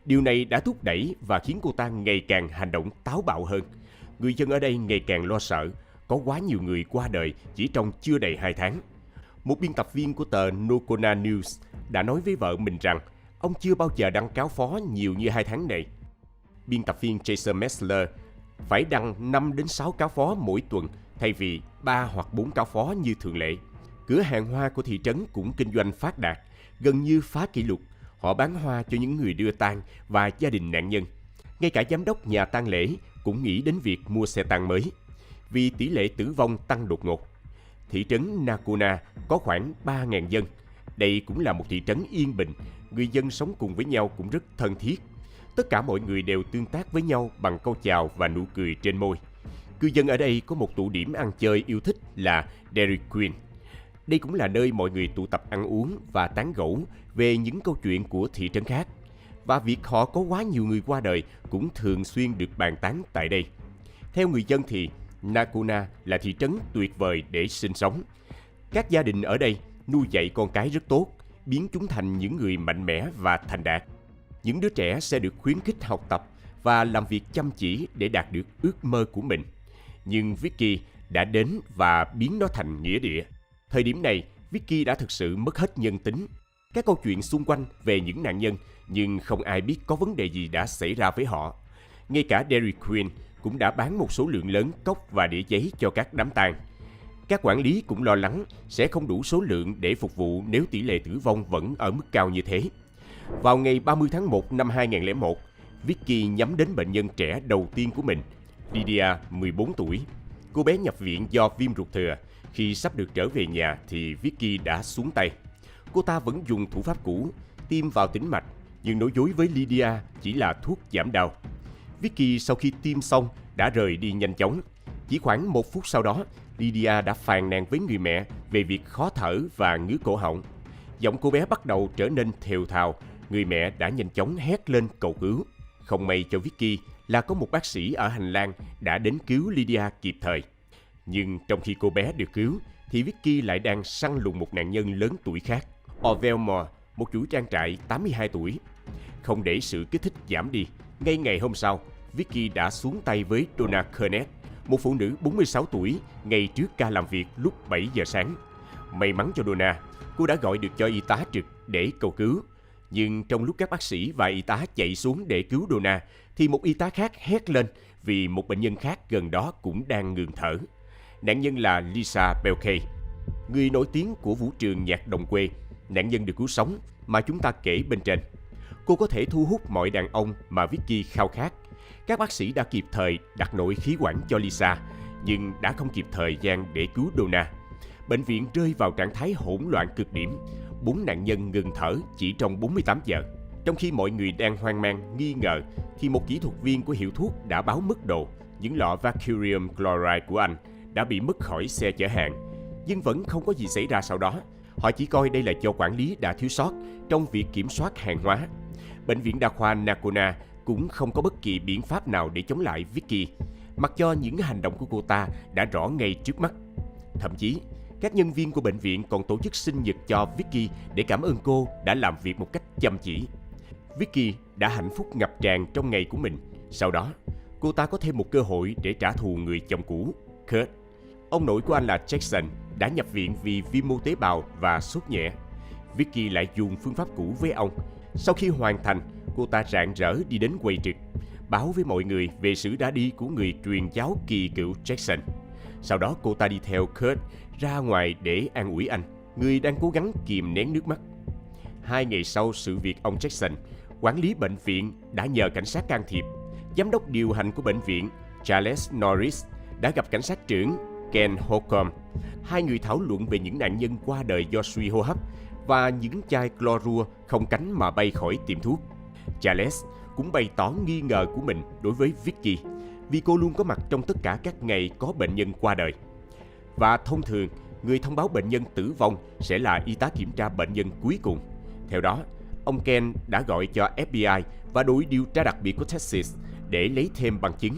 [SPEAKER 2] Điều này đã thúc đẩy và khiến cô ta ngày càng hành động táo bạo hơn. Người dân ở đây ngày càng lo sợ. Có quá nhiều người qua đời chỉ trong chưa đầy 2 tháng. Một biên tập viên của tờ Nocona News đã nói với vợ mình rằng ông chưa bao giờ đăng cáo phó nhiều như 2 tháng này. Biên tập viên Jason Messler phải đăng 5 đến 6 cáo phó mỗi tuần thay vì 3 hoặc 4 cáo phó như thường lệ. Cửa hàng hoa của thị trấn cũng kinh doanh phát đạt, gần như phá kỷ lục. Họ bán hoa cho những người đưa tang và gia đình nạn nhân. Ngay cả giám đốc nhà tang lễ cũng nghĩ đến việc mua xe tang mới, vì tỷ lệ tử vong tăng đột ngột. Thị trấn Nakona có khoảng 3.000 dân. Đây cũng là một thị trấn yên bình, người dân sống cùng với nhau cũng rất thân thiết. Tất cả mọi người đều tương tác với nhau bằng câu chào và nụ cười trên môi. Cư dân ở đây có một tụ điểm ăn chơi yêu thích là Dairy Queen. Đây cũng là nơi mọi người tụ tập ăn uống và tán gẫu về những câu chuyện của thị trấn khác. Và việc họ có quá nhiều người qua đời cũng thường xuyên được bàn tán tại đây. Theo người dân thì Nakona là thị trấn tuyệt vời để sinh sống. Các gia đình ở đây nuôi dạy con cái rất tốt, biến chúng thành những người mạnh mẽ và thành đạt. Những đứa trẻ sẽ được khuyến khích học tập và làm việc chăm chỉ để đạt được ước mơ của mình. Nhưng Vicky đã đến và biến nó thành nghĩa địa. Thời điểm này, Vicky đã thực sự mất hết nhân tính. Các câu chuyện xung quanh về những nạn nhân, nhưng không ai biết có vấn đề gì đã xảy ra với họ. Ngay cả Dairy Queen cũng đã bán một số lượng lớn cốc và đĩa giấy cho các đám tang. Các quản lý cũng lo lắng sẽ không đủ số lượng để phục vụ nếu tỷ lệ tử vong vẫn ở mức cao như thế. Vào ngày 30 tháng 1 năm 2001, Vicky nhắm đến bệnh nhân trẻ đầu tiên của mình, Lydia, 14 tuổi. Cô bé nhập viện do viêm ruột thừa. Khi sắp được trở về nhà thì Vicky đã xuống tay. Cô ta vẫn dùng thủ pháp cũ, tiêm vào tĩnh mạch, nhưng nói dối với Lydia chỉ là thuốc giảm đau. Vicky sau khi tiêm xong đã rời đi nhanh chóng. Chỉ khoảng 1 phút sau đó, Lydia đã phàn nàn với người mẹ về việc khó thở và ngứa cổ họng. Giọng cô bé bắt đầu trở nên thều thào. Người mẹ đã nhanh chóng hét lên cầu cứu. Không may cho Vicky là có một bác sĩ ở hành lang đã đến cứu Lydia kịp thời. Nhưng trong khi cô bé được cứu, thì Vicky lại đang săn lùng một nạn nhân lớn tuổi khác, Orville Moore, một chủ trang trại 82 tuổi. Không để sự kích thích giảm đi, ngay ngày hôm sau, Vicky đã xuống tay với Donna Kernett, một phụ nữ 46 tuổi, ngay trước ca làm việc lúc 7 giờ sáng. May mắn cho Donna, cô đã gọi được cho y tá trực để cầu cứu. Nhưng trong lúc các bác sĩ và y tá chạy xuống để cứu Donna, thì một y tá khác hét lên vì một bệnh nhân khác gần đó cũng đang ngừng thở. Nạn nhân là Lisa Belkay, người nổi tiếng của vũ trường nhạc đồng quê. Nạn nhân được cứu sống mà chúng ta kể bên trên. Cô có thể thu hút mọi đàn ông mà Vicky khao khát. Các bác sĩ đã kịp thời đặt nội khí quản cho Lisa, nhưng đã không kịp thời gian để cứu Donna. Bệnh viện rơi vào trạng thái hỗn loạn cực điểm. 4 nạn nhân ngừng thở chỉ trong 48 giờ. Trong khi mọi người đang hoang mang, nghi ngờ, thì một kỹ thuật viên của hiệu thuốc đã báo mức độ. Những lọ Vacurium Chloride của anh đã bị mất khỏi xe chở hàng. Nhưng vẫn không có gì xảy ra sau đó. Họ chỉ coi đây là do quản lý đã thiếu sót trong việc kiểm soát hàng hóa. Bệnh viện đa khoa Nakona cũng không có bất kỳ biện pháp nào để chống lại Vicky, mặc cho những hành động của cô ta đã rõ ngay trước mắt. Thậm chí, các nhân viên của bệnh viện còn tổ chức sinh nhật cho Vicky để cảm ơn cô đã làm việc một cách chăm chỉ. Vicky đã hạnh phúc ngập tràn trong ngày của mình. Sau đó, cô ta có thêm một cơ hội để trả thù người chồng cũ, Kurt. Ông nội của anh là Jackson đã nhập viện vì viêm mô tế bào và sốt nhẹ. Vicky lại dùng phương pháp cũ với ông. Sau khi hoàn thành, cô ta rạng rỡ đi đến quầy trực, báo với mọi người về sự ra đi của người truyền giáo kỳ cựu Jackson. Sau đó cô ta đi theo Kurt ra ngoài để an ủi anh, người đang cố gắng kìm nén nước mắt. 2 ngày sau sự việc ông Jackson, quản lý bệnh viện đã nhờ cảnh sát can thiệp. Giám đốc điều hành của bệnh viện, Charles Norris, đã gặp cảnh sát trưởng Ken Holcomb. Hai người thảo luận về những nạn nhân qua đời do suy hô hấp và những chai clorua không cánh mà bay khỏi tiệm thuốc. Charles cũng bày tỏ nghi ngờ của mình đối với Vicky vì cô luôn có mặt trong tất cả các ngày có bệnh nhân qua đời. Và thông thường, người thông báo bệnh nhân tử vong sẽ là y tá kiểm tra bệnh nhân cuối cùng. Theo đó, ông Ken đã gọi cho FBI và đội điều tra đặc biệt của Texas để lấy thêm bằng chứng.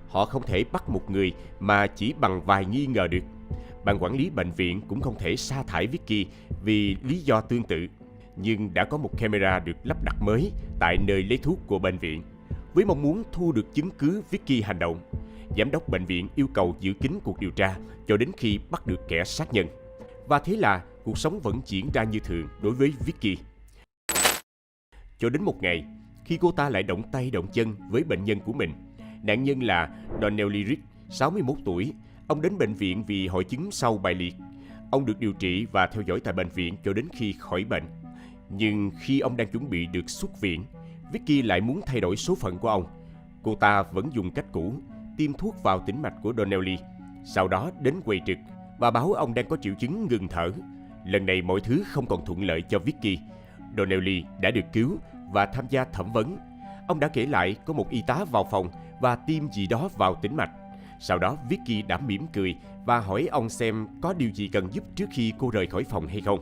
[SPEAKER 2] Họ không thể bắt một người mà chỉ bằng vài nghi ngờ được. Ban quản lý bệnh viện cũng không thể sa thải Vicky vì lý do tương tự. Nhưng đã có một camera được lắp đặt mới tại nơi lấy thuốc của bệnh viện. Với mong muốn thu được chứng cứ Vicky hành động, giám đốc bệnh viện yêu cầu giữ kín cuộc điều tra cho đến khi bắt được kẻ sát nhân. Và thế là cuộc sống vẫn diễn ra như thường đối với Vicky. Cho đến một ngày, khi cô ta lại động tay động chân với bệnh nhân của mình. Nạn nhân là Donnelly Rick, 61 tuổi. Ông đến bệnh viện vì hội chứng sau bại liệt. Ông được điều trị và theo dõi tại bệnh viện cho đến khi khỏi bệnh. Nhưng khi ông đang chuẩn bị được xuất viện, Vicky lại muốn thay đổi số phận của ông. Cô ta vẫn dùng cách cũ, tiêm thuốc vào tĩnh mạch của Donnelly. Sau đó đến quầy trực và báo ông đang có triệu chứng ngừng thở. Lần này mọi thứ không còn thuận lợi cho Vicky. Donnelly đã được cứu và tham gia thẩm vấn. Ông đã kể lại có một y tá vào phòng và tiêm gì đó vào tĩnh mạch. Sau đó Vicky đã mỉm cười và hỏi ông xem có điều gì cần giúp trước khi cô rời khỏi phòng hay không.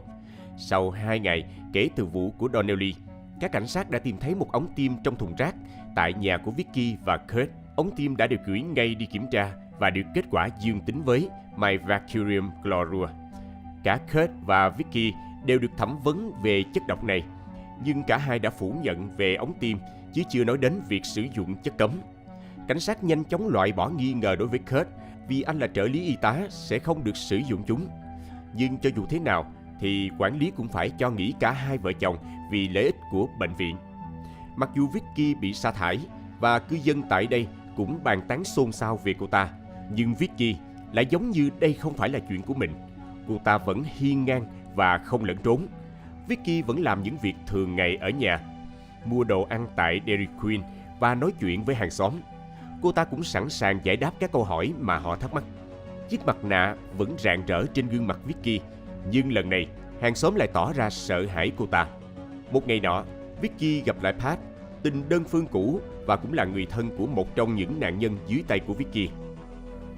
[SPEAKER 2] Sau 2 ngày kể từ vụ của Donnelly, các cảnh sát đã tìm thấy một ống tiêm trong thùng rác tại nhà của Vicky và Kurt. Ống tiêm đã được gửi ngay đi kiểm tra và được kết quả dương tính với mercurium chlorua. Cả Kurt và Vicky đều được thẩm vấn về chất độc này, nhưng cả hai đã phủ nhận về ống tiêm chứ chưa nói đến việc sử dụng chất cấm. Cảnh sát nhanh chóng loại bỏ nghi ngờ đối với Kurt vì anh là trợ lý y tá sẽ không được sử dụng chúng. Nhưng cho dù thế nào thì quản lý cũng phải cho nghỉ cả hai vợ chồng vì lợi ích của bệnh viện. Mặc dù Vicky bị sa thải và cư dân tại đây cũng bàn tán xôn xao về cô ta, nhưng Vicky lại giống như đây không phải là chuyện của mình. Cô ta vẫn hiên ngang và không lẫn trốn. Vicky vẫn làm những việc thường ngày ở nhà, mua đồ ăn tại Dairy Queen và nói chuyện với hàng xóm. Cô ta cũng sẵn sàng giải đáp các câu hỏi mà họ thắc mắc. Chiếc mặt nạ vẫn rạng rỡ trên gương mặt Vicky, nhưng lần này hàng xóm lại tỏ ra sợ hãi cô ta. Một ngày nọ, Vicky gặp lại Pat, tình đơn phương cũ và cũng là người thân của một trong những nạn nhân dưới tay của Vicky.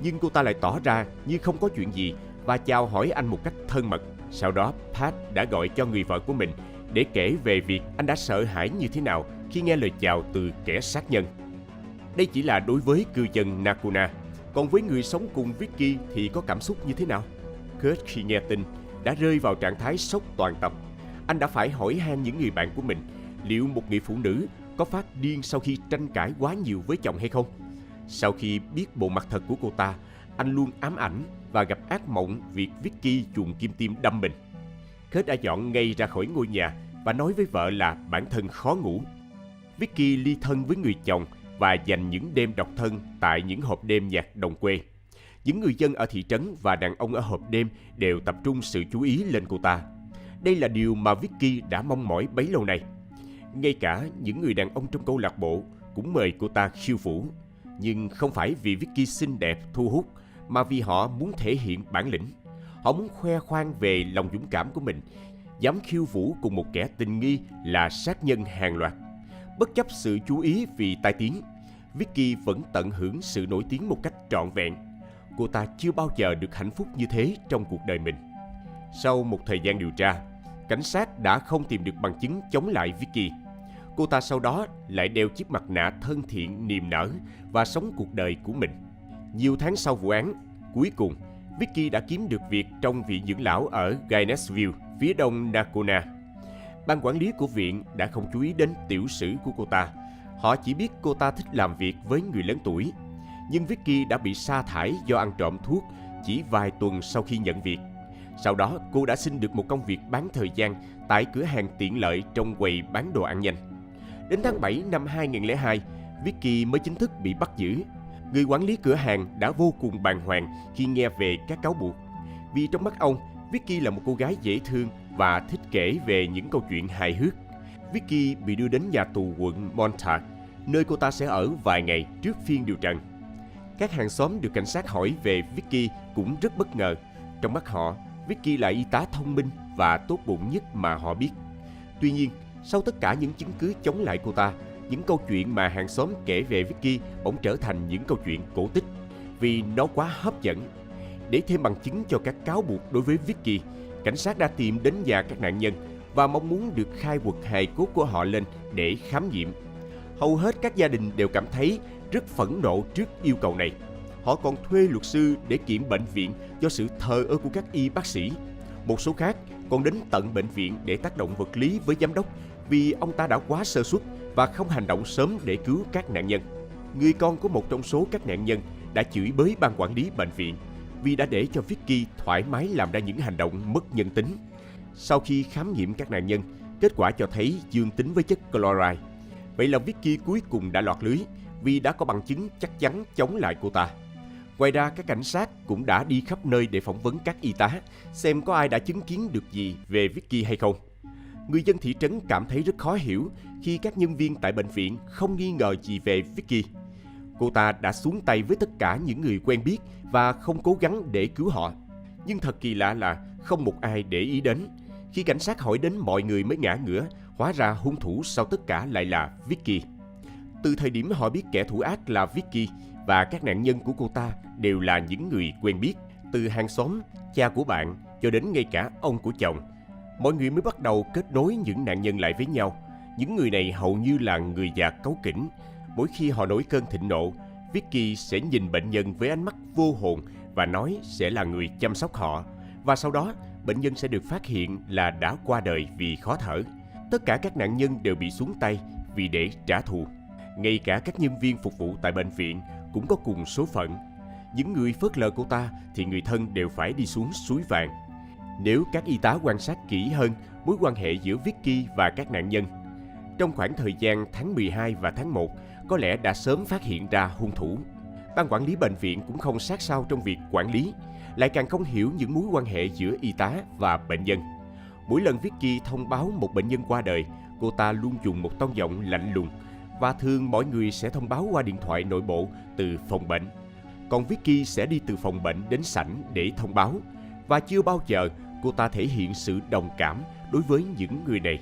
[SPEAKER 2] Nhưng cô ta lại tỏ ra như không có chuyện gì và chào hỏi anh một cách thân mật. Sau đó, Pat đã gọi cho người vợ của mình để kể về việc anh đã sợ hãi như thế nào khi nghe lời chào từ kẻ sát nhân. Đây chỉ là đối với cư dân Nakuna, còn với người sống cùng Vicky thì có cảm xúc như thế nào? Kurt khi nghe tin đã rơi vào trạng thái sốc toàn tập. Anh đã phải hỏi han những người bạn của mình liệu một người phụ nữ có phát điên sau khi tranh cãi quá nhiều với chồng hay không. Sau khi biết bộ mặt thật của cô ta, anh luôn ám ảnh và gặp ác mộng việc Vicky dùng kim tiêm đâm mình. Kurt đã dọn ngay ra khỏi ngôi nhà và nói với vợ là bản thân khó ngủ. Vicky ly thân với người chồng và dành những đêm độc thân tại những hộp đêm nhạc đồng quê. Những người dân ở thị trấn và đàn ông ở hộp đêm đều tập trung sự chú ý lên cô ta. Đây là điều mà Vicky đã mong mỏi bấy lâu nay. Ngay cả những người đàn ông trong câu lạc bộ cũng mời cô ta khiêu vũ. Nhưng không phải vì Vicky xinh đẹp thu hút, mà vì họ muốn thể hiện bản lĩnh. Họ muốn khoe khoang về lòng dũng cảm của mình, dám khiêu vũ cùng một kẻ tình nghi là sát nhân hàng loạt. Bất chấp sự chú ý vì tai tiếng, Vicky vẫn tận hưởng sự nổi tiếng một cách trọn vẹn. Cô ta chưa bao giờ được hạnh phúc như thế trong cuộc đời mình. Sau một thời gian điều tra, cảnh sát đã không tìm được bằng chứng chống lại Vicky. Cô ta sau đó lại đeo chiếc mặt nạ thân thiện niềm nở và sống cuộc đời của mình. Nhiều tháng sau vụ án, cuối cùng, Vicky đã kiếm được việc trong viện dưỡng lão ở Gainesville, phía đông Nakona. Ban quản lý của viện đã không chú ý đến tiểu sử của cô ta. Họ chỉ biết cô ta thích làm việc với người lớn tuổi. Nhưng Vicky đã bị sa thải do ăn trộm thuốc chỉ vài tuần sau khi nhận việc. Sau đó, cô đã xin được một công việc bán thời gian tại cửa hàng tiện lợi trong quầy bán đồ ăn nhanh. Đến tháng 7 năm 2002, Vicky mới chính thức bị bắt giữ. Người quản lý cửa hàng đã vô cùng bàng hoàng khi nghe về các cáo buộc. Vì trong mắt ông, Vicky là một cô gái dễ thương và thích kể về những câu chuyện hài hước. Vicky bị đưa đến nhà tù quận Montauk, nơi cô ta sẽ ở vài ngày trước phiên điều trần. Các hàng xóm được cảnh sát hỏi về Vicky cũng rất bất ngờ. Trong mắt họ, Vicky là y tá thông minh và tốt bụng nhất mà họ biết. Tuy nhiên, sau tất cả những chứng cứ chống lại cô ta, những câu chuyện mà hàng xóm kể về Vicky bỗng trở thành những câu chuyện cổ tích vì nó quá hấp dẫn. Để thêm bằng chứng cho các cáo buộc đối với Vicky, cảnh sát đã tìm đến nhà các nạn nhân và mong muốn được khai quật hài cốt của họ lên để khám nghiệm. Hầu hết các gia đình đều cảm thấy rất phẫn nộ trước yêu cầu này. Họ còn thuê luật sư để kiện bệnh viện do sự thờ ơ của các y bác sĩ. Một số khác còn đến tận bệnh viện để tác động vật lý với giám đốc vì ông ta đã quá sơ suất và không hành động sớm để cứu các nạn nhân. Người con của một trong số các nạn nhân đã chửi bới ban quản lý bệnh viện vì đã để cho Vicky thoải mái làm ra những hành động mất nhân tính. Sau khi khám nghiệm các nạn nhân, kết quả cho thấy dương tính với chất chloride. Vậy là Vicky cuối cùng đã lọt lưới vì đã có bằng chứng chắc chắn chống lại cô ta. Ngoài ra, các cảnh sát cũng đã đi khắp nơi để phỏng vấn các y tá, xem có ai đã chứng kiến được gì về Vicky hay không. Người dân thị trấn cảm thấy rất khó hiểu khi các nhân viên tại bệnh viện không nghi ngờ gì về Vicky. Cô ta đã xuống tay với tất cả những người quen biết và không cố gắng để cứu họ. Nhưng thật kỳ lạ là không một ai để ý đến. Khi cảnh sát hỏi đến mọi người mới ngã ngửa, hóa ra hung thủ sau tất cả lại là Vicky. Từ thời điểm họ biết kẻ thủ ác là Vicky và các nạn nhân của cô ta đều là những người quen biết, từ hàng xóm, cha của bạn cho đến ngay cả ông của chồng, mọi người mới bắt đầu kết nối những nạn nhân lại với nhau. Những người này hầu như là người già cáu kỉnh. Mỗi khi họ nổi cơn thịnh nộ, Vicky sẽ nhìn bệnh nhân với ánh mắt vô hồn và nói sẽ là người chăm sóc họ. Và sau đó, bệnh nhân sẽ được phát hiện là đã qua đời vì khó thở. Tất cả các nạn nhân đều bị xuống tay vì để trả thù. Ngay cả các nhân viên phục vụ tại bệnh viện cũng có cùng số phận. Những người phớt lờ cô ta thì người thân đều phải đi xuống suối vàng. Nếu các y tá quan sát kỹ hơn mối quan hệ giữa Vicky và các nạn nhân, trong khoảng thời gian tháng 12 và tháng 1, có lẽ đã sớm phát hiện ra hung thủ. Ban quản lý bệnh viện cũng không sát sao trong việc quản lý, lại càng không hiểu những mối quan hệ giữa y tá và bệnh nhân. Mỗi lần Vicky thông báo một bệnh nhân qua đời, cô ta luôn dùng một tông giọng lạnh lùng và thường mọi người sẽ thông báo qua điện thoại nội bộ từ phòng bệnh. Còn Vicky sẽ đi từ phòng bệnh đến sảnh để thông báo, và chưa bao giờ cô ta thể hiện sự đồng cảm đối với những người này.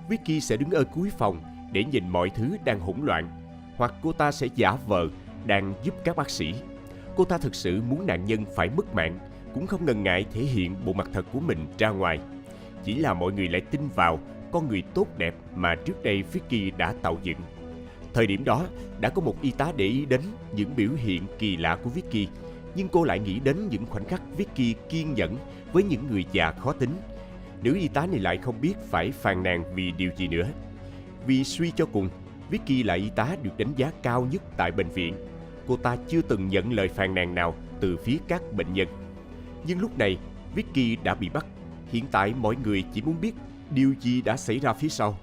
[SPEAKER 2] Vicky sẽ đứng ở cuối phòng để nhìn mọi thứ đang hỗn loạn, hoặc cô ta sẽ giả vờ đang giúp các bác sĩ. Cô ta thực sự muốn nạn nhân phải mất mạng, cũng không ngần ngại thể hiện bộ mặt thật của mình ra ngoài. Chỉ là mọi người lại tin vào con người tốt đẹp mà trước đây Vicky đã tạo dựng. Thời điểm đó, đã có một y tá để ý đến những biểu hiện kỳ lạ của Vicky, nhưng cô lại nghĩ đến những khoảnh khắc Vicky kiên nhẫn với những người già khó tính. Nữ y tá này lại không biết phải phàn nàn vì điều gì nữa. Vì suy cho cùng, Vicky là y tá được đánh giá cao nhất tại bệnh viện. Cô ta chưa từng nhận lời phàn nàn nào từ phía các bệnh nhân. Nhưng lúc này, Vicky đã bị bắt. Hiện tại mọi người chỉ muốn biết điều gì đã xảy ra phía sau.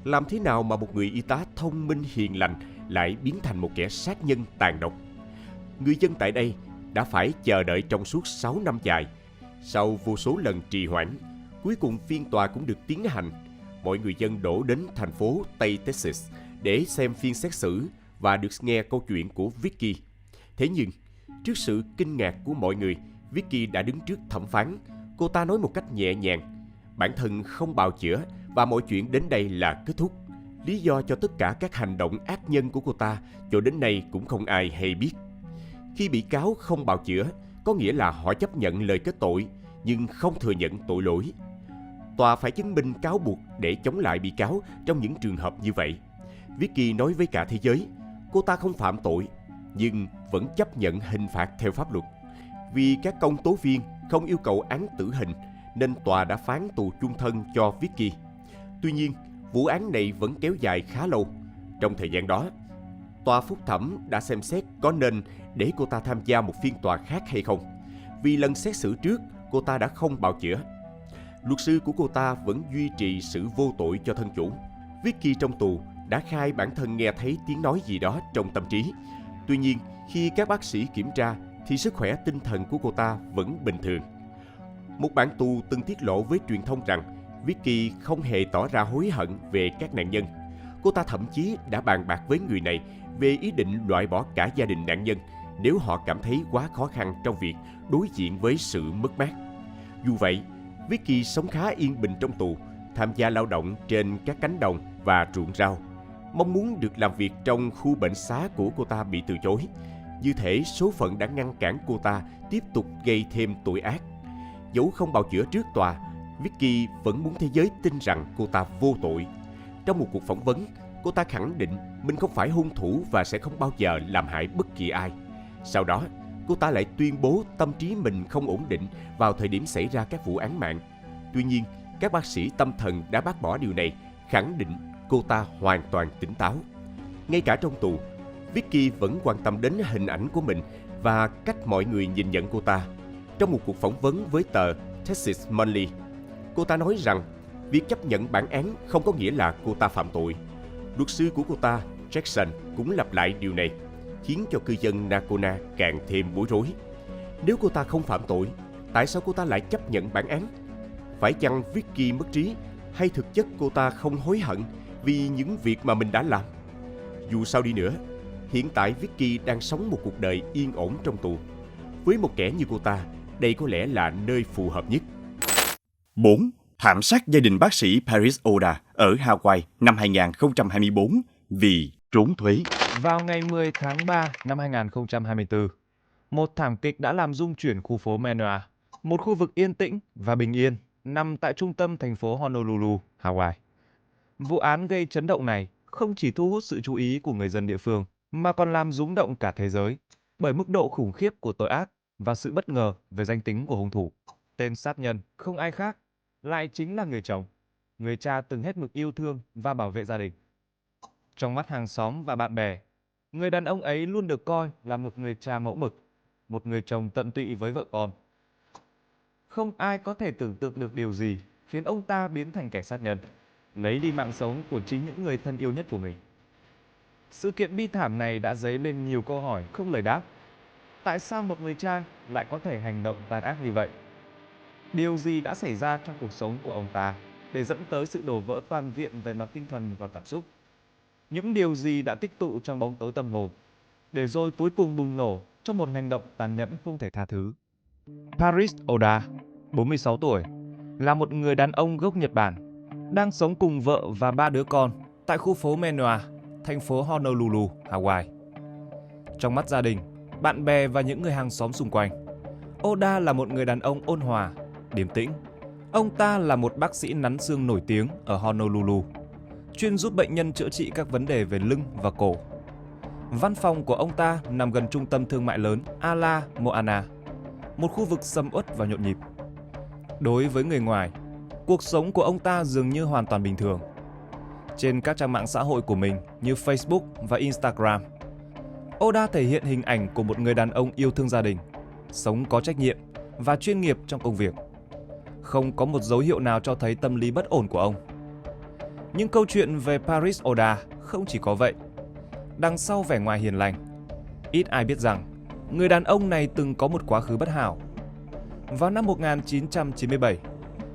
[SPEAKER 2] Làm thế nào mà một người y tá thông minh hiền lành lại biến thành một kẻ sát nhân tàn độc? Người dân tại đây đã phải chờ đợi trong suốt 6 năm dài. Sau vô số lần trì hoãn, cuối cùng phiên tòa cũng được tiến hành. Mọi người dân đổ đến thành phố Tây Texas để xem phiên xét xử và được nghe câu chuyện của Vicky. Thế nhưng, trước sự kinh ngạc của mọi người, Vicky đã đứng trước thẩm phán. Cô ta nói một cách nhẹ nhàng, bản thân không bào chữa và mọi chuyện đến đây là kết thúc. Lý do cho tất cả các hành động ác nhân của cô ta cho đến nay cũng không ai hay biết. Khi bị cáo không bào chữa, có nghĩa là họ chấp nhận lời kết tội nhưng không thừa nhận tội lỗi. Tòa phải chứng minh cáo buộc để chống lại bị cáo trong những trường hợp như vậy. Vicky nói với cả thế giới, cô ta không phạm tội nhưng vẫn chấp nhận hình phạt theo pháp luật. Vì các công tố viên không yêu cầu án tử hình nên tòa đã phán tù chung thân cho Vicky. Tuy nhiên, vụ án này vẫn kéo dài khá lâu. Trong thời gian đó, tòa phúc thẩm đã xem xét có nên để cô ta tham gia một phiên tòa khác hay không. Vì lần xét xử trước, cô ta đã không bào chữa. Luật sư của cô ta vẫn duy trì sự vô tội cho thân chủ. Vicky trong tù đã khai bản thân nghe thấy tiếng nói gì đó trong tâm trí. Tuy nhiên, khi các bác sĩ kiểm tra thì sức khỏe tinh thần của cô ta vẫn bình thường. Một bạn tù từng tiết lộ với truyền thông rằng Vicky không hề tỏ ra hối hận về các nạn nhân. Cô ta thậm chí đã bàn bạc với người này về ý định loại bỏ cả gia đình nạn nhân nếu họ cảm thấy quá khó khăn trong việc đối diện với sự mất mát. Dù vậy, Vicky sống khá yên bình trong tù, tham gia lao động trên các cánh đồng và ruộng rau. Mong muốn được làm việc trong khu bệnh xá của cô ta bị từ chối. Như thể số phận đã ngăn cản cô ta tiếp tục gây thêm tội ác. Dẫu không bào chữa trước tòa, Vicky vẫn muốn thế giới tin rằng cô ta vô tội. Trong một cuộc phỏng vấn, cô ta khẳng định mình không phải hung thủ và sẽ không bao giờ làm hại bất kỳ ai. Sau đó, cô ta lại tuyên bố tâm trí mình không ổn định vào thời điểm xảy ra các vụ án mạng. Tuy nhiên, các bác sĩ tâm thần đã bác bỏ điều này, khẳng định cô ta hoàn toàn tỉnh táo. Ngay cả trong tù, Vicky vẫn quan tâm đến hình ảnh của mình và cách mọi người nhìn nhận cô ta. Trong một cuộc phỏng vấn với tờ Texas Monthly, cô ta nói rằng việc chấp nhận bản án không có nghĩa là cô ta phạm tội. Luật sư của cô ta, Jackson, cũng lặp lại điều này, khiến cho cư dân Nacona càng thêm bối rối. Nếu cô ta không phạm tội, tại sao cô ta lại chấp nhận bản án? Phải chăng Vicky mất trí, hay thực chất cô ta không hối hận vì những việc mà mình đã làm? Dù sao đi nữa, hiện tại Vicky đang sống một cuộc đời yên ổn trong tù. Với một kẻ như cô ta, đây có lẽ là nơi phù hợp nhất.
[SPEAKER 1] 4. Thảm sát gia đình bác sĩ Paris Oda ở Hawaii năm 2024 vì trốn thuế.
[SPEAKER 3] Vào ngày 10 tháng 3 năm 2024, một thảm kịch đã làm rung chuyển khu phố Manoa, một khu vực yên tĩnh và bình yên nằm tại trung tâm thành phố Honolulu, Hawaii. Vụ án gây chấn động này không chỉ thu hút sự chú ý của người dân địa phương, mà còn làm rúng động cả thế giới bởi mức độ khủng khiếp của tội ác và sự bất ngờ về danh tính của hung thủ. Tên sát nhân không ai khác, lại chính là người chồng, người cha từng hết mực yêu thương và bảo vệ gia đình. Trong mắt hàng xóm và bạn bè, người đàn ông ấy luôn được coi là một người cha mẫu mực, một người chồng tận tụy với vợ con. Không ai có thể tưởng tượng được điều gì khiến ông ta biến thành kẻ sát nhân, lấy đi mạng sống của chính những người thân yêu nhất của mình. Sự kiện bi thảm này đã dấy lên nhiều câu hỏi không lời đáp. Tại sao một người cha lại có thể hành động tàn ác như vậy? Điều gì đã xảy ra trong cuộc sống của ông ta để dẫn tới sự đổ vỡ toàn diện về mặt tinh thần và cảm xúc? Những điều gì đã tích tụ trong bóng tối tâm hồn, để rồi cuối cùng bùng nổ trong một hành động tàn nhẫn không thể tha thứ? Paris Oda, 46 tuổi, là một người đàn ông gốc Nhật Bản, đang sống cùng vợ và 3 đứa con tại khu phố Manoa, thành phố Honolulu, Hawaii. Trong mắt gia đình, bạn bè và những người hàng xóm xung quanh, Oda là một người đàn ông ôn hòa, điềm tĩnh. Ông ta là một bác sĩ nắn xương nổi tiếng ở Honolulu, chuyên giúp bệnh nhân chữa trị các vấn đề về lưng và cổ. Văn phòng của ông ta nằm gần trung tâm thương mại lớn Ala Moana, một khu vực sầm uất và nhộn nhịp. Đối với người ngoài, cuộc sống của ông ta dường như hoàn toàn bình thường. Trên các trang mạng xã hội của mình như Facebook và Instagram, Oda thể hiện hình ảnh của một người đàn ông yêu thương gia đình, sống có trách nhiệm và chuyên nghiệp trong công việc. Không có một dấu hiệu nào cho thấy tâm lý bất ổn của ông. Nhưng câu chuyện về Paris Oda không chỉ có vậy. Đằng sau vẻ ngoài hiền lành, ít ai biết rằng người đàn ông này từng có một quá khứ bất hảo. Vào năm 1997,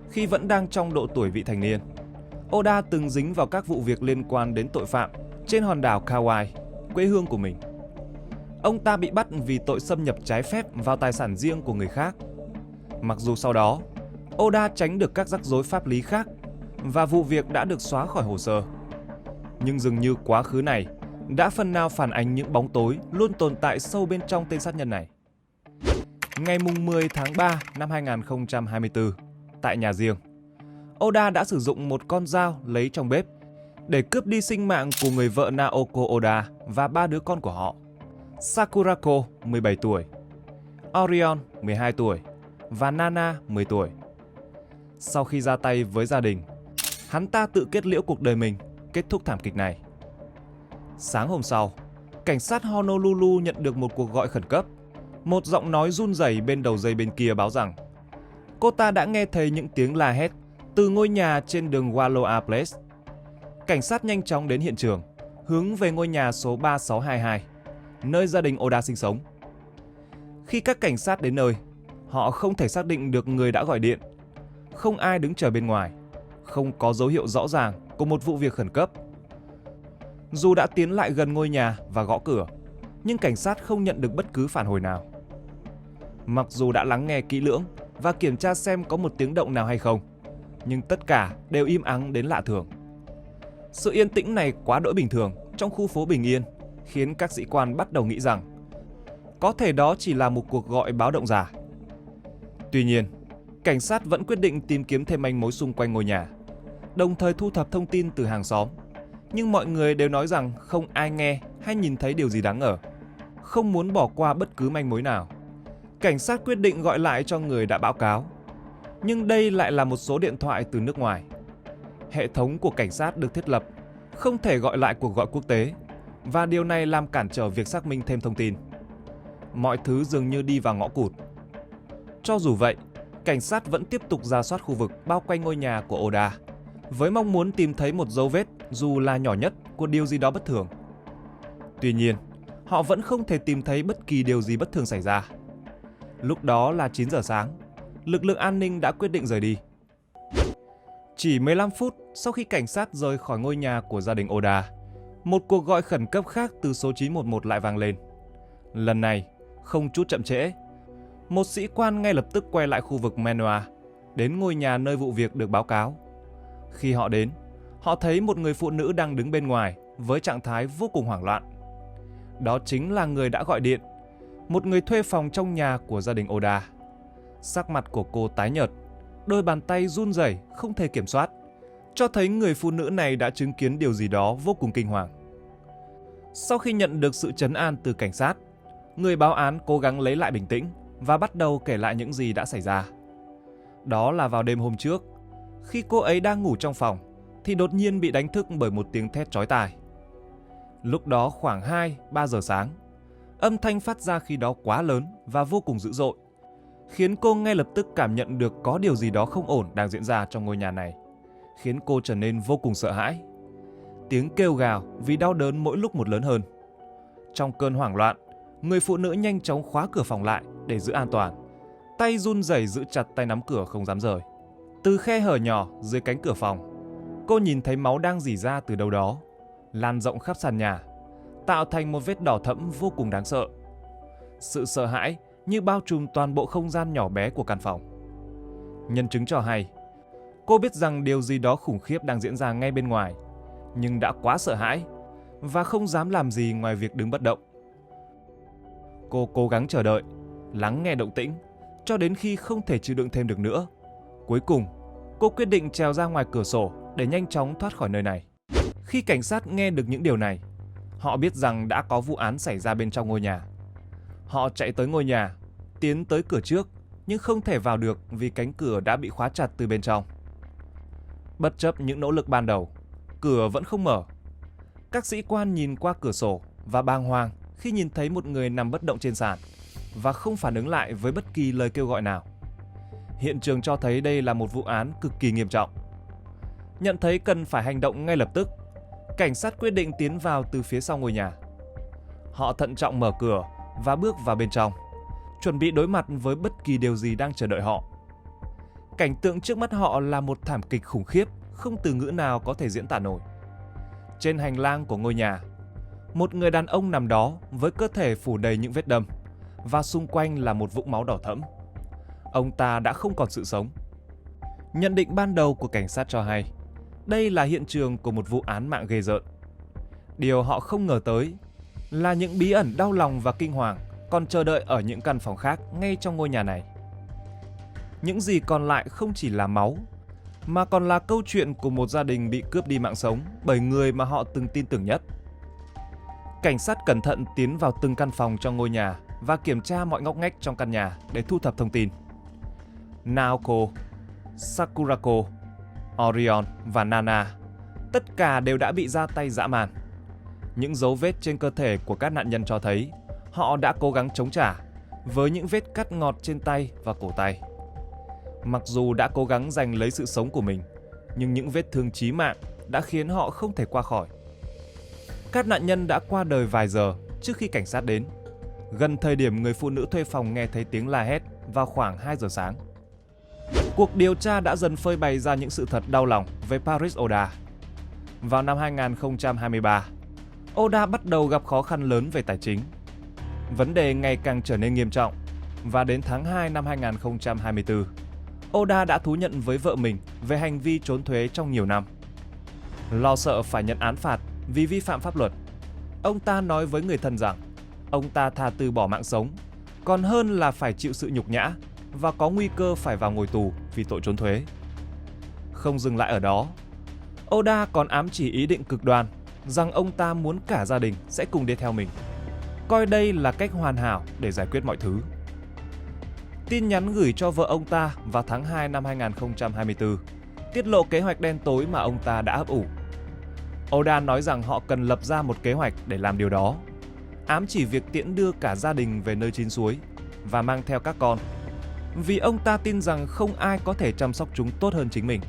[SPEAKER 3] khi vẫn đang trong độ tuổi vị thành niên, Oda từng dính vào các vụ việc liên quan đến tội phạm trên hòn đảo Kauai, quê hương của mình. Ông ta bị bắt vì tội xâm nhập trái phép vào tài sản riêng của người khác. Mặc dù sau đó, Oda tránh được các rắc rối pháp lý khác và vụ việc đã được xóa khỏi hồ sơ. Nhưng dường như quá khứ này đã phần nào phản ánh những bóng tối luôn tồn tại sâu bên trong tên sát nhân này. Ngày 10 tháng 3 năm 2024, tại nhà riêng, Oda đã sử dụng một con dao lấy trong bếp để cướp đi sinh mạng của người vợ Naoko Oda và 3 đứa con của họ: Sakurako, 17 tuổi, Orion, 12 tuổi và Nana, 10 tuổi. Sau khi ra tay với gia đình, hắn ta tự kết liễu cuộc đời mình, kết thúc thảm kịch này. Sáng hôm sau, cảnh sát Honolulu nhận được một cuộc gọi khẩn cấp. Một giọng nói run rẩy bên đầu dây bên kia báo rằng cô ta đã nghe thấy những tiếng la hét từ ngôi nhà trên đường Waloa Place. Cảnh sát nhanh chóng đến hiện trường, hướng về ngôi nhà số 3622, nơi gia đình Oda sinh sống. Khi các cảnh sát đến nơi, họ không thể xác định được người đã gọi điện. Không ai đứng chờ bên ngoài, không có dấu hiệu rõ ràng của một vụ việc khẩn cấp. Dù đã tiến lại gần ngôi nhà và gõ cửa, nhưng cảnh sát không nhận được bất cứ phản hồi nào. Mặc dù đã lắng nghe kỹ lưỡng và kiểm tra xem có một tiếng động nào hay không, nhưng tất cả đều im ắng đến lạ thường. Sự yên tĩnh này quá đỗi bình thường trong khu phố bình yên, khiến các sĩ quan bắt đầu nghĩ rằng có thể đó chỉ là một cuộc gọi báo động giả. Tuy nhiên, cảnh sát vẫn quyết định tìm kiếm thêm manh mối xung quanh ngôi nhà, đồng thời thu thập thông tin từ hàng xóm. Nhưng mọi người đều nói rằng không ai nghe hay nhìn thấy điều gì đáng ngờ. Không muốn bỏ qua bất cứ manh mối nào, cảnh sát quyết định gọi lại cho người đã báo cáo. Nhưng đây lại là một số điện thoại từ nước ngoài. Hệ thống của cảnh sát được thiết lập không thể gọi lại cuộc gọi quốc tế, và điều này làm cản trở việc xác minh thêm thông tin. Mọi thứ dường như đi vào ngõ cụt. Cho dù vậy, cảnh sát vẫn tiếp tục rà soát khu vực bao quanh ngôi nhà của Oda, với mong muốn tìm thấy một dấu vết dù là nhỏ nhất của điều gì đó bất thường. Tuy nhiên, họ vẫn không thể tìm thấy bất kỳ điều gì bất thường xảy ra. Lúc đó là 9 giờ sáng, lực lượng an ninh đã quyết định rời đi. Chỉ 15 phút sau khi cảnh sát rời khỏi ngôi nhà của gia đình Oda, một cuộc gọi khẩn cấp khác từ số 911 lại vang lên. Lần này, không chút chậm trễ, một sĩ quan ngay lập tức quay lại khu vực Manoa, đến ngôi nhà nơi vụ việc được báo cáo. Khi họ đến, họ thấy một người phụ nữ đang đứng bên ngoài với trạng thái vô cùng hoảng loạn. Đó chính là người đã gọi điện, một người thuê phòng trong nhà của gia đình Oda. Sắc mặt của cô tái nhợt, đôi bàn tay run rẩy không thể kiểm soát, cho thấy người phụ nữ này đã chứng kiến điều gì đó vô cùng kinh hoàng. Sau khi nhận được sự trấn an từ cảnh sát, người báo án cố gắng lấy lại bình tĩnh và bắt đầu kể lại những gì đã xảy ra. Đó là vào đêm hôm trước, khi cô ấy đang ngủ trong phòng, thì đột nhiên bị đánh thức bởi một tiếng thét chói tai. Lúc đó khoảng 2-3 giờ sáng, âm thanh phát ra khi đó quá lớn và vô cùng dữ dội, khiến cô ngay lập tức cảm nhận được có điều gì đó không ổn đang diễn ra trong ngôi nhà này, khiến cô trở nên vô cùng sợ hãi. Tiếng kêu gào vì đau đớn mỗi lúc một lớn hơn. Trong cơn hoảng loạn, người phụ nữ nhanh chóng khóa cửa phòng lại để giữ an toàn. Tay run rẩy giữ chặt tay nắm cửa không dám rời. Từ khe hở nhỏ dưới cánh cửa phòng, cô nhìn thấy máu đang rỉ ra từ đâu đó, lan rộng khắp sàn nhà, tạo thành một vết đỏ thẫm vô cùng đáng sợ. Sự sợ hãi như bao trùm toàn bộ không gian nhỏ bé của căn phòng. Nhân chứng cho hay, cô biết rằng điều gì đó khủng khiếp đang diễn ra ngay bên ngoài, nhưng đã quá sợ hãi và không dám làm gì ngoài việc đứng bất động. Cô cố gắng chờ đợi, lắng nghe động tĩnh, cho đến khi không thể chịu đựng thêm được nữa. Cuối cùng, cô quyết định trèo ra ngoài cửa sổ để nhanh chóng thoát khỏi nơi này. Khi cảnh sát nghe được những điều này, họ biết rằng đã có vụ án xảy ra bên trong ngôi nhà. Họ chạy tới ngôi nhà, tiến tới cửa trước, nhưng không thể vào được vì cánh cửa đã bị khóa chặt từ bên trong. Bất chấp những nỗ lực ban đầu, cửa vẫn không mở. Các sĩ quan nhìn qua cửa sổ và bàng hoàng khi nhìn thấy một người nằm bất động trên sàn và không phản ứng lại với bất kỳ lời kêu gọi nào. Hiện trường cho thấy đây là một vụ án cực kỳ nghiêm trọng. Nhận thấy cần phải hành động ngay lập tức, cảnh sát quyết định tiến vào từ phía sau ngôi nhà. Họ thận trọng mở cửa và bước vào bên trong, chuẩn bị đối mặt với bất kỳ điều gì đang chờ đợi họ. Cảnh tượng trước mắt họ là một thảm kịch khủng khiếp, không từ ngữ nào có thể diễn tả nổi. Trên hành lang của ngôi nhà, một người đàn ông nằm đó với cơ thể phủ đầy những vết đâm, và xung quanh là một vũng máu đỏ thẫm. Ông ta đã không còn sự sống. Nhận định ban đầu của cảnh sát cho hay, đây là hiện trường của một vụ án mạng ghê rợn. Điều họ không ngờ tới là những bí ẩn đau lòng và kinh hoàng còn chờ đợi ở những căn phòng khác ngay trong ngôi nhà này. Những gì còn lại không chỉ là máu, mà còn là câu chuyện của một gia đình bị cướp đi mạng sống bởi người mà họ từng tin tưởng nhất. Cảnh sát cẩn thận tiến vào từng căn phòng trong ngôi nhà và kiểm tra mọi ngóc ngách trong căn nhà để thu thập thông tin. Naoko, Sakurako, Orion và Nana, tất cả đều đã bị ra tay dã man. Những dấu vết trên cơ thể của các nạn nhân cho thấy họ đã cố gắng chống trả, với những vết cắt ngọt trên tay và cổ tay. Mặc dù đã cố gắng giành lấy sự sống của mình, nhưng những vết thương chí mạng đã khiến họ không thể qua khỏi. Các nạn nhân đã qua đời vài giờ trước khi cảnh sát đến, gần thời điểm người phụ nữ thuê phòng nghe thấy tiếng la hét vào khoảng 2 giờ sáng. Cuộc điều tra đã dần phơi bày ra những sự thật đau lòng về Paris Oda. Vào năm 2023, Oda bắt đầu gặp khó khăn lớn về tài chính. Vấn đề ngày càng trở nên nghiêm trọng và đến tháng 2 năm 2024, Oda đã thú nhận với vợ mình về hành vi trốn thuế trong nhiều năm. Lo sợ phải nhận án phạt vì vi phạm pháp luật, ông ta nói với người thân rằng ông ta thà từ bỏ mạng sống, còn hơn là phải chịu sự nhục nhã và có nguy cơ phải vào ngồi tù vì tội trốn thuế. Không dừng lại ở đó, Oda còn ám chỉ ý định cực đoan rằng ông ta muốn cả gia đình sẽ cùng đi theo mình, coi đây là cách hoàn hảo để giải quyết mọi thứ. Tin nhắn gửi cho vợ ông ta vào tháng 2 năm 2024 tiết lộ kế hoạch đen tối mà ông ta đã ấp ủ. Oda nói rằng họ cần lập ra một kế hoạch để làm điều đó, ám chỉ việc tiễn đưa cả gia đình về nơi chín suối và mang theo các con, vì ông ta tin rằng không ai có thể chăm sóc chúng tốt hơn chính mình.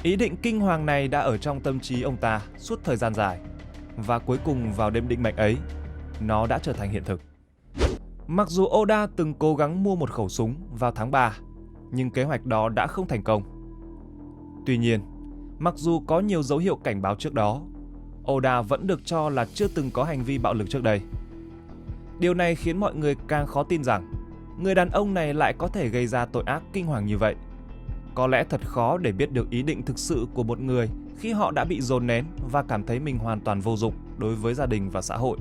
[SPEAKER 3] Ý định kinh hoàng này đã ở trong tâm trí ông ta suốt thời gian dài, và cuối cùng vào đêm định mệnh ấy, nó đã trở thành hiện thực. Mặc dù Oda từng cố gắng mua một khẩu súng vào tháng 3, nhưng kế hoạch đó đã không thành công. Tuy nhiên, mặc dù có nhiều dấu hiệu cảnh báo trước đó, Oda vẫn được cho là chưa từng có hành vi bạo lực trước đây. Điều này khiến mọi người càng khó tin rằng người đàn ông này lại có thể gây ra tội ác kinh hoàng như vậy. Có lẽ thật khó để biết được ý định thực sự của một người khi họ đã bị dồn nén và cảm thấy mình hoàn toàn vô dụng đối với gia đình và xã hội.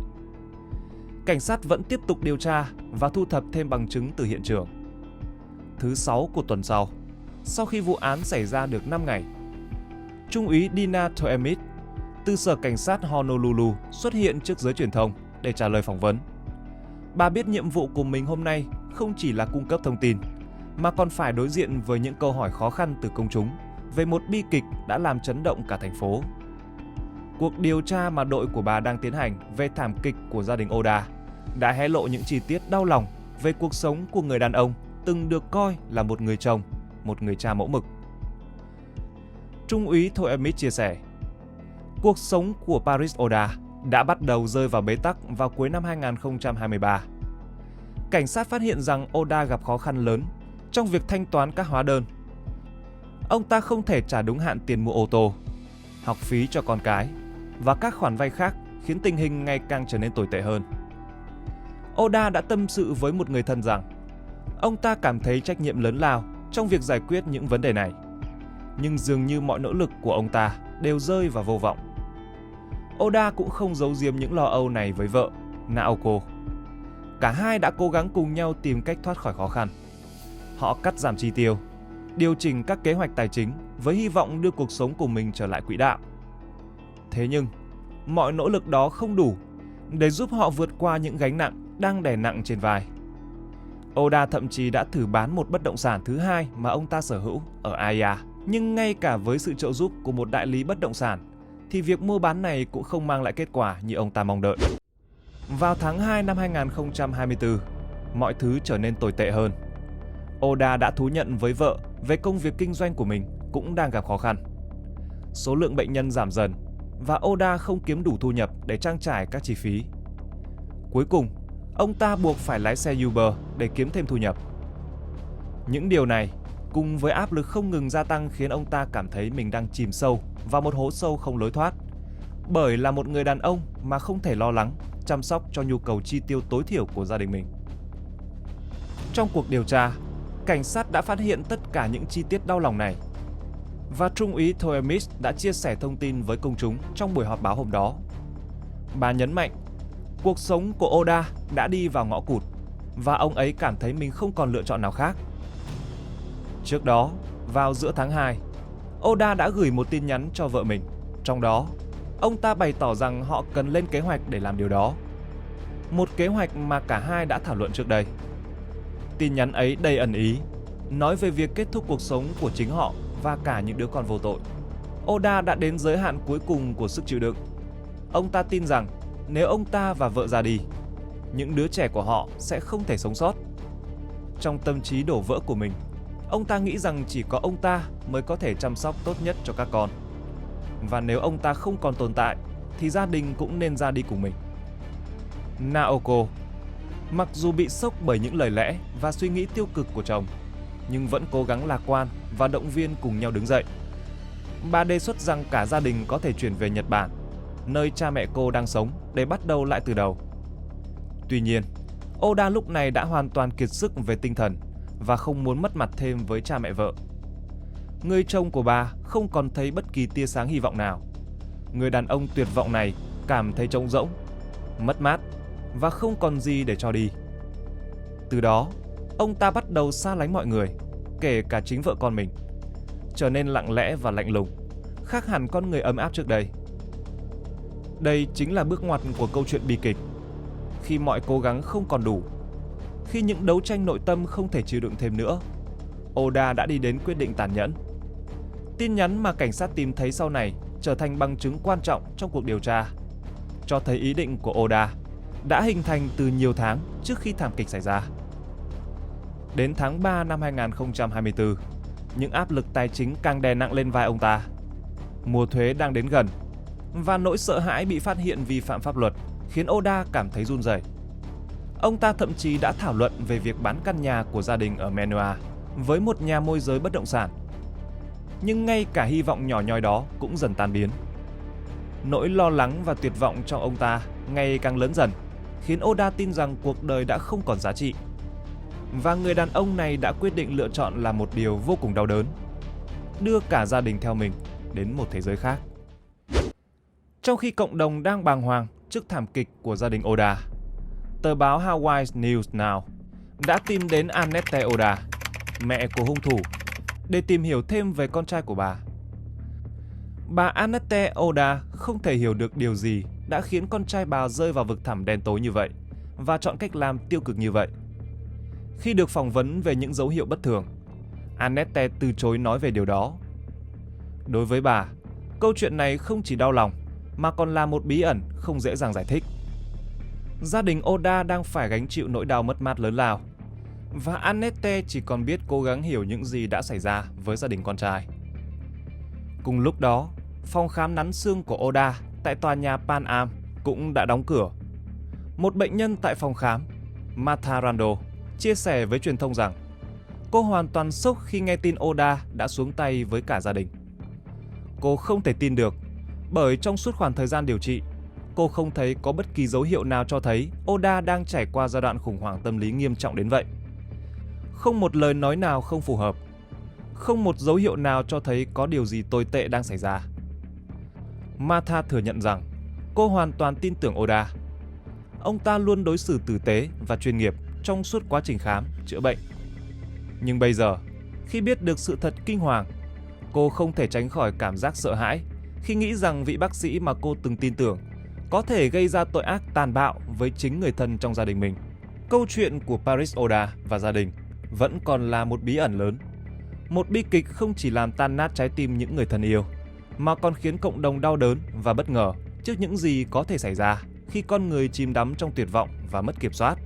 [SPEAKER 3] Cảnh sát vẫn tiếp tục điều tra và thu thập thêm bằng chứng từ hiện trường. Thứ 6 của tuần sau khi vụ án xảy ra được 5 ngày, Trung úy Dina Toemit từ Sở Cảnh sát Honolulu xuất hiện trước giới truyền thông để trả lời phỏng vấn. Bà biết nhiệm vụ của mình hôm nay không chỉ là cung cấp thông tin, mà còn phải đối diện với những câu hỏi khó khăn từ công chúng về một bi kịch đã làm chấn động cả thành phố. Cuộc điều tra mà đội của bà đang tiến hành về thảm kịch của gia đình Oda đã hé lộ những chi tiết đau lòng về cuộc sống của người đàn ông từng được coi là một người chồng, một người cha mẫu mực. Trung úy Toemit chia sẻ, cuộc sống của Paris Oda đã bắt đầu rơi vào bế tắc vào cuối năm 2023. Cảnh sát phát hiện rằng Oda gặp khó khăn lớn trong việc thanh toán các hóa đơn. Ông ta không thể trả đúng hạn tiền mua ô tô, học phí cho con cái và các khoản vay khác, khiến tình hình ngày càng trở nên tồi tệ hơn. Oda đã tâm sự với một người thân rằng ông ta cảm thấy trách nhiệm lớn lao trong việc giải quyết những vấn đề này, nhưng dường như mọi nỗ lực của ông ta đều rơi vào vô vọng. Oda cũng không giấu giếm những lo âu này với vợ, Naoko. Cả hai đã cố gắng cùng nhau tìm cách thoát khỏi khó khăn. Họ cắt giảm chi tiêu, điều chỉnh các kế hoạch tài chính với hy vọng đưa cuộc sống của mình trở lại quỹ đạo. Thế nhưng, mọi nỗ lực đó không đủ để giúp họ vượt qua những gánh nặng đang đè nặng trên vai. Oda thậm chí đã thử bán một bất động sản thứ hai mà ông ta sở hữu ở Aya, nhưng ngay cả với sự trợ giúp của một đại lý bất động sản, thì việc mua bán này cũng không mang lại kết quả như ông ta mong đợi. Vào tháng 2 năm 2024, mọi thứ trở nên tồi tệ hơn. Oda đã thú nhận với vợ về công việc kinh doanh của mình cũng đang gặp khó khăn. Số lượng bệnh nhân giảm dần và Oda không kiếm đủ thu nhập để trang trải các chi phí. Cuối cùng, ông ta buộc phải lái xe Uber để kiếm thêm thu nhập. Những điều này cùng với áp lực không ngừng gia tăng khiến ông ta cảm thấy mình đang chìm sâu vào một hố sâu không lối thoát, bởi là một người đàn ông mà không thể lo lắng, chăm sóc cho nhu cầu chi tiêu tối thiểu của gia đình mình. Trong cuộc điều tra, cảnh sát đã phát hiện tất cả những chi tiết đau lòng này, và Trung úy Toemit đã chia sẻ thông tin với công chúng trong buổi họp báo hôm đó. Bà nhấn mạnh, cuộc sống của Oda đã đi vào ngõ cụt và ông ấy cảm thấy mình không còn lựa chọn nào khác. Trước đó, vào giữa tháng 2, Oda đã gửi một tin nhắn cho vợ mình. Trong đó, ông ta bày tỏ rằng họ cần lên kế hoạch để làm điều đó. Một kế hoạch mà cả hai đã thảo luận trước đây. Tin nhắn ấy đầy ẩn ý, nói về việc kết thúc cuộc sống của chính họ và cả những đứa con vô tội. Oda đã đến giới hạn cuối cùng của sức chịu đựng. Ông ta tin rằng nếu ông ta và vợ ra đi, những đứa trẻ của họ sẽ không thể sống sót. Trong tâm trí đổ vỡ của mình, ông ta nghĩ rằng chỉ có ông ta mới có thể chăm sóc tốt nhất cho các con. Và nếu ông ta không còn tồn tại, thì gia đình cũng nên ra đi cùng mình. Naoko, mặc dù bị sốc bởi những lời lẽ và suy nghĩ tiêu cực của chồng, nhưng vẫn cố gắng lạc quan và động viên cùng nhau đứng dậy. Bà đề xuất rằng cả gia đình có thể chuyển về Nhật Bản, nơi cha mẹ cô đang sống, để bắt đầu lại từ đầu. Tuy nhiên, Oda lúc này đã hoàn toàn kiệt sức về tinh thần và không muốn mất mặt thêm với cha mẹ vợ. Người chồng của bà không còn thấy bất kỳ tia sáng hy vọng nào. Người đàn ông tuyệt vọng này cảm thấy trống rỗng, mất mát và không còn gì để cho đi. Từ đó, ông ta bắt đầu xa lánh mọi người, kể cả chính vợ con mình, trở nên lặng lẽ và lạnh lùng, khác hẳn con người ấm áp trước đây. Đây chính là bước ngoặt của câu chuyện bi kịch. Khi mọi cố gắng không còn đủ, khi những đấu tranh nội tâm không thể chịu đựng thêm nữa, Oda đã đi đến quyết định tàn nhẫn. Tin nhắn mà cảnh sát tìm thấy sau này trở thành bằng chứng quan trọng trong cuộc điều tra, cho thấy ý định của Oda đã hình thành từ nhiều tháng trước khi thảm kịch xảy ra. Đến tháng 3 năm 2024, những áp lực tài chính càng đè nặng lên vai ông ta. Mùa thuế đang đến gần, và nỗi sợ hãi bị phát hiện vi phạm pháp luật khiến Oda cảm thấy run rẩy. Ông ta thậm chí đã thảo luận về việc bán căn nhà của gia đình ở Manua với một nhà môi giới bất động sản. Nhưng ngay cả hy vọng nhỏ nhoi đó cũng dần tan biến. Nỗi lo lắng và tuyệt vọng trong ông ta ngày càng lớn dần, khiến Oda tin rằng cuộc đời đã không còn giá trị. Và người đàn ông này đã quyết định lựa chọn làm một điều vô cùng đau đớn: đưa cả gia đình theo mình đến một thế giới khác. Trong khi cộng đồng đang bàng hoàng trước thảm kịch của gia đình Oda, tờ báo Hawaii News Now đã tìm đến Annette Oda, mẹ của hung thủ, để tìm hiểu thêm về con trai của bà. Bà Annette Oda không thể hiểu được điều gì đã khiến con trai bà rơi vào vực thẳm đen tối như vậy và chọn cách làm tiêu cực như vậy. Khi được phỏng vấn về những dấu hiệu bất thường, Annette từ chối nói về điều đó. Đối với bà, câu chuyện này không chỉ đau lòng mà còn là một bí ẩn không dễ dàng giải thích. Gia đình Oda đang phải gánh chịu nỗi đau mất mát lớn lao, và Annette chỉ còn biết cố gắng hiểu những gì đã xảy ra với gia đình con trai. Cùng lúc đó, phòng khám nắn xương của Oda tại tòa nhà Pan Am cũng đã đóng cửa. Một bệnh nhân tại phòng khám, Martha Rando, chia sẻ với truyền thông rằng cô hoàn toàn sốc khi nghe tin Oda đã xuống tay với cả gia đình. Cô không thể tin được, bởi trong suốt khoảng thời gian điều trị, cô không thấy có bất kỳ dấu hiệu nào cho thấy Oda đang trải qua giai đoạn khủng hoảng tâm lý nghiêm trọng đến vậy. Không một lời nói nào không phù hợp, không một dấu hiệu nào cho thấy có điều gì tồi tệ đang xảy ra. Martha thừa nhận rằng cô hoàn toàn tin tưởng Oda. Ông ta luôn đối xử tử tế và chuyên nghiệp trong suốt quá trình khám, chữa bệnh. Nhưng bây giờ, khi biết được sự thật kinh hoàng, cô không thể tránh khỏi cảm giác sợ hãi khi nghĩ rằng vị bác sĩ mà cô từng tin tưởng có thể gây ra tội ác tàn bạo với chính người thân trong gia đình mình. Câu chuyện của Paris Oda và gia đình vẫn còn là một bí ẩn lớn. Một bi kịch không chỉ làm tan nát trái tim những người thân yêu, mà còn khiến cộng đồng đau đớn và bất ngờ trước những gì có thể xảy ra khi con người chìm đắm trong tuyệt vọng và mất kiểm soát.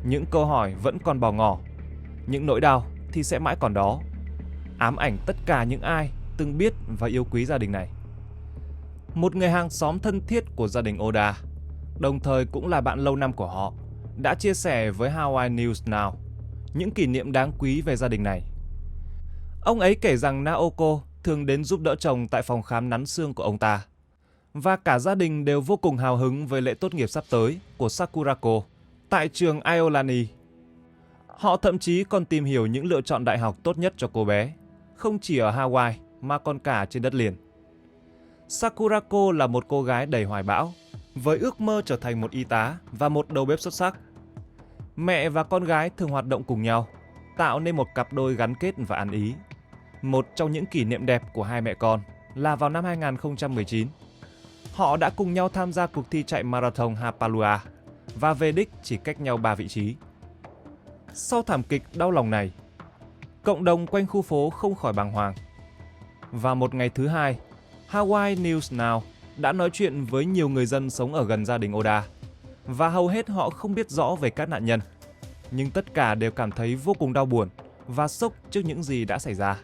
[SPEAKER 3] Những câu hỏi vẫn còn bò ngỏ, những nỗi đau thì sẽ mãi còn đó, ám ảnh tất cả những ai từng biết và yêu quý gia đình này. Một người hàng xóm thân thiết của gia đình Oda, đồng thời cũng là bạn lâu năm của họ, đã chia sẻ với Hawaii News Now những kỷ niệm đáng quý về gia đình này. Ông ấy kể rằng Naoko thường đến giúp đỡ chồng tại phòng khám nắn xương của ông ta, và cả gia đình đều vô cùng hào hứng với lễ tốt nghiệp sắp tới của Sakurako tại trường Iolani. Họ thậm chí còn tìm hiểu những lựa chọn đại học tốt nhất cho cô bé, không chỉ ở Hawaii mà còn cả trên đất liền. Sakurako là một cô gái đầy hoài bão, với ước mơ trở thành một y tá và một đầu bếp xuất sắc. Mẹ và con gái thường hoạt động cùng nhau, tạo nên một cặp đôi gắn kết và ăn ý. Một trong những kỷ niệm đẹp của hai mẹ con là vào năm 2019, họ đã cùng nhau tham gia cuộc thi chạy marathon Hapalua và về đích chỉ cách nhau 3 vị trí. Sau thảm kịch đau lòng này, cộng đồng quanh khu phố không khỏi bàng hoàng. Và một ngày thứ hai, Hawaii News Now đã nói chuyện với nhiều người dân sống ở gần gia đình Oda, và hầu hết họ không biết rõ về các nạn nhân, nhưng tất cả đều cảm thấy vô cùng đau buồn và sốc trước những gì đã xảy ra.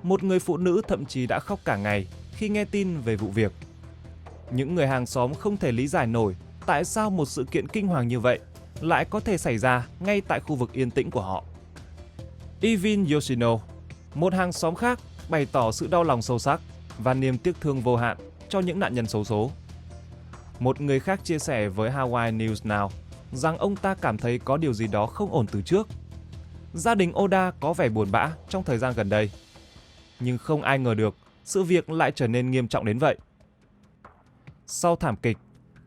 [SPEAKER 3] Một người phụ nữ thậm chí đã khóc cả ngày khi nghe tin về vụ việc. Những người hàng xóm không thể lý giải nổi tại sao một sự kiện kinh hoàng như vậy lại có thể xảy ra ngay tại khu vực yên tĩnh của họ. Evin Yoshino, một hàng xóm khác, bày tỏ sự đau lòng sâu sắc và niềm tiếc thương vô hạn cho những nạn nhân xấu số. Một người khác chia sẻ với Hawaii News Now rằng ông ta cảm thấy có điều gì đó không ổn từ trước. Gia đình Oda có vẻ buồn bã trong thời gian gần đây. Nhưng không ai ngờ được sự việc lại trở nên nghiêm trọng đến vậy. Sau thảm kịch,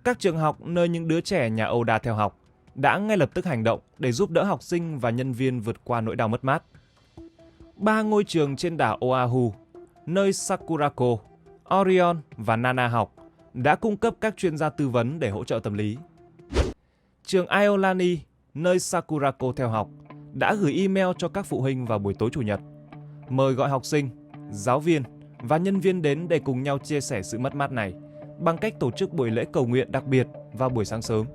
[SPEAKER 3] các trường học nơi những đứa trẻ nhà Oda theo học đã ngay lập tức hành động để giúp đỡ học sinh và nhân viên vượt qua nỗi đau mất mát. 3 ngôi trường trên đảo Oahu, nơi Sakurako, Orion và Nana học, đã cung cấp các chuyên gia tư vấn để hỗ trợ tâm lý. Trường Iolani, nơi Sakurako theo học, đã gửi email cho các phụ huynh vào buổi tối Chủ nhật, mời gọi học sinh, giáo viên và nhân viên đến để cùng nhau chia sẻ sự mất mát này bằng cách tổ chức buổi lễ cầu nguyện đặc biệt vào buổi sáng sớm,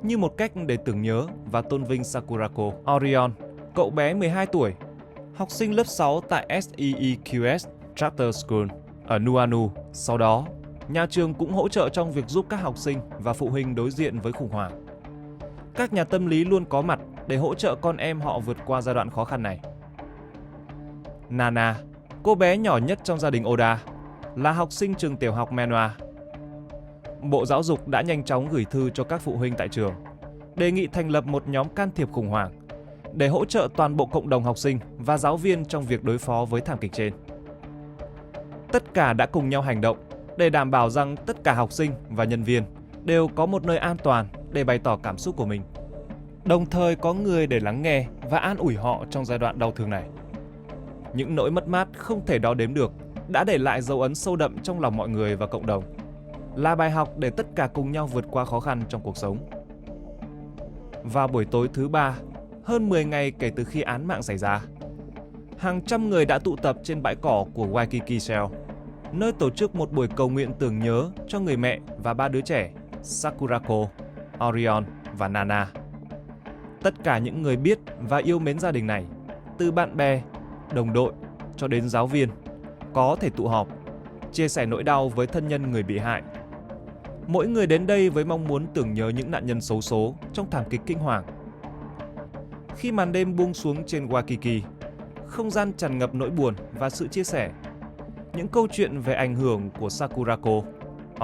[SPEAKER 3] như một cách để tưởng nhớ và tôn vinh Sakurako. Orion, cậu bé 12 tuổi, học sinh lớp 6 tại SEEQS Charter School ở Nuuanu. Sau đó, nhà trường cũng hỗ trợ trong việc giúp các học sinh và phụ huynh đối diện với khủng hoảng. Các nhà tâm lý luôn có mặt để hỗ trợ con em họ vượt qua giai đoạn khó khăn này. Nana, cô bé nhỏ nhất trong gia đình Oda, là học sinh trường tiểu học Menwa. Bộ Giáo dục đã nhanh chóng gửi thư cho các phụ huynh tại trường, đề nghị thành lập một nhóm can thiệp khủng hoảng để hỗ trợ toàn bộ cộng đồng học sinh và giáo viên trong việc đối phó với thảm kịch trên. Tất cả đã cùng nhau hành động để đảm bảo rằng tất cả học sinh và nhân viên đều có một nơi an toàn để bày tỏ cảm xúc của mình, đồng thời có người để lắng nghe và an ủi họ trong giai đoạn đau thương này. Những nỗi mất mát không thể đo đếm được đã để lại dấu ấn sâu đậm trong lòng mọi người và cộng đồng, là bài học để tất cả cùng nhau vượt qua khó khăn trong cuộc sống. Vào buổi tối thứ Ba, hơn 10 ngày kể từ khi án mạng xảy ra, hàng trăm người đã tụ tập trên bãi cỏ của Waikiki Shell, nơi tổ chức một buổi cầu nguyện tưởng nhớ cho người mẹ và 3 đứa trẻ Sakurako, Orion và Nana. Tất cả những người biết và yêu mến gia đình này, từ bạn bè, đồng đội cho đến giáo viên, có thể tụ họp, chia sẻ nỗi đau với thân nhân người bị hại. Mỗi người đến đây với mong muốn tưởng nhớ những nạn nhân xấu số trong thảm kịch kinh hoàng. Khi màn đêm buông xuống trên Waikiki, không gian tràn ngập nỗi buồn và sự chia sẻ. Những câu chuyện về ảnh hưởng của Sakurako,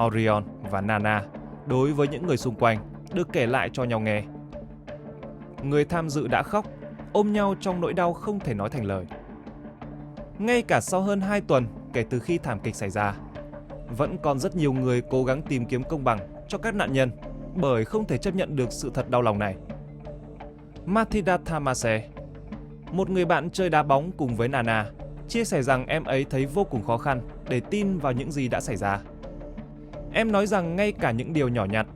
[SPEAKER 3] Orion và Nana đối với những người xung quanh được kể lại cho nhau nghe. Người tham dự đã khóc, ôm nhau trong nỗi đau không thể nói thành lời. Ngay cả sau hơn 2 tuần kể từ khi thảm kịch xảy ra, vẫn còn rất nhiều người cố gắng tìm kiếm công bằng cho các nạn nhân bởi không thể chấp nhận được sự thật đau lòng này. Mathilda Tamase, một người bạn chơi đá bóng cùng với Nana, chia sẻ rằng em ấy thấy vô cùng khó khăn để tin vào những gì đã xảy ra. Em nói rằng ngay cả những điều nhỏ nhặt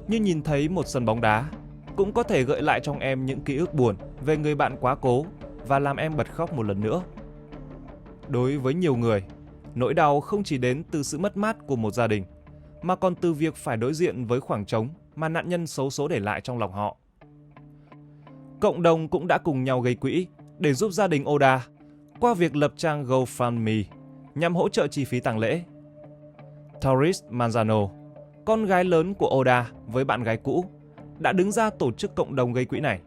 [SPEAKER 3] như nhìn thấy một sân bóng đá cũng có thể gợi lại trong em những ký ức buồn về người bạn quá cố và làm em bật khóc một lần nữa. Đối với nhiều người, nỗi đau không chỉ đến từ sự mất mát của một gia đình, mà còn từ việc phải đối diện với khoảng trống mà nạn nhân xấu số để lại trong lòng họ. Cộng đồng cũng đã cùng nhau gây quỹ để giúp gia đình Oda qua việc lập trang GoFundMe nhằm hỗ trợ chi phí tang lễ. Tauris Manzano, con gái lớn của Oda với bạn gái cũ, đã đứng ra tổ chức cộng đồng gây quỹ này.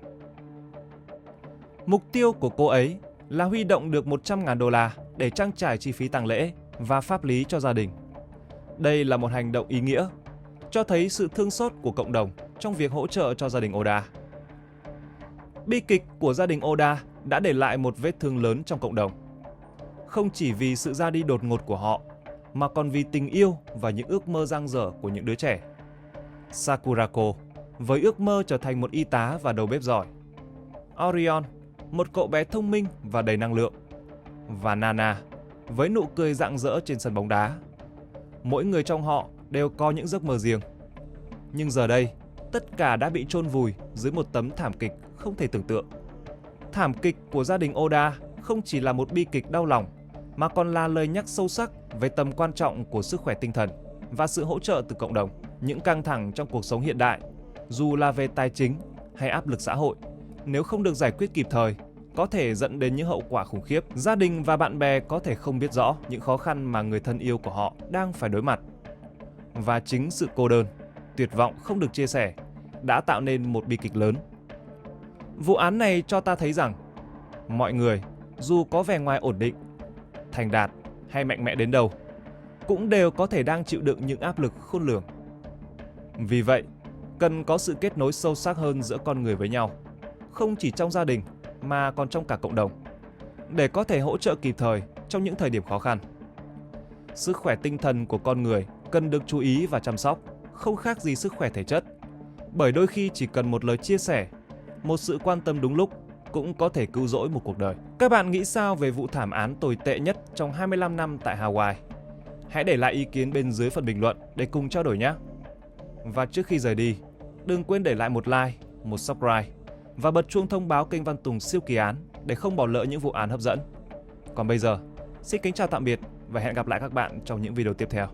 [SPEAKER 3] Mục tiêu của cô ấy là huy động được 100.000 đô la để trang trải chi phí tang lễ và pháp lý cho gia đình. Đây là một hành động ý nghĩa, cho thấy sự thương xót của cộng đồng trong việc hỗ trợ cho gia đình Oda. Bi kịch của gia đình Oda đã để lại một vết thương lớn trong cộng đồng, không chỉ vì sự ra đi đột ngột của họ, mà còn vì tình yêu và những ước mơ dang dở của những đứa trẻ. Sakurako, với ước mơ trở thành một y tá và đầu bếp giỏi. Orion, một cậu bé thông minh và đầy năng lượng. Và Nana, với nụ cười rạng rỡ trên sân bóng đá. Mỗi người trong họ đều có những giấc mơ riêng. Nhưng giờ đây, tất cả đã bị chôn vùi dưới một tấm thảm kịch không thể tưởng tượng. Thảm kịch của gia đình Oda không chỉ là một bi kịch đau lòng, mà còn là lời nhắc sâu sắc về tầm quan trọng của sức khỏe tinh thần và sự hỗ trợ từ cộng đồng. Những căng thẳng trong cuộc sống hiện đại, dù là về tài chính hay áp lực xã hội, nếu không được giải quyết kịp thời, có thể dẫn đến những hậu quả khủng khiếp. Gia đình và bạn bè có thể không biết rõ những khó khăn mà người thân yêu của họ đang phải đối mặt. Và chính sự cô đơn, tuyệt vọng không được chia sẻ đã tạo nên một bi kịch lớn. Vụ án này cho ta thấy rằng mọi người dù có vẻ ngoài ổn định, thành đạt hay mạnh mẽ đến đâu, cũng đều có thể đang chịu đựng những áp lực khôn lường. Vì vậy, cần có sự kết nối sâu sắc hơn giữa con người với nhau, không chỉ trong gia đình mà còn trong cả cộng đồng, để có thể hỗ trợ kịp thời trong những thời điểm khó khăn. Sức khỏe tinh thần của con người cần được chú ý và chăm sóc, không khác gì sức khỏe thể chất, bởi đôi khi chỉ cần một lời chia sẻ, một sự quan tâm đúng lúc cũng có thể cứu rỗi một cuộc đời. Các bạn nghĩ sao về vụ thảm án tồi tệ nhất trong 25 năm tại Hawaii? Hãy để lại ý kiến bên dưới phần bình luận để cùng trao đổi nhé! Và trước khi rời đi, đừng quên để lại một like, một subscribe và bật chuông thông báo kênh Văn Tùng Siêu Kỳ Án để không bỏ lỡ những vụ án hấp dẫn. Còn bây giờ, xin kính chào tạm biệt và hẹn gặp lại các bạn trong những video tiếp theo.